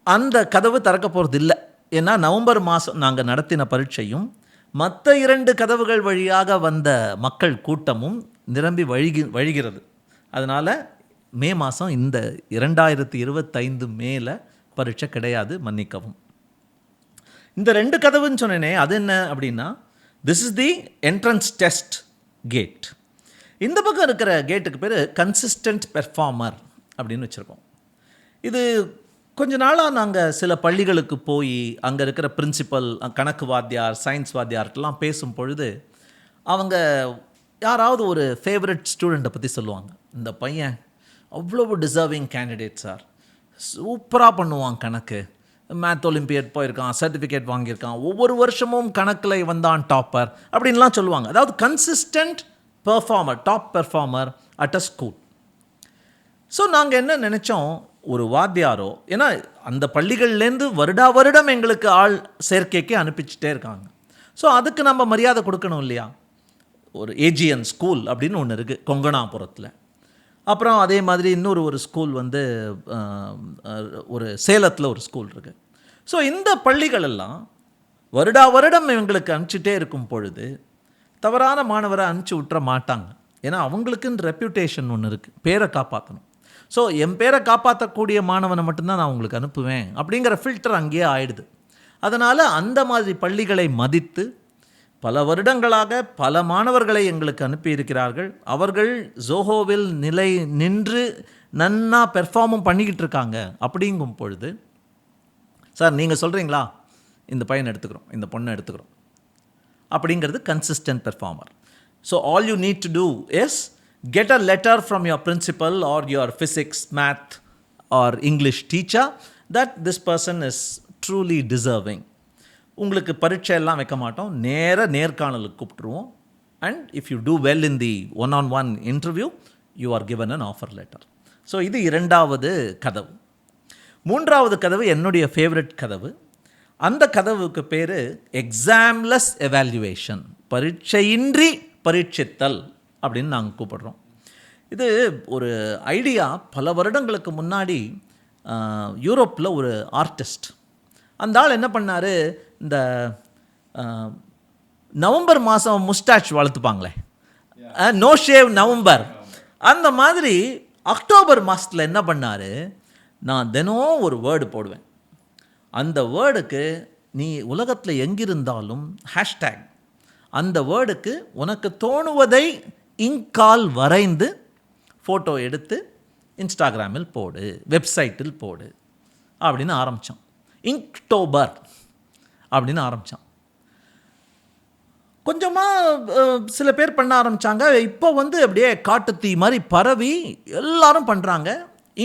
அந்த கதவு திறக்க போகிறது இல்லை. ஏன்னா நவம்பர் மாதம் நாங்கள் நடத்தின பரீட்சையும் மற்ற 2 கதவுகள் வழியாக வந்த மக்கள் கூட்டமும் நிரம்பி வழிகிறது. அதனால் மே மாதம், இந்த 2025 மேல பரீட்சை கிடையாது, மன்னிக்கவும். இந்த 2 கதவுன்னு சொன்னேனே, அது என்ன அப்படின்னா, this is the entrance test gate. இந்த பக்கம் இருக்கிற கேட்டுக்கு பேர் கன்சிஸ்டன்ட் பெர்ஃபார்மர் அப்படின்னு வச்சுருக்கோம். இது கொஞ்ச நாளாக நாங்கள் சில பள்ளிகளுக்கு போய் அங்கே இருக்கிற பிரின்சிபல், கணக்கு வாத்தியார், சயின்ஸ் வாத்தியார்ட்டெலாம் பேசும் பொழுது அவங்க யாராவது ஒரு ஃபேவரட் ஸ்டூடெண்ட்டை பற்றி சொல்லுவாங்க. இந்த பையன் அவ்வளோ டிசர்விங் கேண்டிடேட் சார், சூப்பராக பண்ணுவான் கணக்கு, மேத் ஒலிம்பியட் போயிருக்கான், சர்டிஃபிகேட் வாங்கியிருக்கான், ஒவ்வொரு வருஷமும் கணக்கில் வந்தான் டாப்பர் அப்படின்லாம் சொல்லுவாங்க. அதாவது consistent performer, top performer at a school. So நாங்கள் என்ன நினச்சோம், ஒரு வாத்தியாரோ, ஏன்னா அந்த பள்ளிகள்லேருந்து வருடம் எங்களுக்கு ஆள் சேர்க்கைக்கு அனுப்பிச்சிட்டே இருக்காங்க. ஸோ அதுக்கு நம்ம மரியாதை கொடுக்கணும் இல்லையா. ஒரு ஏஜிஎன் ஸ்கூல் அப்படின்னு ஒன்று இருக்குது கொங்கணாபுரத்தில். அப்புறம் அதே மாதிரி இன்னொரு ஸ்கூல் வந்து ஒரு சேலத்தில் ஒரு ஸ்கூல் இருக்குது. ஸோ இந்த பள்ளிகளெல்லாம் வருடம் எங்களுக்கு அனுப்பிச்சிட்டே இருக்கும் பொழுது தவறான மாணவரை அனுப்பிச்சி விட்டுற மாட்டாங்க. ஏன்னா அவங்களுக்குன்னு ரெப்யூட்டேஷன் ஒன்று இருக்குது, பேரை காப்பாற்றணும். ஸோ என் பேரை காப்பாற்றக்கூடிய மாணவனை மட்டும்தான் நான் உங்களுக்கு அனுப்புவேன் அப்படிங்கிற ஃபில்டர் அங்கேயே ஆயிடுது. அதனால் அந்த மாதிரி பள்ளிகளை மதித்து பல வருடங்களாக பல மாணவர்களை எங்களுக்கு அனுப்பியிருக்கிறார்கள். அவர்கள் ஜோஹோவில் நின்று நன்னா பெர்ஃபார்மும் பண்ணிக்கிட்டு இருக்காங்க. அப்படிங்கும் பொழுது, சார் நீங்கள் சொல்கிறீங்களா, இந்த பையனை எடுத்துக்கிறோம், இந்த பொண்ணை எடுத்துக்கிறோம் அப்படிங்கிறது consistent performer. So all you need to do is get a letter from your principal or your physics, math or English teacher that this person is truly deserving. உங்களுக்கு பரீட்சை எல்லாம் வைக்க மாட்டோம், நேர்காணலுக்கு கூப்பிட்டுருவோம். And if you do well in the one interview you are given an offer letter. So இது 2வது கதவு. 3வது கதவு என்னுடைய ஃபேவரட் கதவு. அந்த கதவுக்கு பேர் எக்ஸாம்லெஸ் எவால்யூவேஷன், பரீட்சையின்றி பரீட்சித்தல் அப்படின்னு நாங்கள் கூப்பிடுறோம். இது ஒரு ஐடியா பல வருடங்களுக்கு முன்னாடி யூரோப்பில் ஒரு ஆர்டிஸ்ட், அந்த ஆள் என்ன பண்ணார், இந்த நவம்பர் மாதம் முஸ்டாச் வளர்த்துப்பாங்களே, நோ ஷேவ் நவம்பர், அந்த மாதிரி அக்டோபர் மாதத்தில் என்ன பண்ணார், நான் தினம் ஒரு வேர்டு போடுவேன், அந்த வேர்டுக்கு நீ உலகத்தில் எங்கிருந்தாலும் ஹேஷ்டேக், அந்த வேர்டுக்கு உனக்கு தோணுவதை இங்கால் வரைந்து ஃபோட்டோ எடுத்து இன்ஸ்டாகிராமில் போடு, வெப்சைட்டில் போடு அப்படின்னு ஆரம்பித்தான். இங்க்டோபர் அப்படின்னு ஆரம்பித்தான். கொஞ்சமாக சில பேர் பண்ண ஆரம்பித்தாங்க. இப்போ வந்து அப்படியே காட்டுத்தீ மாதிரி பரவி எல்லாரும் பண்ணுறாங்க.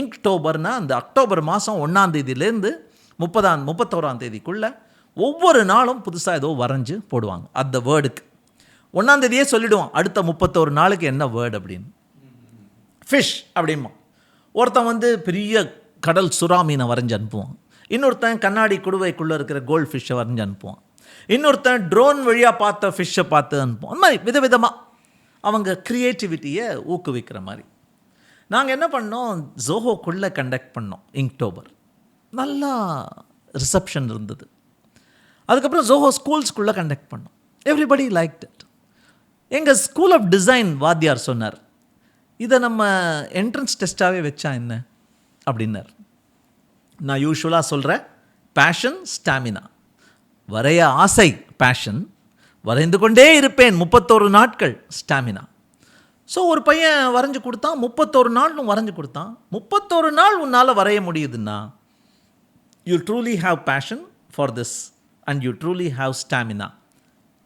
இங்க்டோபர்னால் அந்த அக்டோபர் மாதம் 1ஆம் தேதியிலேருந்து 31ஆம் தேதிக்குள்ளே ஒவ்வொரு நாளும் புதுசாக ஏதோ வரைஞ்சி போடுவாங்க. அந்த வேர்டுக்கு 1ஆம் தேதியே சொல்லிவிடுவான் அடுத்த 31 நாளுக்கு என்ன வேர்டு அப்படின்னு. ஃபிஷ் அப்படிமா ஒருத்தன் வந்து பெரிய கடல் சுறா மீனை வரைஞ்சி அனுப்புவான், இன்னொருத்தன் கண்ணாடி குடுவைக்குள்ளே இருக்கிற கோல்டு ஃபிஷ்ஷை வரைஞ்சி அனுப்புவான், இன்னொருத்தன் ட்ரோன் வழியாக பார்த்த ஃபிஷ்ஷை பார்த்து அனுப்புவான். அந்த மாதிரி விதவிதமாக அவங்க க்ரியேட்டிவிட்டியை ஊக்குவிக்கிற மாதிரி. நாங்கள் என்ன பண்ணோம், ஜோஹோக்குள்ளே கண்டக்ட் பண்ணோம் இங்க்டோபர். நல்லா ரிசப்ஷன் இருந்தது. அதுக்கப்புறம் ஜோஹோ ஸ்கூல்ஸ்குள்ளே கண்டக்ட் பண்ணோம். Everybody like it. எங்கள் ஸ்கூல் ஆஃப் டிசைன் வாத்தியார் சொன்னார், இதை நம்ம என்ட்ரன்ஸ் டெஸ்ட்டாகவே வச்சா என்ன அப்படின்னார். நான் யூஸ்வலாக சொல்கிறேன், பேஷன், ஸ்டாமினா. வரைய ஆசை பேஷன், வரைந்து கொண்டே இருப்பேன் 31 நாட்கள் ஸ்டாமினா. ஸோ ஒரு பையன் வரைஞ்சி கொடுத்தான், 31 நாளும் வரைஞ்சி கொடுத்தான். 31 நாள் உன்னால் வரைய முடியுதுன்னா you truly have passion for this and you truly have stamina.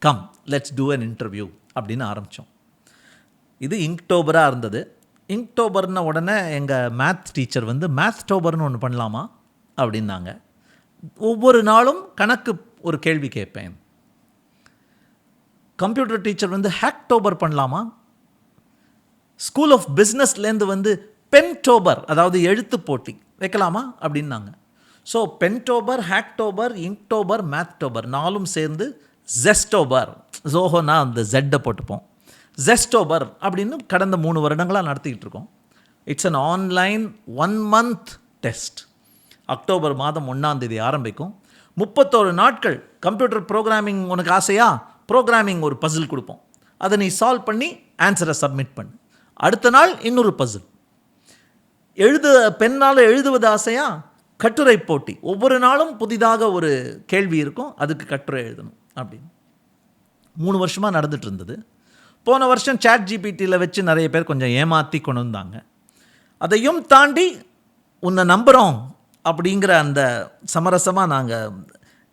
Come let's do an interview அப்படின்னு ஆரம்பித்தோம். இது இங்க்டோபராக இருந்தது. இங்க்டோபர்ன உடனே எங்கள் மேத் டீச்சர் வந்து மேத்டோபர்னு ஒன்று பண்ணலாமா அப்படின்னாங்க. ஒவ்வொரு நாளும் கணக்கு ஒரு கேள்வி கேட்பேன். கம்ப்யூட்டர் டீச்சர் வந்து ஹேக்டோபர் பண்ணலாமா, ஸ்கூல் ஆஃப் பிஸ்னஸ்லேருந்து வந்து பென்டோபர், அதாவது எழுத்து போட்டி வைக்கலாமா அப்படின்னாங்க. ஸோ பென்டோபர், ஹேக்டோபர், இங்க்டோபர், மேத்டோபர் 4ம் சேர்ந்து ஜெஸ்டோபர், ஜோஹோனா அந்த ஜெட்டை போட்டுப்போம், ஜெஸ்டோபர் அப்படின்னு கடந்த 3 வருடங்களாக நடத்திக்கிட்டு இருக்கோம். It's an online 1 month test. October மாதம் 1ஆம் தேதி ஆரம்பிக்கும். 31 நாட்கள் கம்ப்யூட்டர் ப்ரோக்ராமிங் உனக்கு ஆசையா, ப்ரோக்ராமிங் ஒரு பசில் கொடுப்போம், அதை நீ சால்வ் பண்ணி ஆன்சரை சப்மிட் பண்ணு. அடுத்த நாள் இன்னொரு பசில். பெண்ணால் எழுதுவது ஆசையா, கட்டுரை போட்டி, ஒவ்வொரு நாளும் புதிதாக ஒரு கேள்வி இருக்கும், அதுக்கு கட்டுரை எழுதணும் அப்படின்னு 3 வருஷமாக நடந்துட்டு இருந்தது. போன வருஷம் சாட் ஜிபிடியில் வச்சு நிறைய பேர் கொஞ்சம் ஏமாற்றி கொண்டு வந்தாங்க. அதையும் தாண்டி உன்னை நம்புகிறோம் அப்படிங்கிற அந்த சமரசமாக நாங்கள்,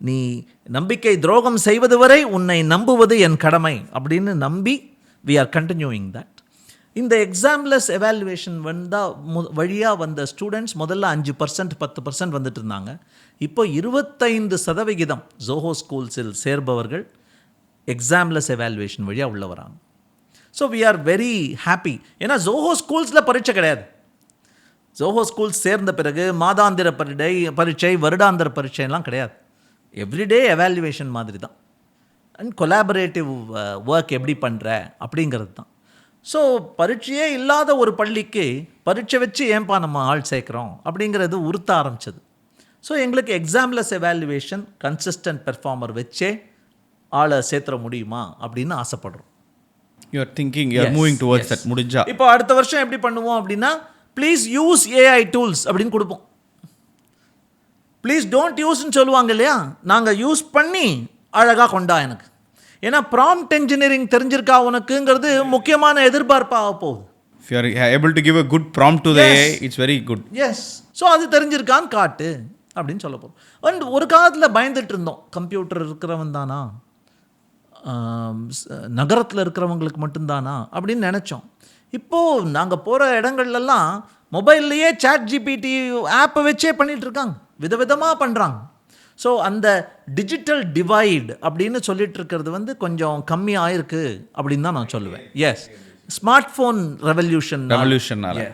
நீ நம்பிக்கை துரோகம் செய்வது வரை உன்னை நம்புவது என் கடமை அப்படின்னு நம்பி we are continuing that. இந்த எக்ஸாம்லெஸ் எவாலுவேஷன் வழியாக வந்த ஸ்டூடெண்ட்ஸ் முதல்ல 5% 10% வந்துட்டு இருந்தாங்க. இப்போ 25% ஜோஹோ ஸ்கூல்ஸில் சேர்பவர்கள் எக்ஸாம்லெஸ் எவாலுவேஷன் வழியாக உள்ள வராங்க. So we are very happy. ஏன்னா ஜோஹோ ஸ்கூல்ஸில் பரீட்சை கிடையாது. ஜோஹோ ஸ்கூல்ஸ் சேர்ந்த பிறகு மாதாந்திர பரீட்சை, வருடாந்திர பரீட்சைலாம் கிடையாது. எவ்ரிடே எவாலுவேஷன் மாதிரி தான். அண்ட் கொலாபரேட்டிவ் ஒர்க் எப்படி பண்ணுற அப்படிங்கிறது தான். ஸோ பரீட்சையே இல்லாத ஒரு பள்ளிக்கு பரீட்சை வச்சு ஏன்பா நம்ம ஆள் சேர்க்குறோம் அப்படிங்கிறது உறுத்த ஆரம்பிச்சது. ஸோ எங்களுக்கு எக்ஸாம்லெஸ் எவாலுவேஷன் கன்சிஸ்டன்ட் பெர்ஃபார்மர் வச்சே ஆளை சேர்த்துற முடியுமா அப்படின்னு ஆசைப்படுறோம். You are thinking, you are moving towards that. முடிஞ்சா இப்போ அடுத்த வருஷம் எப்படி பண்ணுவோம் அப்படின்னா, ப்ளீஸ் யூஸ் ஏஐ டூல்ஸ் அப்படின்னு கொடுப்போம். ப்ளீஸ் டோன்ட் யூஸ்ன்னு சொல்லுவாங்க இல்லையா, நாங்கள் யூஸ் பண்ணி அழகாக கொண்டா எனக்கு. ஏன்னா ப்ராம்ப்ட் என்ஜினியரிங் தெரிஞ்சிருக்கா உனக்குங்கிறது முக்கியமான எதிர்பார்ப்பாக போகுது. If you are able to give a good prompt to the AI, it's very good. Yes. So அது தெரிஞ்சிருக்கான்னு காட்டு அப்படின்னு சொல்ல போகிறோம். அண்ட் ஒரு காலத்தில் பயந்துட்டு இருந்தோம், கம்ப்யூட்டர் இருக்கிறவன் தானா, நகரத்தில் இருக்கிறவங்களுக்கு மட்டும்தானா அப்படின்னு நினச்சோம். இப்போது நாங்கள் போகிற இடங்கள்லாம் மொபைல்லையே சாட் ஜிபிடி ஆப்பை வச்சே பண்ணிகிட்ருக்காங்க, விதவிதமாக பண்ணுறாங்க. ஸோ அந்த டிஜிட்டல் டிவைடு அப்படின்னு சொல்லிட்டு இருக்கிறது கொஞ்சம் கம்மியாக இருக்குது அப்படின்னு தான் நான் சொல்லுவேன். எஸ், ஸ்மார்ட் ஃபோன் ரெவல்யூஷன்னால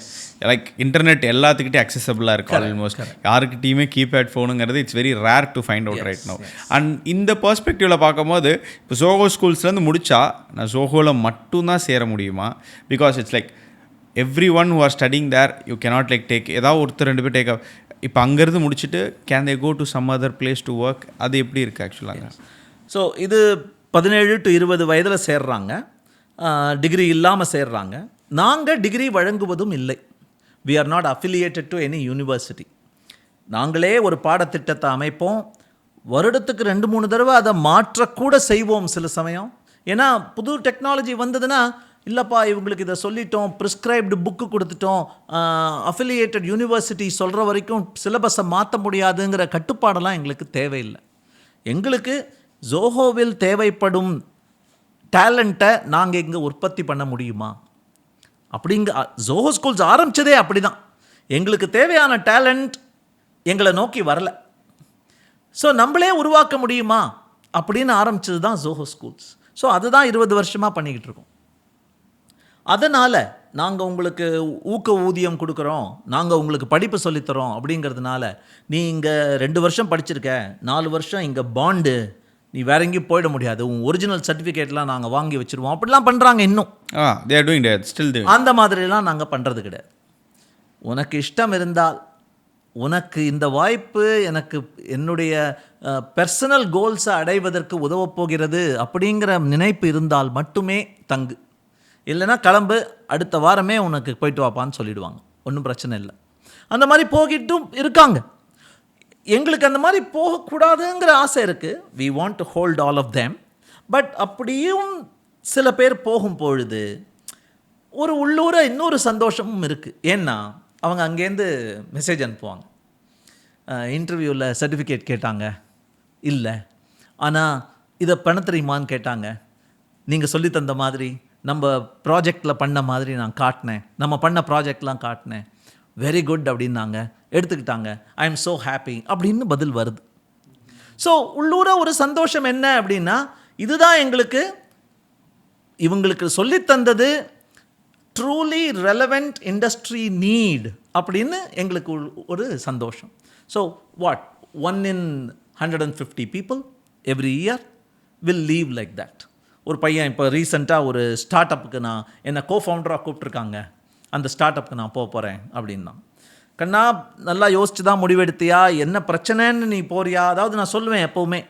லைக் இன்டர்நெட் எல்லாத்துக்கிட்டே அக்சசபிளாக இருக்குது. ஆல்மோஸ்ட் யாருக்கிட்டையுமே கீபேட் ஃபோனுங்கிறது it's very rare to find out right now. And இந்த பெர்ஸ்பெக்டிவில் பார்க்கும்போது இப்போ ஜோஹோ ஸ்கூல்ஸ்லேருந்து முடித்தா நான் ஜோஹோவில் மட்டும்தான் சேர முடியுமா? Because it's like every one who are studying there you cannot like take ஏதாவது ஒருத்தர் 2 பேர் டேக். இப்போ அங்கேருந்து முடிச்சுட்டு can they go to some other place to work? அது எப்படி இருக்குது ஆக்சுவலாக? ஸோ இது 17 to 20 வயதில் சேர்றாங்க, டிகிரி இல்லாமல் சேர்றாங்க. நாங்கள் டிகிரி வழங்குவதும் இல்லை. We are not affiliated to any university. நாங்களே ஒரு பாடத்திட்டத்தை அமைப்போம், வருடத்துக்கு 2-3 தடவை அதை மாற்றக்கூட செய்வோம் சில சமயம். ஏன்னா புது டெக்னாலஜி வந்ததுன்னா, இல்லைப்பா இவங்களுக்கு இதை சொல்லிட்டோம், ப்ரிஸ்கிரைப்டு புக்கு கொடுத்துட்டோம், அஃபிலியேட்டட் யூனிவர்சிட்டி சொல்கிற வரைக்கும் சிலபஸை மாற்ற முடியாதுங்கிற கட்டுப்பாடெல்லாம் எங்களுக்கு தேவையில்லை. எங்களுக்கு ஜோஹோவில் தேவைப்படும் டேலண்ட்டை நாங்கள் இங்கே உற்பத்தி பண்ண முடியுமா ஜோஹோ ஸ்கூல்ஸ் ஆரம்பித்ததே அப்படி தான். எங்களுக்கு தேவையான டேலண்ட் எங்களை நோக்கி வரல. ஸோ நம்மளே உருவாக்க முடியுமா அப்படின்னு ஆரம்பித்தது தான் ஜோஹோ ஸ்கூல்ஸ். ஸோ அதுதான் 20 வருஷமாக பண்ணிக்கிட்டு இருக்கோம். அதனால் நாங்கள் உங்களுக்கு ஊக்க ஊதியம் கொடுக்குறோம், நாங்கள் உங்களுக்கு படிப்பு சொல்லித்தரோம் அப்படிங்கிறதுனால, நீ இங்கே 2 வருஷம் படிச்சிருக்க, 4 வருஷம் இங்கே பாண்டு, நீ வேற எங்கேயும் போயிட முடியாது, உன் ஒரிஜினல் சர்டிஃபிகேட்லாம் நாங்கள் வாங்கி வச்சுருவோம் அப்படிலாம் பண்ணுறாங்க. இன்னும் அந்த மாதிரிலாம் நாங்கள் பண்ணுறது கிடையாது. உனக்கு இஷ்டம் இருந்தால், உனக்கு இந்த வாய்ப்பு எனக்கு என்னுடைய பர்சனல் கோல்ஸை அடைவதற்கு உதவப் போகிறது அப்படிங்கிற நினைப்பு இருந்தால் மட்டுமே தங்கு, இல்லைன்னா கிளம்பு, அடுத்த வாரமே உனக்கு போயிட்டு வாப்பான்னு சொல்லிடுவாங்க. ஒன்றும் பிரச்சனை இல்லை. அந்த மாதிரி போகிட்டும் இருக்காங்க. எங்களுக்கு அந்த மாதிரி போகக்கூடாதுங்கிற ஆசை இருக்குது. We want to hold all of them. But அப்படியும் சில பேர் போகும் பொழுது ஒரு உள்ளூர இன்னொரு சந்தோஷமும் இருக்குது. ஏன்னா அவங்க அங்கேருந்து மெசேஜ் அனுப்புவாங்க, இன்டர்வியூவில் சர்டிஃபிகேட் கேட்டாங்க, இல்லை ஆனால் இதை பண்ண தெரியுமான்னு கேட்டாங்க, நீங்கள் சொல்லி தந்த மாதிரி நம்ம ப்ராஜெக்டில் பண்ண மாதிரி நான் காட்டினேன், நம்ம பண்ண ப்ராஜெக்ட்லாம் காட்டினேன், வெரி குட் அப்படின்னாங்க, எடுத்துக்கிட்டாங்க, ஐ எம் ஸோ ஹாப்பி அப்படின்னு பதில் வருது. ஸோ உள்ளூர ஒரு சந்தோஷம் என்ன அப்படின்னா, இதுதான் எங்களுக்கு இவங்களுக்கு சொல்லித்தந்தது ட்ரூலி ரெலவெண்ட் இண்டஸ்ட்ரி நீட் அப்படின்னு எங்களுக்கு ஒரு சந்தோஷம். So what 1 in 150 people every year will leave like that. ஒரு பையன் இப்போ ரீசெண்டாக ஒரு ஸ்டார்ட் அப்புக்கு நான் என்னை கோஃபவுண்டராக கூப்பிட்ருக்காங்க, அந்த ஸ்டார்ட் அப்புக்கு நான் போகிறேன் அப்படின்னா, கண்ணா நல்லா யோசிச்சு தான் முடிவெடுத்தியா, என்ன பிரச்சனைன்னு நீ போறியா? அதாவது நான் சொல்லுவேன் எப்போவுமே,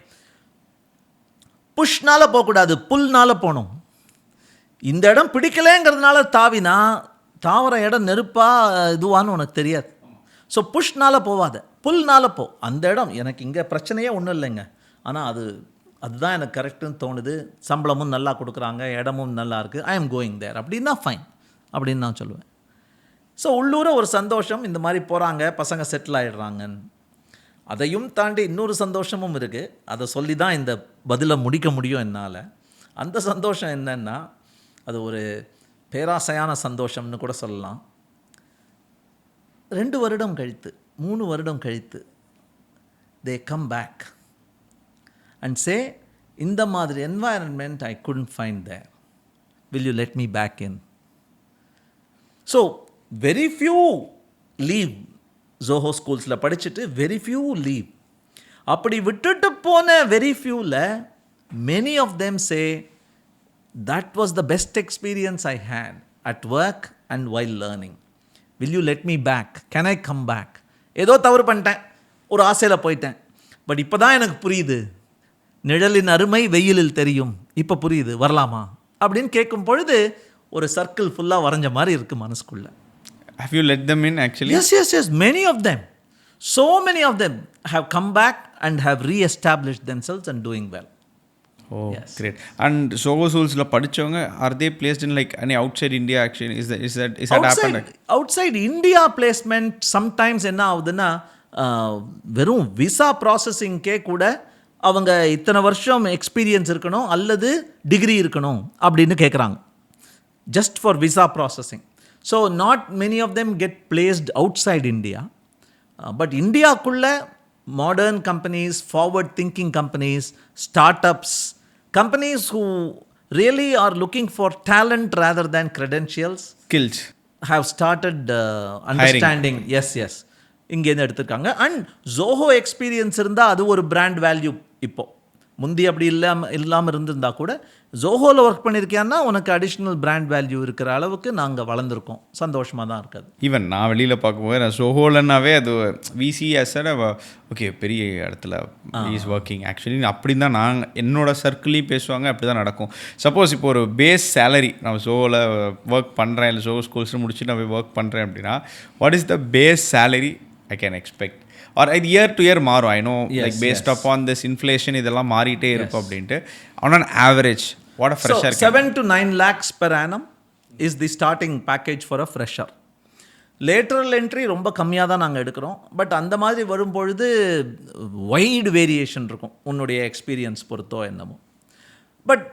புஷ்னால் போகக்கூடாது, புல்னால் போகணும். இந்த இடம் பிடிக்கலேங்கிறதுனால தாவினா தாவர இடம் நெருப்பா இதுவான்னு உனக்கு தெரியாது. ஸோ புஷ்னால் போவாத, புல்னால போ, அந்த இடம் எனக்கு இங்கே பிரச்சனையே ஒன்றும் இல்லைங்க, ஆனால் அதுதான் எனக்கு கரெக்டுன்னு தோணுது, சம்பளமும் நல்லா கொடுக்குறாங்க, இடமும் நல்லா இருக்குது, ஐ எம் கோயிங் தேர் அப்படின்னா ஃபைன் அப்படின்னு நான் சொல்லுவேன். ஸோ உள்ளூர ஒரு சந்தோஷம், இந்த மாதிரி போகிறாங்க பசங்க செட்டில் ஆகிடுறாங்கன்னு. அதையும் தாண்டி இன்னொரு சந்தோஷமும் இருக்குது, அதை சொல்லி தான் இந்த பதிலை முடிக்க முடியும் என்னால். அந்த சந்தோஷம் என்னன்னா, அது ஒரு பேராசையான சந்தோஷம்னு கூட சொல்லலாம். 2 வருடம் கழித்து 3 வருடம் கழித்து they come back and say, இந்த மாதிரி environment I couldn't find there, will you let me back in? So very few leave. Zoho schools-ல படிச்சுட்டு very few leave. அப்படி விட்டுட்டு போன very few-ல many of them say, that was the best experience I had at work and while learning. Will you let me back? Can I come back? ஏதோ தவறு பண்ணிட்டேன், ஒரு ஆசையில் போயிட்டேன், பட் இப்போ தான் எனக்கு புரியுது, நிழலின் அருமை வெயிலில் தெரியும், இப்போ புரியுது, வரலாமா அப்படின்னு கேட்கும் பொழுது ஒரு சர்க்கிள் ஃபுல்லாக வரைஞ்ச மாதிரி இருக்குது மனசுக்குள்ள. Have you let them in actually? Yes. Many of them. So many of them have come back and have re-established themselves and doing well. Oh, yes. Great. And Zoho Schools-ல படிச்சவங்க, are they placed in like any outside India actually? Is that happened? Outside India placement sometimes என்ன ஆகுதுன்னா, வெறும் visa ப்ராசஸிங்க்கே கூட அவங்க இத்தனை வருஷம் experience இருக்கணும் அல்லது டிகிரி இருக்கணும் அப்படின்னு கேட்குறாங்க, just for visa processing. So not many of them get placed outside India. But இந்தியாக்குள்ள modern companies, forward thinking companies, startups, companies who really are looking for talent rather than credentials, skills, have started understanding hiring. Yes இங்கேருந்து எடுத்துருக்காங்க. And Zoho experience இருந்தால் அது ஒரு brand value. இப்போது முந்தி அப்படி இல்லாமல் இருந்திருந்தா கூட ஜோஹோவில் ஒர்க் பண்ணியிருக்கியான்னா உனக்கு அடிஷ்னல் பிராண்ட் வேல்யூ இருக்கிற அளவுக்கு நாங்கள் வளர்ந்துருக்கோம். சந்தோஷமாக தான் இருக்காது. ஈவன் நான் வெளியில் பார்க்கும்போது நான் ஜோஹோலன்னாவே அது விசிஎஸ் ஓகே பெரிய இடத்துல இஸ் ஒர்க்கிங் ஆக்சுவலி அப்படி தான் நாங்கள் என்னோடய சர்க்கிளையும் பேசுவாங்க, அப்படி தான் நடக்கும். சப்போஸ் இப்போ ஒரு பேஸ் சேலரி நான் ஜோஹோவில் ஒர்க் பண்ணுறேன், இல்லை ஜோஹோ ஸ்கூல்ஸ் முடிச்சுட்டு நான் போய் ஒர்க் பண்ணுறேன் அப்படின்னா, what is the base salary I can expect? Or இது year to year மாறும். I know like based upon this inflation இதெல்லாம் மாறிட்டே இருக்கும் அப்படின்ட்டு. On an average, what a fresher so 7 to 9 lakhs per annum is the starting package for a fresher. Lateral entry ரொம்ப கம்மியாக தான் நாங்கள் எடுக்கிறோம். பட் அந்த மாதிரி வரும்பொழுது வைடு வேரியேஷன் இருக்கும் உன்னுடைய எக்ஸ்பீரியன்ஸ் பொறுத்தோ என்னமோ. பட்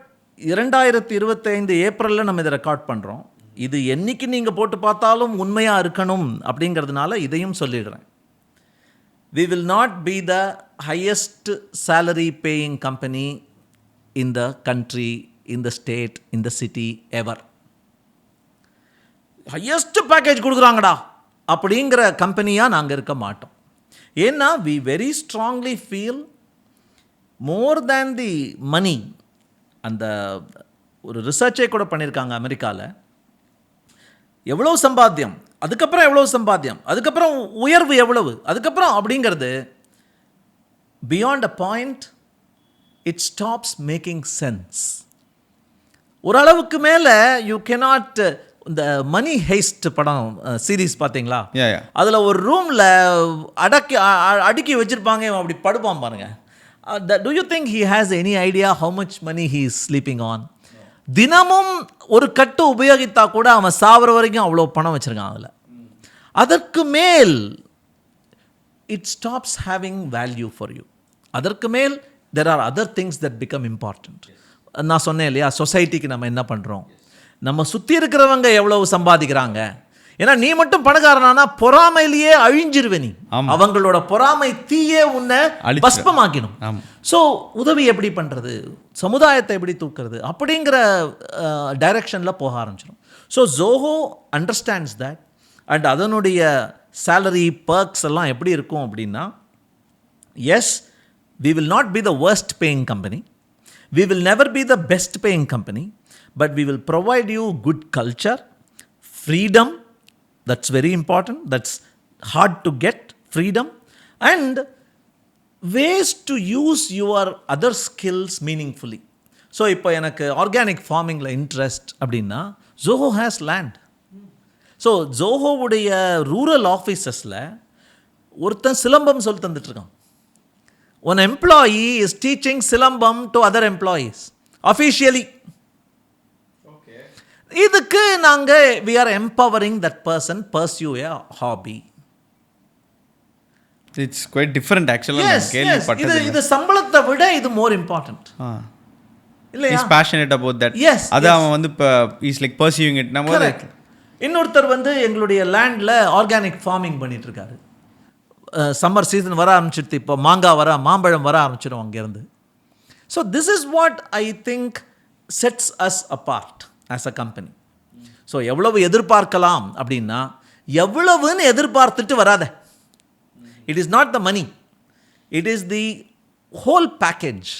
2025 ஏப்ரலில் நம்ம இதை ரெக்கார்ட் பண்ணுறோம். இது என்னைக்கு நீங்கள் போட்டு பார்த்தாலும் உண்மையாக இருக்கணும் அப்படிங்கிறதுனால இதையும் சொல்லிடுறேன். We will not be the highest salary paying company in the country, in the state, in the city ever. Highest package கொடுக்குறாங்கடா அப்படிங்கிற கம்பெனியாக நாங்கள் இருக்க மாட்டோம். ஏன்னா we very strongly feel more than the money. அந்த ஒரு ரிசர்ச்சே கூட பண்ணியிருக்காங்க அமெரிக்காவில். எவ்வளோ சம்பாத்தியம், அதுக்கப்புறம் எவ்வளோ சம்பாத்தியம், அதுக்கப்புறம் உயர்வு எவ்வளவு, அதுக்கப்புறம் அப்படிங்கிறது beyond a point it stops making sense. ஓரளவுக்கு மேலே யூ கேனாட். இந்த மணி ஹெய்ஸ்ட் படம் சீரீஸ் பார்த்தீங்களா? அதில் ஒரு ரூமில் அடுக்கி வச்சுருப்பாங்க, அப்படி படுப்பான் பாருங்க. Do you think he has any idea how much money he is sleeping on? தினமும் ஒரு கட்டு உபயோகித்தா கூட அவன் சாவர வரைக்கும் அவ்வளோ பணம் வச்சுருக்கான் அதில். அதற்கு மேல் it stops having value for you. அதற்கு மேல் there are other things that become important. நான் சொன்னேன் இல்லையா, சொசைட்டிக்கு நம்ம என்ன பண்ணுறோம், நம்ம சுற்றி இருக்கிறவங்க எவ்வளவு சம்பாதிக்கிறாங்க. ஏன்னா நீ மட்டும் பணக்காரனானா பொறாமையிலேயே அழிஞ்சிருவே நீ. அவங்களோட பொறாமை தீயே உன்னை பஸ்பமாக்கிடும். ஸோ உதவி எப்படி பண்ணுறது, சமுதாயத்தை எப்படி தூக்குறது அப்படிங்கிற டைரக்ஷனில் போக ஆரம்பிச்சிடும். So Zoho understands that. And அதனுடைய சேலரி பர்க்ஸ் எல்லாம் எப்படி இருக்கும் அப்படின்னா, S we will not be the worst paying company, we will never be the best paying company, but we will provide you good culture, freedom. That's very important. That's hard to get, freedom, and ways to use your other skills meaningfully. So இப்போ எனக்கு organic ஃபார்மிங்கில் interest அப்படின்னா Zoho has land. So ஜோஹோவுடைய rural ஆஃபீஸஸில் ஒருத்தன் சிலம்பம் சொல்லி தந்துட்டுருக்கான். One employee is teaching silambam to other employees officially. இதுக்கு நாங்கள் we are empowering that person pursue a hobby. It's quite different actually. Yes, yes. இது சம்பளத்தை விட இது more important. இல்லையா? He's passionate about that. Yes. அது அவன் வந்து he's like pursuing it. Correct. இன்னொருத்தர் வந்து எங்களுடைய லேண்டில் ஆர்கானிக் ஃபார்மிங் பண்ணிட்டு இருக்காரு. சம்மர் சீசன் வர ஆரம்பிச்சிடுது, இப்போ மாம்பழம் வர ஆரம்பிச்சிடும் அங்கேருந்து. So this is what I think sets us apart as a company. So எவ்வளவு எதிர்பார்க்கலாம் அப்படின்னா, எவ்வளவுன்னு எதிர்பார்த்துட்டு வராத. It is not the money, it is the whole package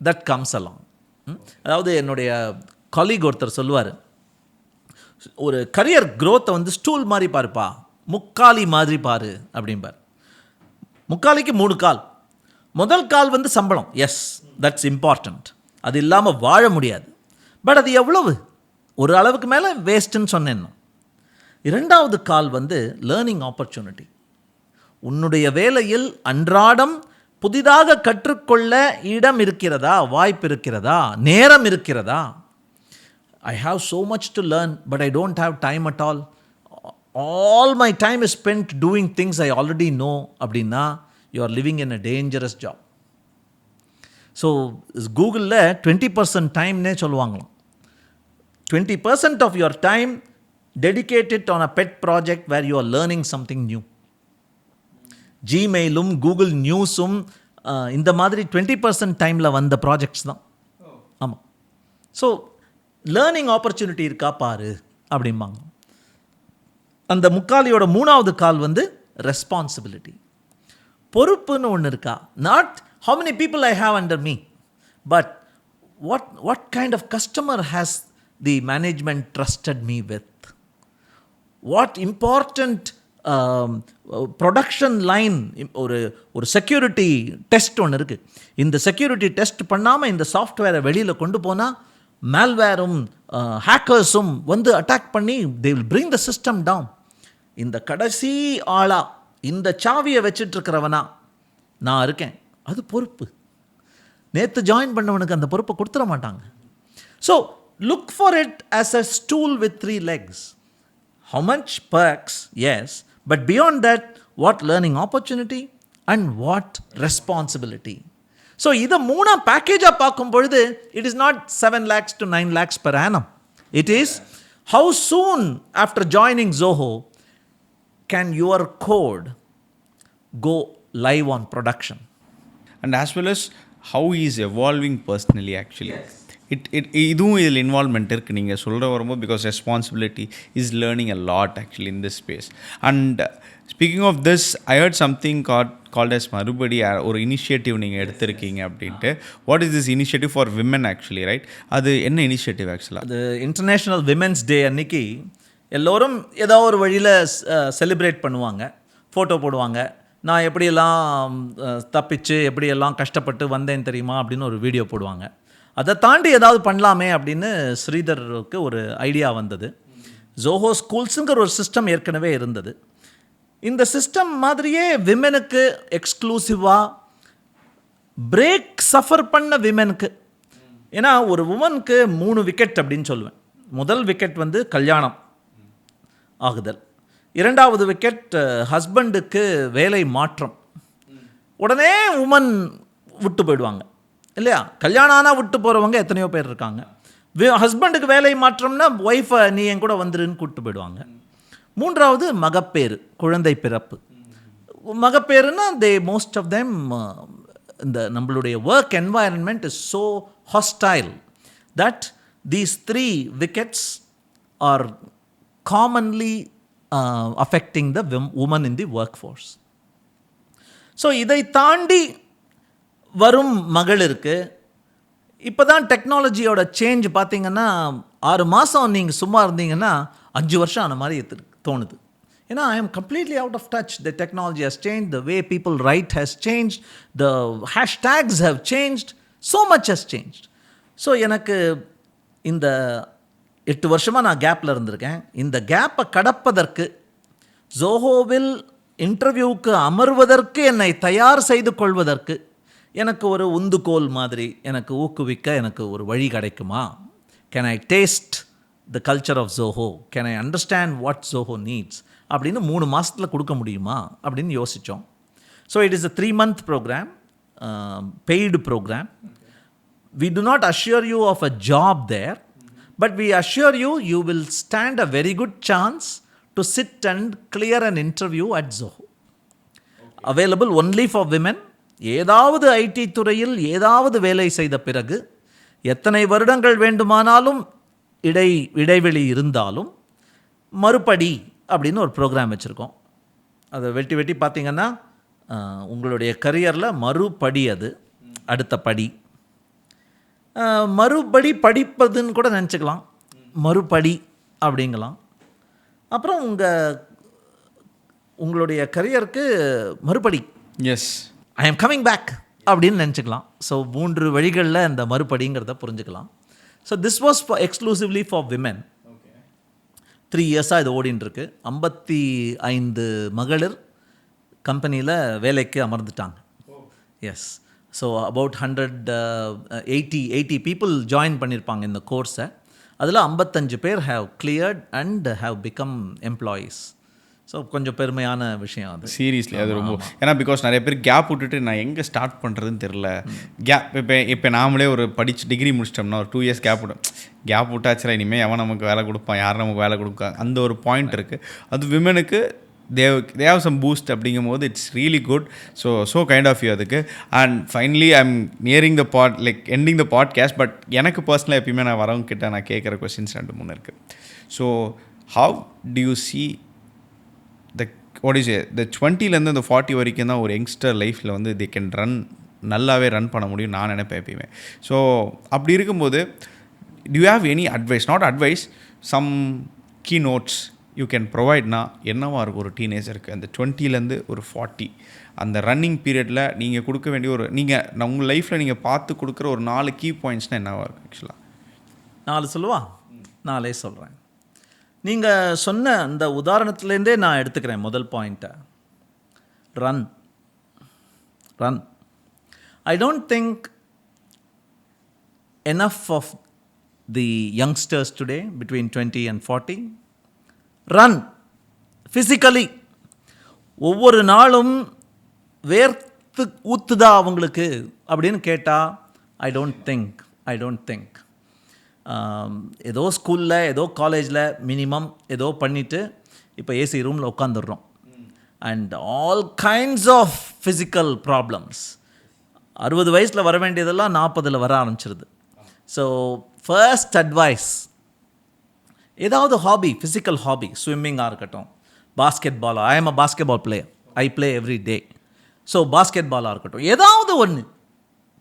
that comes along. அதாவது என்னுடைய காலீக் ஒருத்தர் சொல்லுவார், ஒரு கரியர் க்ரோத்தை வந்து ஸ்டூல் மாதிரி பாருப்பா, முக்காலி மாதிரி பாரு அப்படிம்பார். முக்காலிக்கு 3 கால். முதல் கால் வந்து சம்பளம், எஸ் தட்ஸ் இம்பார்ட்டண்ட், அது இல்லாமல் வாழ முடியாது. பட் அது எவ்வளவு, ஒரு அளவுக்கு மேலே வேஸ்ட்டுன்னு சொன்னேன். 2வது கால் வந்து லேர்னிங் ஆப்பர்ச்சுனிட்டி. உன்னுடைய வேலையில் அன்றாடம் புதிதாக கற்றுக்கொள்ள இடம் இருக்கிறதா, வாய்ப்பு இருக்கிறதா, நேரம் இருக்கிறதா? I have so much to learn, but I don't have time at all. All my time is spent doing things I already know. அப்படின்னா you are living in a dangerous job. So கூகுளில் 20% டைம்னே சொல்லுவாங்களாம். 20% of your time dedicate it on a pet project where you are learning something new. ஜிமெயிலும் Google நியூஸும் இந்த மாதிரி 20% டைமில் வந்த projects தான். ஆமாம். ஸோ லேர்னிங் ஆப்பர்ச்சுனிட்டி இருக்கா பாரு அப்படிம்பாங்க. அந்த முக்காலியோட 3வது கால் வந்து ரெஸ்பான்சிபிலிட்டி. பொறுப்புன்னு ஒன்று இருக்கா? Not how many people I have under me, but what kind of customer has the management trusted me with? What important production line, ஒரு செக்யூரிட்டி டெஸ்ட் ஒன்று இருக்குது. இந்த செக்யூரிட்டி டெஸ்ட் பண்ணாமல் இந்த சாஃப்ட்வேரை வெளியில் கொண்டு போனால் மேல்வேரும் ஹேக்கர்ஸும் வந்து அட்டாக் பண்ணி they will bring the system down. இந்த கடைசி ஆளா, இந்த சாவியை வச்சிட்ருக்கிறவனா நான் இருக்கேன், அது பொறுப்பு. நேற்று ஜாயின் பண்ணவனுக்கு அந்த பொறுப்பை கொடுத்துட மாட்டாங்க. So look for it as a stool with 3 legs. How much perks? Yes. But beyond that, what learning opportunity and what responsibility? So, இதை 3 பேக்கேஜாக பார்க்கும் பொழுது, it is not 7 lakhs to 9 lakhs per annum. It is how soon after joining Zoho can your code go live on production? And as well as how he is evolving personally actually. Yes. இதுவும் இதில் involvement இருக்குது நீங்கள் சொல்கிற வரும்போது, because responsibility is learning a lot actually in this space. And speaking of this, I heard something called us மறுபடி ஒரு initiative நீங்கள் எடுத்திருக்கீங்க அப்படின்ட்டு. What is this initiative for women actually, right? அது என்ன இனிஷியேட்டிவ் ஆக்சுவலாக? அது இன்டர்நேஷ்னல் விமென்ஸ் டே அன்னைக்கு எல்லோரும் ஏதோ ஒரு வழியில் செலிப்ரேட் பண்ணுவாங்க, ஃபோட்டோ போடுவாங்க. நான் எப்படியெல்லாம் தப்பிச்சு எப்படியெல்லாம் கஷ்டப்பட்டு வந்தேன் தெரியுமா அப்படின்னு ஒரு வீடியோ போடுவாங்க. அதை தாண்டி ஏதாவது பண்ணலாமே அப்படின்னு ஸ்ரீதருக்கு ஒரு ஐடியா வந்தது. ஜோஹோ ஸ்கூல்ஸுங்கிற ஒரு சிஸ்டம் ஏற்கனவே இருந்தது. இந்த சிஸ்டம் மாதிரியே விமெனுக்கு எக்ஸ்க்ளூசிவாக பிரேக் சஃபர் பண்ண விமெனுக்கு, ஏன்னா ஒரு உமனுக்கு 3 விக்கெட் அப்படின்னு சொல்லுவேன். முதல் விக்கெட் வந்து கல்யாணம் ஆகுதல், 2வது விக்கெட் ஹஸ்பண்டுக்கு வேலை மாற்றம். உடனே உமன் விட்டு போயிடுவாங்க இல்லையா? கல்யாணம் ஆனால் விட்டு போகிறவங்க எத்தனையோ பேர் இருக்காங்க. ஹஸ்பண்டுக்கு வேலை மாற்றம்னா ஒய்ஃபை நீ என் கூட வந்துருன்னு கூப்பிட்டு போயிடுவாங்க. 3வது மகப்பேறு, குழந்தை பிறப்பு. மகப்பேறுனா மோஸ்ட் ஆஃப் தெம், இந்த நம்மளுடைய work environment is so hostile that these 3 wickets R commonly affecting the woman in the workforce. So இதை தாண்டி வரும் மகளிருக்கு இப்போ தான் டெக்னாலஜியோட சேஞ்ச் பார்த்தீங்கன்னா, 6 மாதம் நீங்கள் சும்மா இருந்தீங்கன்னா 5 வருஷம் ஆன மாதிரி தோணுது. ஏன்னா I am completely out of touch. The technology has change, the way people write has change, the hashtags have changed, so much has changed. So எனக்கு இந்த 8 வருஷமாக நான் கேப்பில் இருந்திருக்கேன். இந்த கேப்பை கடப்பதற்கு ஜோஹோவில் இன்டர்வியூவுக்கு அமர்வதற்கு என்னை தயார் செய்து கொள்வதற்கு எனக்கு ஒரு உந்துகோல் மாதிரி எனக்கு ஊக்குவிக்க எனக்கு ஒரு வழி கிடைக்குமா? Can I taste the culture of Zoho? Can I understand what Zoho needs அப்படின்னு 3 மாதத்தில் கொடுக்க முடியுமா அப்படின்னு யோசித்தோம். So it is a 3-month program, paid program. We do not assure you of a job there, but we assure you, you will stand a very good chance to sit and clear an interview at Zoho. Available only for women. ஏதாவது ID துறையில் ஏதாவது வேலை செய்த பிறகு எத்தனை வருடங்கள் வேண்டுமானாலும் இடைவெளி இருந்தாலும் மறுபடி அப்படின்னு ஒரு ப்ரோக்ராம் வச்சுருக்கோம். அதை வெட்டி பார்த்தீங்கன்னா உங்களுடைய கரியரில் மறுபடி, அது அடுத்த படி. மறுபடி படிப்பதுன்னு கூட நினச்சிக்கலாம், மறுபடி அப்படிங்கலாம். அப்புறம் உங்களுடைய கரியருக்கு மறுபடி, எஸ், ஐ ஆம் கமிங் பேக் அப்படின்னு நினச்சிக்கலாம். ஸோ 3 வழிகளில் இந்த மறுபடிங்கிறத புரிஞ்சுக்கலாம். So this was exclusively for women. 3 இயர்ஸாக இது ஓடின்ட்டுருக்கு. 55 மகளிர் கம்பெனியில் வேலைக்கு அமர்ந்துட்டாங்க. Yes. So about 180 people join பண்ணியிருப்பாங்க இந்த கோர்ஸை. அதில் 55 பேர் have cleared and have become employees. So கொஞ்சம் பெருமையான விஷயம் அது. சீரியஸ்லி அது ரொம்ப. ஏன்னா பிகாஸ் நிறைய பேர் கேப் விட்டுட்டு நான் எங்கே ஸ்டார்ட் பண்ணுறதுன்னு தெரில. இப்போ நாமளே ஒரு படித்து டிகிரி முடிச்சிட்டோம்னா ஒரு 2 இயர்ஸ் கேப் விட்டாச்சுல, இனிமேல் எவன் நமக்கு வேலை கொடுப்பான், யார் நமக்கு வேலை கொடுப்பா, அந்த ஒரு பாயிண்ட் இருக்குது. அது விமனுக்கு they have some boost அப்படிங்கும் போது it's really good. So kind of you அதுக்கு. And finally I am nearing the ending the podcast. But எனக்கு பர்சனலாக எப்பயுமே நான் வரவங்க கிட்ட நான் கேட்குற கொஸ்டின்ஸ் 2-3 இருக்குது. So how to you see the 20லேருந்து இந்த 40 வரைக்கும் தான் ஒரு யங்ஸ்டர் லைஃப்பில் வந்து they can நல்லாவே ரன் பண்ண முடியும் நான் நினைப்பேன் எப்பயுமே. ஸோ அப்படி இருக்கும்போது do you have any advice, not advice, some key notes you can provideனா என்னவாக இருக்கும் ஒரு டீனேஜருக்கு அந்த 20லேருந்து ஒரு 40 அந்த ரன்னிங் பீரியடில் நீங்கள் கொடுக்க வேண்டிய நீங்கள் உங்கள் லைஃப்பில் நீங்கள் பார்த்து கொடுக்குற ஒரு 4 கீ பாயிண்ட்ஸ்னால் என்னவாக இருக்கும்? ஆக்சுவலாக 4 சொல்லுவா, 4 சொல்கிறேன். நீங்கள் சொன்ன அந்த உதாரணத்துலேருந்தே நான் எடுத்துக்கிறேன் முதல் பாயிண்ட்டை. Run. I don't think enough of the youngsters today between 20 and 40 run physically. ஒவ்வொரு நாளும் வேர்த்து ஊத்துதா அவங்களுக்கு அப்படின்னு கேட்டால் ஐ டோன்ட் திங்க். ஏதோ ஸ்கூலில் ஏதோ காலேஜில் மினிமம் ஏதோ பண்ணிவிட்டு இப்போ ஏசி ரூமில் உட்காந்துடுறோம். And all kinds of physical problems 60 வயசில் வர வேண்டியதெல்லாம் 40 வர ஆரம்பிச்சிருது. ஸோ ஃபர்ஸ்ட் அட்வைஸ், ஏதாவது ஹாபி, ஃபிசிக்கல் ஹாபி, ஸ்விம்மிங்காக இருக்கட்டும், பாஸ்கெட் பாலா, I am a basketball player, I play every day. So பாஸ்கெட் பாலாக இருக்கட்டும், ஏதாவது ஒன்று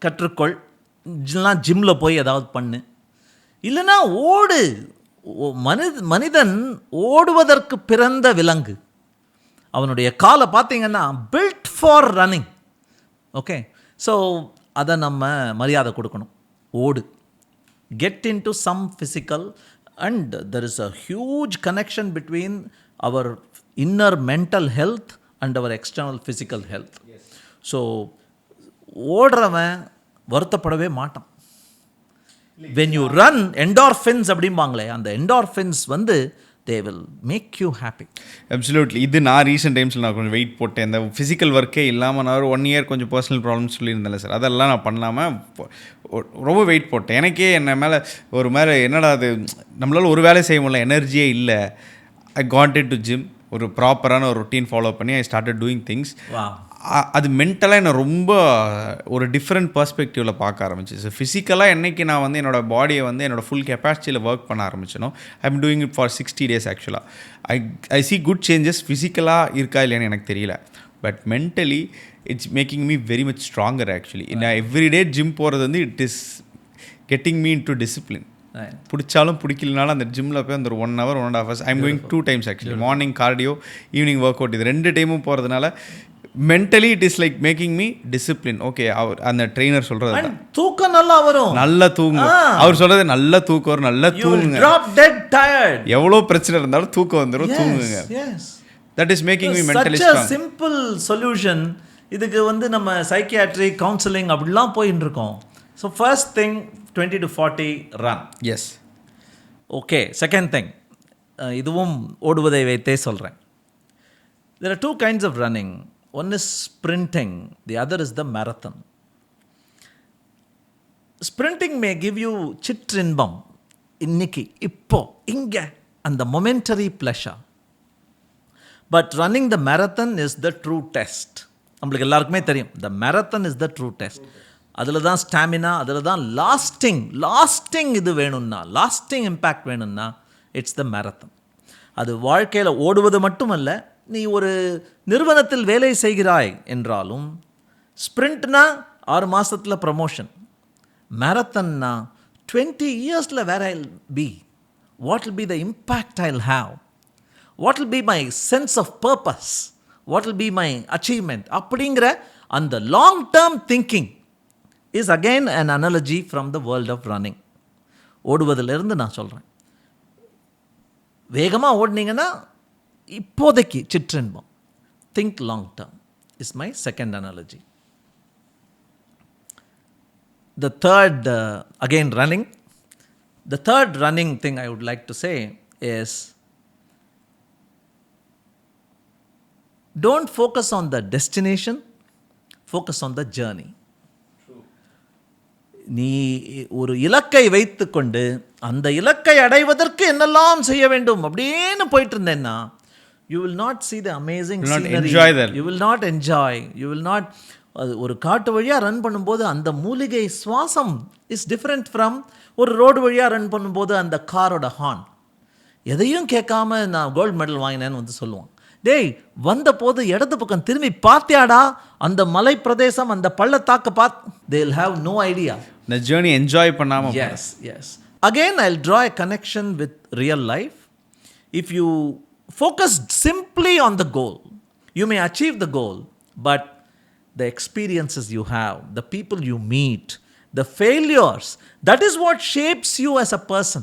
கற்றுக்கொள். இல்லைனா ஜிம்மில் போய் ஏதாவது பண்ணு, இல்லைனா ஓடு. மனிதன் ஓடுவதற்கு பிறந்த விலங்கு. அவனுடைய காலை பார்த்தீங்கன்னா built for running. Okay, so அதை நம்ம மரியாதை கொடுக்கணும். ஓடு, get into some physical, and there is a huge connection between our inner mental health and our external physical health. Yes. So ஓடுறவன் வருத்தப்படவே மாட்டான். when you run, endorphins அப்படிம்பாங்களே, அந்த endorphins வந்து they will make you happy. Absolutely. இது நான் recent டைம்ஸில் நான் கொஞ்சம் wait போட்டேன். இந்த ஃபிசிக்கல் ஒர்க்கே இல்லாமல் நான் ஒரு 1 இயர் கொஞ்சம் பர்சனல் ப்ராப்ளம்ஸ் சொல்லியிருந்தேன் சார். அதெல்லாம் நான் பண்ணாமல் ரொம்ப வெயிட் போட்டேன். எனக்கே என்ன மேலே ஒரு மாதிரி என்னடா அது நம்மளால் ஒரு வேலை செய்ய முடியல, எனர்ஜியே இல்லை. I got it to gym. ஒரு ப்ராப்பரான ஒரு ரொட்டீன் ஃபாலோ பண்ணி ஐ ஸ்டார்டட் டூயிங் திங்ஸ். அது மென்டலாக என்னை ரொம்ப ஒரு டிஃப்ரெண்ட் பர்ஸ்பெக்டிவில் பார்க்க ஆரம்பிச்சு. ஸோ ஃபிசிக்கலாக என்றைக்கு நான் வந்து என்னோடய பாடியை வந்து என்னோடய ஃபுல் கெப்பாசிட்டியில் ஒர்க் பண்ண ஆரம்பிச்சனோ, I am doing it for 60 days ஆக்சுவலாக. I see good changes. ஃபிசிக்கலாக இருக்கா இல்லையான்னு எனக்கு தெரியல, but mentally it's making me very much stronger actually. நான் எவ்ரிடே ஜிம் போகிறது வந்து it is getting me into discipline. பிடிச்சாலும் பிடிக்கலனாலும் அந்த ஜிம்மில் போய் அந்த ஒரு 1 hour 1.5 hours I am going 2 times actually. Morning cardio, evening workout, இது 2 டைமும் போகிறதுனால mentally it is like making me discipline. Okay, அவர் அந்த ட்ரெயினர் சொல்கிறது தூக்கம் நல்லா வரும், நல்லா தூங்கு. அவர் சொல்கிறது நல்லா தூக்கம் வரும், நல்லா தூங்குங்க. எவ்வளோ பிரச்சனை இருந்தாலும் தூக்கம் வந்துடும், தூங்குங்க. that is making me mentally such a strong. simple solution. இதுக்கு வந்து நம்ம சைக்கியாட்ரி கவுன்சிலிங் அப்படிலாம் போயின்னு இருக்கோம். So first thing 20 to 40 run. Yes. Okay, second thing, இதுவும் ஓடுவதை வைத்தே சொல்கிறேன். There are two kinds of running. One is sprinting, the other is the marathon. Sprinting may give you சிற்றின்பம், இன்னைக்கு இப்போ இங்கே அந்த momentary pleasure. But running the marathon is the true test. நம்மளுக்கு எல்லாருக்குமே தெரியும், the marathon is the true test. அதில் தான் ஸ்டாமினா, அதில் தான் லாஸ்டிங் இது வேணும்னா, லாஸ்டிங் இம்பேக்ட் வேணும்னா இட்ஸ் த மேரத்தான். அது வாழ்க்கையில் ஓடுவது மட்டுமல்ல, நீ ஒரு நிறுவனத்தில் வேலை செய்கிறாய் என்றாலும் ஸ்ப்ரிண்ட்னா 6 மாதத்தில் ப்ரமோஷன், மேரத்தன்னா 20 இயர்ஸில் where I be, what will be the impact I will have, what will be my sense of purpose, what will be my achievement அப்படிங்கிற அந்த long term thinking is again an analogy from the world of running. ஓடுவதிலிருந்து நான் சொல்கிறேன், வேகமாக ஓடினீங்கன்னா இப்போதைக்கு சிற்றின்பம், think long term is my second analogy. The third, again running, the third running thing I would like to say is, don't focus on the destination, focus on the journey. நீ ஒரு இலக்கை வைத்துக்கொண்டு அந்த இலக்கை அடைவதற்கு என்னெல்லாம் செய்ய வேண்டும் அப்படின்னு போயிட்டு இருந்தேன்னா, you will not see the amazing scenery, you will not enjoy, you will not. ஒரு காட்டு வழியாக ரன் பண்ணும்போது அந்த மூலிகை சுவாசம் இஸ் டிஃப்ரெண்ட் ஃப்ரம் ஒரு ரோடு வழியாக ரன் பண்ணும்போது அந்த காரோட ஹார்ன். எதையும் கேட்காம நான் கோல்டு மெடல் வாங்கினேன்னு வந்து சொல்லுவான். டேய், வந்த போது இடது பக்கம் திரும்பி பார்த்தியாடா, அந்த மலை பிரதேசம், அந்த பள்ளத்தாக்க they will have no idea. The journey enjoy பண்ணாம. Yes. Again, I'll draw a connection with real life. If you focus simply on the goal, you may achieve the goal, but the experiences you have, the people you meet, the failures, that is what shapes you as a person.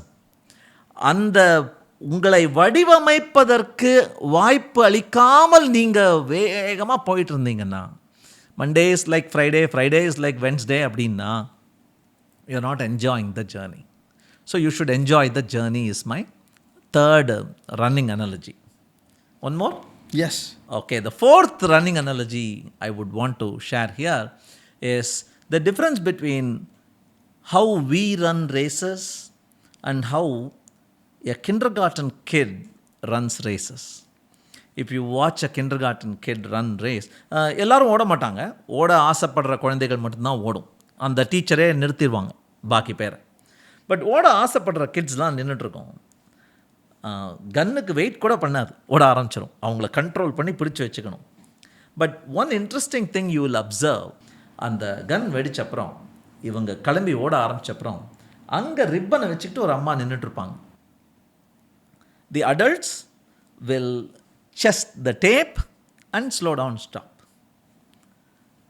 அந்த உங்களை வடிவமைப்பதற்கு வாய்ப்பு அளிக்காமல் நீங்கள் வேகமாக போயிட்டு இருந்தீங்கன்னா, Monday is like Friday, Friday is like Wednesday அப்படின்னா, you are not enjoying the journey. So you should enjoy the journey is my third running analogy. One more? Yes. Okay, the fourth running analogy I would want to share here is the difference between how we run races and how a kindergarten kid runs races. If you watch a kindergarten kid run race, எல்லாரும் ஓட மாட்டாங்க, ஓட ஆசைப்படுற குழந்தைகள் மட்டும்தான் ஓடும். அந்த டீச்சரே நிறுத்திடுவாங்க பாக்கி பேரை. பட் ஓட ஆசைப்படுற கிட்ஸ்லாம் நின்றுட்டுருக்கோம், கன்னுக்கு வெயிட் கூட பண்ணாது, ஓட ஆரம்பிச்சிடும். அவங்கள கண்ட்ரோல் பண்ணி பிடிச்சி வச்சுக்கணும். But one interesting thing you will observe, அந்த கன் வெடிச்சப்புறம் இவங்க கிளம்பி ஓட ஆரம்பிச்சப்புறம் அங்கே ரிப்பனை வச்சுக்கிட்டு ஒரு அம்மா நின்றுட்டுருப்பாங்க. The adults will chest the tape and slow down, stop.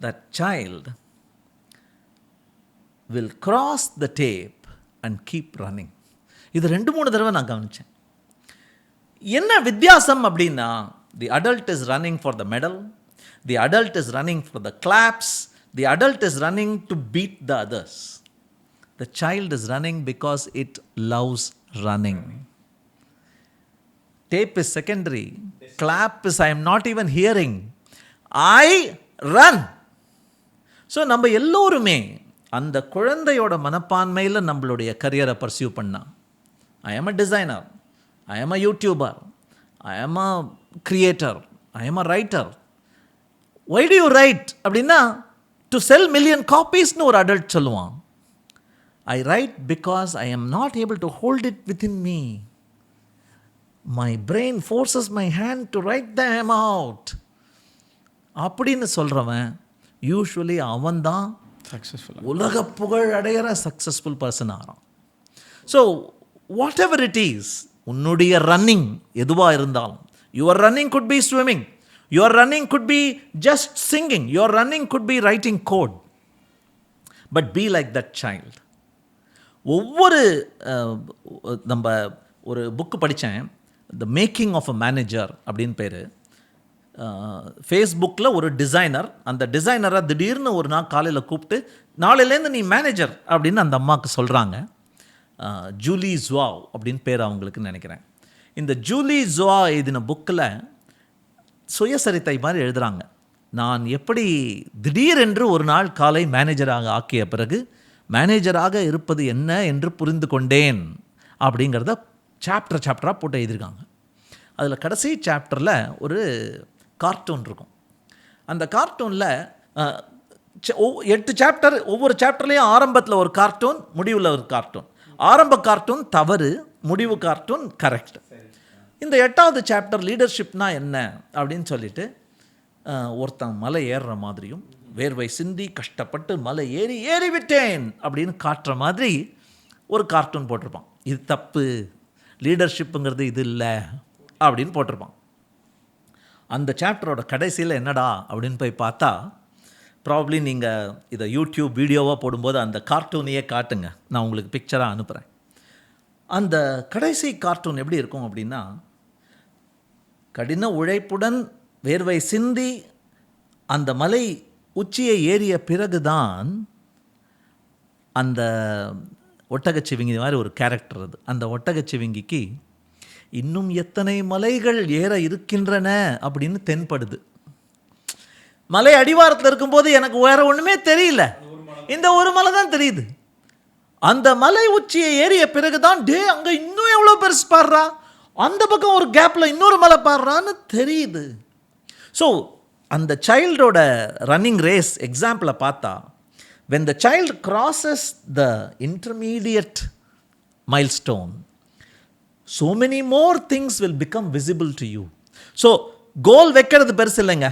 That child will cross the tape and keep running. இது 2-3 தடவை நான் கவனித்தேன். என்ன வித்தியாசம் அப்படின்னா, the adult is running for the medal, the adult is running for the claps, the adult is running to beat the others. The child is running because it loves running. Tape is secondary. Clap is I am not even hearing. I run. So நம்ம எல்லோருமே அந்த குழந்தையோட மனப்பான்மையில் நம்மளுடைய கரியரை pursue பண்ணால், ஐ am a designer, I am a YouTuber, I am a creator, I am a writer. Why do you write அப்படின்னா, to sell million காப்பீஸ்னு ஒரு adult சொல்லுவான். I write because I am not able to hold it within me. My brain forces my hand to write them out. அப்படின்னு சொல்கிறவன் usually அவன் தான் Successful. உலக புகழ் அடையிற சக்ஸஸ்ஃபுல் பர்சன் ஆகிறான். So whatever it is, உன்னுடைய ரன்னிங் எதுவாக இருந்தாலும், your running could be swimming, your running could be just singing, your running could be writing code, but be like that child. ஒவ்வொரு நம்ம ஒரு புக்கு படித்தேன், the making of a manager அப்படின்னு பேர். ஃபேஸ்புக்கில் ஒரு டிசைனர், அந்த டிசைனரை திடீர்னு ஒரு நாள் காலையில் கூப்பிட்டு நாளையிலேருந்து நீ மேனேஜர் அப்படின்னு அந்த அம்மாவுக்கு சொல்கிறாங்க. ஜூலி ஜுவாவ் அப்படின்னு பேர் அவங்களுக்கு நினைக்கிறேன். இந்த ஜூலி ஜுவா எழுதின புக்கில் சுயசரித்தை மாதிரி எழுதுகிறாங்க. நான் எப்படி திடீரென்று ஒரு நாள் காலை மேனேஜராக ஆக்கிய பிறகு மேனேஜராக இருப்பது என்ன என்று புரிந்து கொண்டேன் அப்படிங்கிறத சாப்டராக போட்டு எழுதியிருக்காங்க. அதில் கடைசி சாப்டரில் ஒரு கார்ட்டூன் இருக்கும். அந்த கார்ட்டூனில் 8 சாப்டர், ஒவ்வொரு சாப்டர்லேயும் ஆரம்பத்தில் ஒரு கார்ட்டூன், முடிவில் ஒரு கார்ட்டூன். ஆரம்ப கார்ட்டூன் தவறு, முடிவு கார்ட்டூன் கரெக்ட். இந்த 8வது சாப்டர் லீடர்ஷிப்னா என்ன அப்படின்னு சொல்லிட்டு ஒருத்தன் மலை ஏறுற மாதிரியும் வேர்வை சிந்தி கஷ்டப்பட்டு மலை ஏறிவிட்டேன் அப்படின்னு காட்டுற மாதிரி ஒரு கார்ட்டூன் போட்டிருப்பான். இது தப்பு, லீடர்ஷிப்புங்கிறது இது இல்லை அப்படின்னு போட்டிருப்பான். அந்த சாப்டரோட கடைசியில் என்னடா அப்படின்னு போய் பார்த்தா, ப்ராபப்ளி நீங்கள் இதை யூடியூப் வீடியோவாக போடும்போது அந்த கார்ட்டூனையே காட்டுங்க, நான் உங்களுக்கு பிக்சராக அனுப்புகிறேன். அந்த கடைசி கார்ட்டூன் எப்படி இருக்கும் அப்படின்னா, கடின உழைப்புடன் வேர்வை சிந்தி அந்த மலை உச்சியை ஏறிய பிறகுதான் அந்த ஒட்டகச்சிவிங்கி மாதிரி ஒரு கேரக்டர் அது. அந்த ஒட்டகச்சிவிங்கிக்கு இன்னும் எத்தனை மலைகள் ஏற இருக்கின்றன அப்படின்னு தென்படுது. மலை அடிவாரத்தில் இருக்கும்போது எனக்கு வேற ஒன்றுமே தெரியல, இந்த ஒரு மலை தான் தெரியுது. அந்த மலை உச்சியை ஏறிய பிறகுதான் அங்கே இன்னும் எவ்வளோ பெருசு பாடுறா, அந்த பக்கம் ஒரு கேப்பில் இன்னொரு மலை பாடுறான்னு தெரியுது. ஸோ அந்த சைல்டோட ரன்னிங் ரேஸ் எக்ஸாம்பிளை பார்த்தா, when the child crosses the intermediate milestone, so many more things will become visible to you. So goal வைக்கிறது பெருசு இல்லைங்க,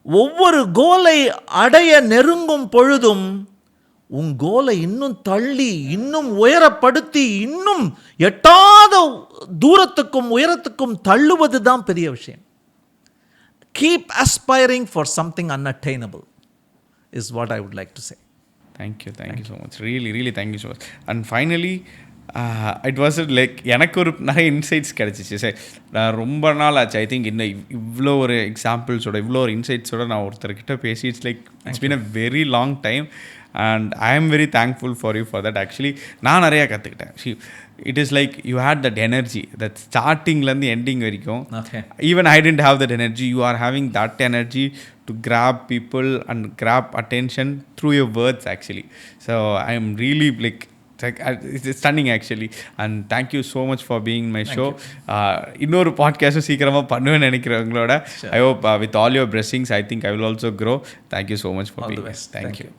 ஒவ்வொரு கோலை அடைய நெருங்கும் பொழுதும் உன் கோலை இன்னும் தள்ளி இன்னும் உயரப்படுத்தி இன்னும் எட்டாத தூரத்துக்கும் உயரத்துக்கும் தள்ளுவது தான் பெரிய விஷயம். Keep aspiring for something unattainable is what I would like to say. Thank you so much. Really thank you so much. And finally, it was like எனக்கு ஒரு நிறைய இன்சைட்ஸ் கிடச்சிச்சு. சரி, நான் ரொம்ப நாள் ஆச்சு ஐ திங்க் இன்னும் இவ்வளோ ஒரு எக்ஸாம்பிள்ஸோட இவ்வளோ ஒரு இன்சைட்ஸோட நான் ஒருத்தர்கிட்ட பேசி it's been a very long time and I am very thankful for you for that. Actually நான் நிறையா கற்றுக்கிட்டேன். It is like you had that energy, that ஸ்டார்டிங்லேருந்து எண்டிங் வரைக்கும். Even I didn't have that energy, you are having that energy to grab people and grab attention through your words actually. So I am really like it's stunning actually, and thank you so much for being in my show. இன்னொரு podcast சீக்கிரமா பண்ணுவேன்னு நினைக்கிறவங்களோட I hope with all your blessings I think I will also grow. Thank you so much for being here. Thank you.